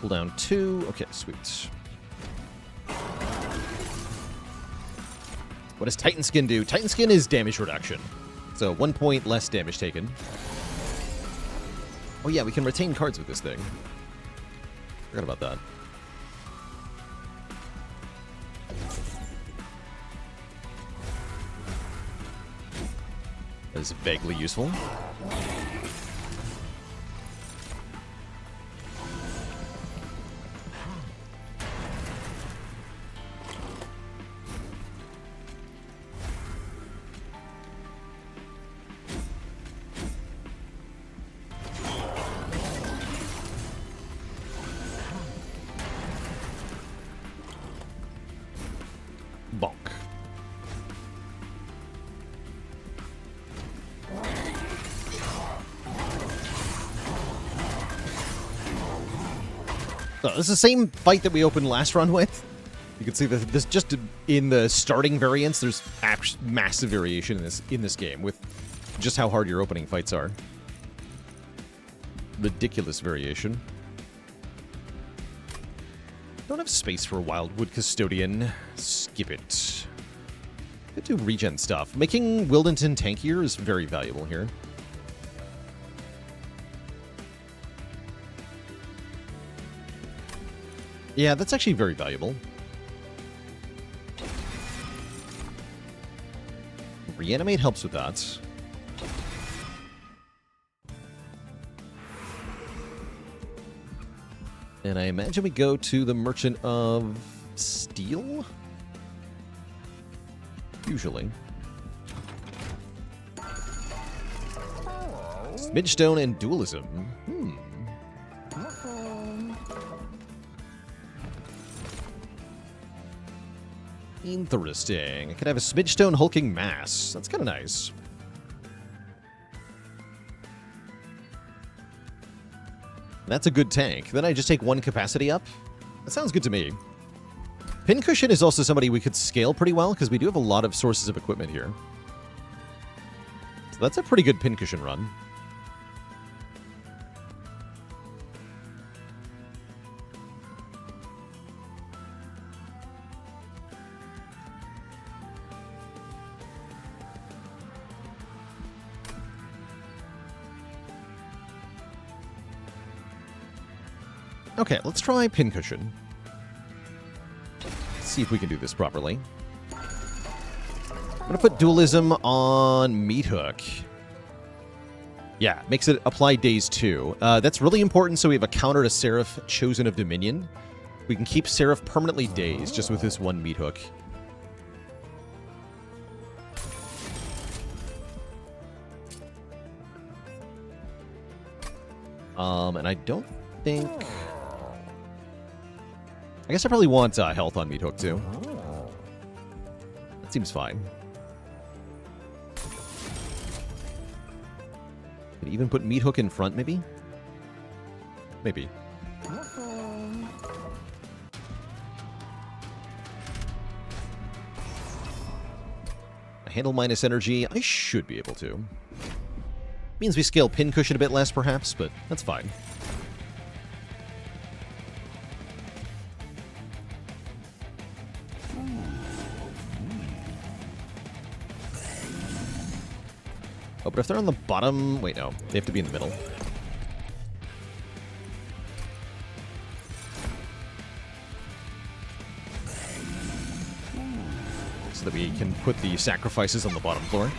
Cooldown 2. Okay, sweet. What does Titan Skin do? Titan Skin is damage reduction. So 1 point less damage taken. Oh yeah, we can retain cards with this thing. Forgot about that. That is vaguely useful. Bonk. So this is the same fight that we opened last run with. You can see that this just in the starting variants, there's massive variation in this game with just how hard your opening fights are. Ridiculous variation. Don't have space for a Wildwood Custodian. Skip it. Could do regen stuff. Making Wyldenten tankier is very valuable here. Yeah, that's actually very valuable. Reanimate helps with that. And I imagine we go to the Merchant of Steel? Usually. Midstone and Dualism. Interesting. I could have a Smidgestone Hulking Mass. That's kind of nice. That's a good tank. Then I just take 1 capacity up. That sounds good to me. Pincushion is also somebody we could scale pretty well, because we do have a lot of sources of equipment here. So that's a pretty good Pincushion run. Okay, let's try Pincushion. Let's see if we can do this properly. I'm going to put Dualism on Meathook. Yeah, makes it apply daze 2. That's really important so we have a counter to Seraph Chosen of Dominion. We can keep Seraph permanently dazed just with this one Meathook. And I don't think... I guess I probably want health on Meathook too. That seems fine. Could even put Meathook in front, maybe? Maybe. I handle minus energy. I should be able to. Means we scale Pincushion a bit less, perhaps, but that's fine. Oh, but if they're on the bottom... Wait, no. They have to be in the middle. So that we can put the sacrifices on the bottom floor.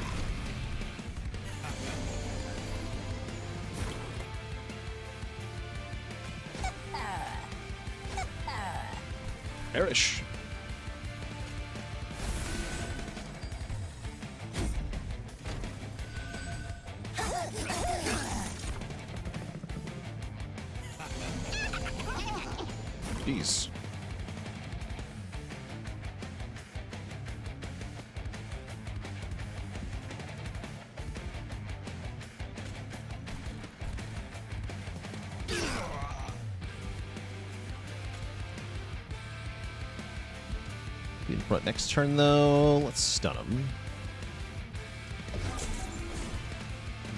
Perish. Jeez. Be in front next turn, though. Let's stun him.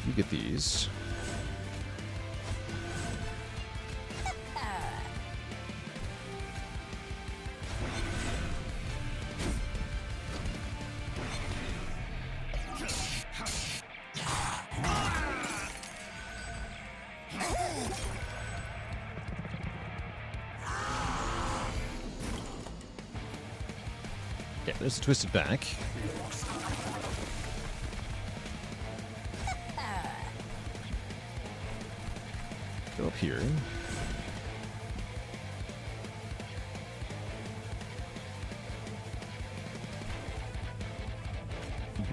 You get these. There's a twisted back. Go up here.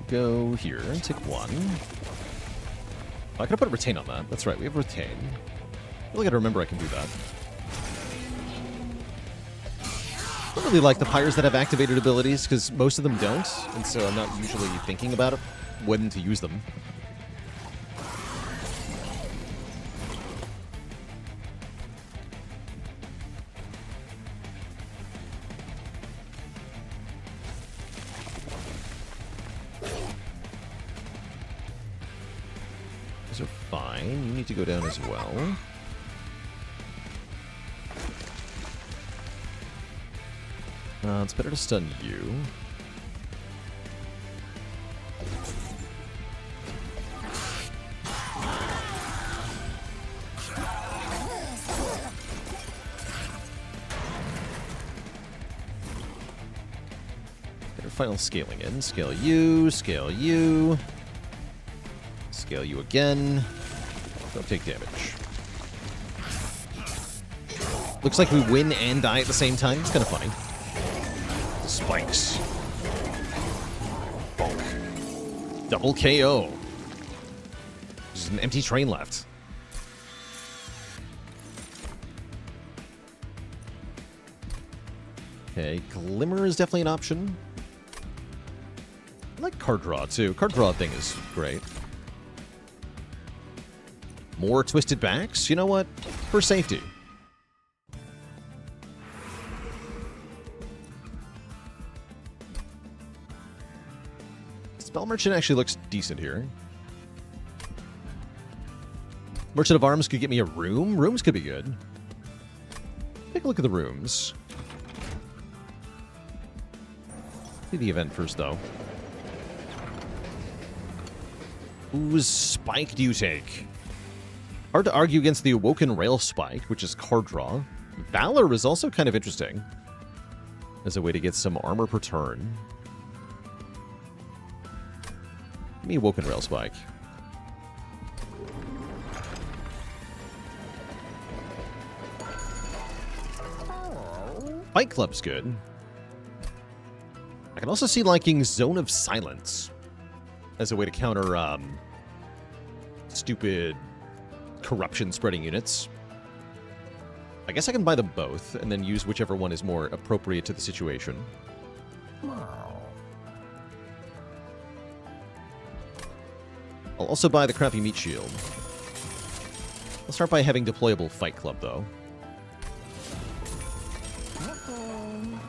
Go here and take one. Oh, I could have put retain on that. That's right, we have retain. I really gotta remember I can do that. I don't really like the Pyres that have activated abilities, because most of them don't, and so I'm not usually thinking about it, when to use them. Those are fine. You need to go down as well. It's better to stun you. Get our final scaling in. Scale you, scale you. Scale you again. Don't take damage. Looks like we win and die at the same time. It's kind of funny. Spikes. Bonk. Double KO. There's an empty train left. Okay, Glimmer is definitely an option. I like card draw, too. Card draw thing is great. More twisted backs? You know what? For safety. Spell Merchant actually looks decent here. Merchant of Arms could get me a room. Rooms could be good. Take a look at the rooms. See the event first, though. Whose spike do you take? Hard to argue against the Awoken Rail Spike, which is card draw. Valor is also kind of interesting as a way to get some armor per turn. Give me Awoken Rail Spike. Fight Club's good. I can also see liking Zone of Silence as a way to counter stupid corruption spreading units. I guess I can buy them both and then use whichever one is more appropriate to the situation. I'll also buy the crappy meat shield. I'll start by having deployable Fight Club, though.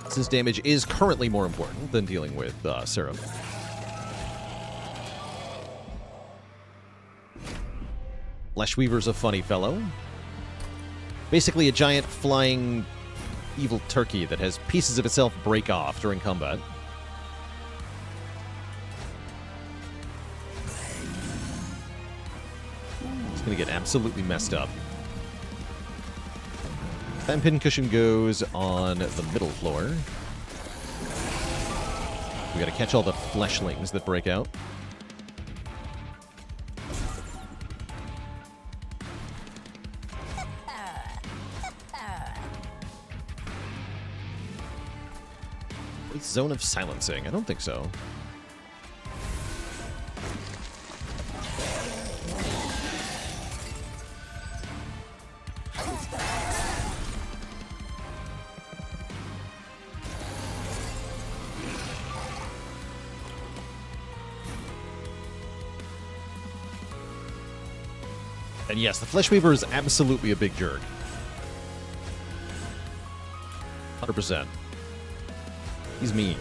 Since damage is currently more important than dealing with Seraph. Fleshweaver's a funny fellow. Basically a giant flying evil turkey that has pieces of itself break off during combat. It's gonna get absolutely messed up. Fan Pincushion goes on the middle floor. We gotta catch all the fleshlings that break out. With Zone of Silencing? I don't think so. And yes, the Fleshweaver is absolutely a big jerk. 100%. He's mean.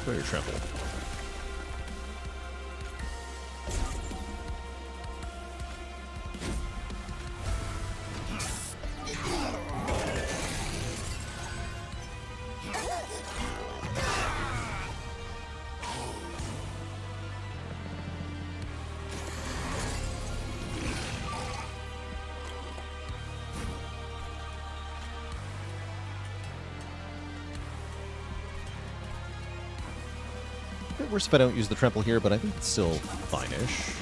Very trample. Worse if I don't use the trample here, but I think it's still fine-ish.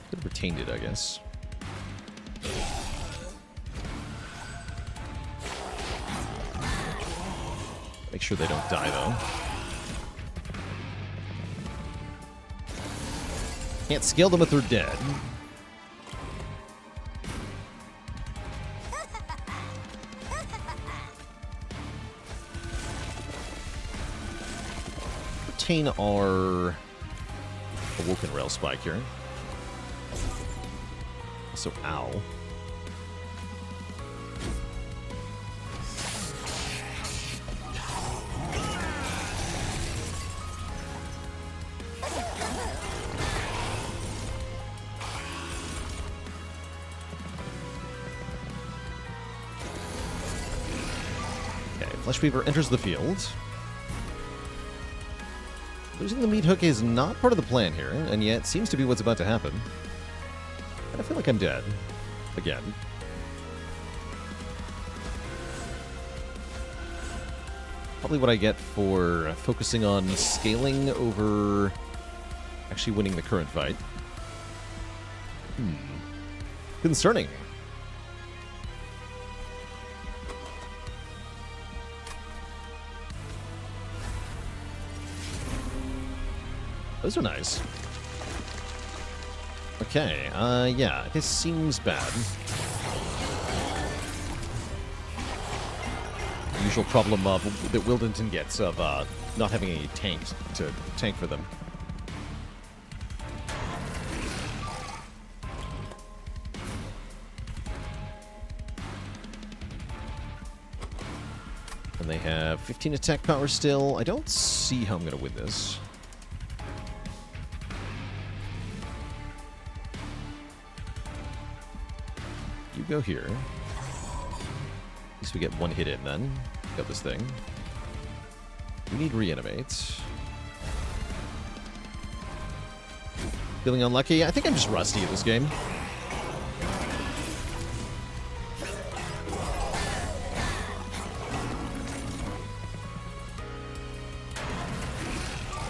Could have retained it, I guess. Make sure they don't die, though. Can't scale them if they're dead. Retain our Awoken Rail Spike here. Also, ow. Okay, Fleshweaver enters the field. Losing the meat hook is not part of the plan here, and yet seems to be what's about to happen. And I feel like I'm dead. Again. Probably what I get for focusing on scaling over actually winning the current fight. Concerning. Those are nice. Okay, yeah, this seems bad. The usual problem that Wyldenten gets of not having any tanks to tank for them. And they have 15 attack power still. I don't see how I'm going to win this. You go here. At least we get one hit in then. Got this thing. We need reanimate. Feeling unlucky? I think I'm just rusty at this game.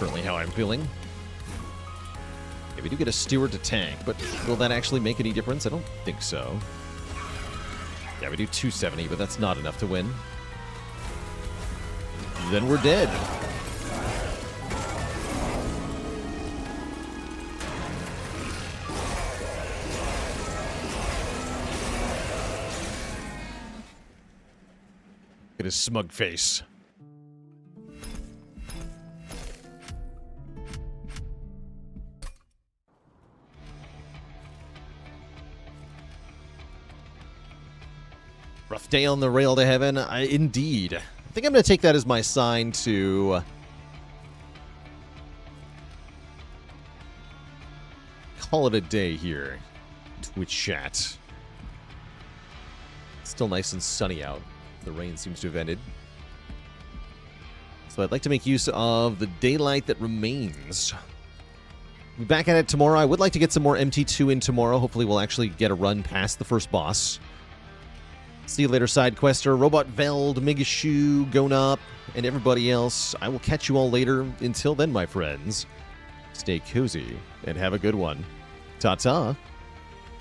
Currently how I'm feeling. Yeah, we do get a steward to tank, but will that actually make any difference? I don't think so. Yeah, we do 270, but that's not enough to win. Then we're dead. Look at his smug face. Rough day on the rail to heaven. Indeed. I think I'm going to take that as my sign to call it a day here. Twitch chat. It's still nice and sunny out. The rain seems to have ended. So I'd like to make use of the daylight that remains. We'll be back at it tomorrow. I would like to get some more MT2 in tomorrow. Hopefully we'll actually get a run past the first boss. See you later, side quester, Robot Veld, Megashu, Gonop, and everybody else. I will catch you all later. Until then, my friends, stay cozy and have a good one. Ta-ta.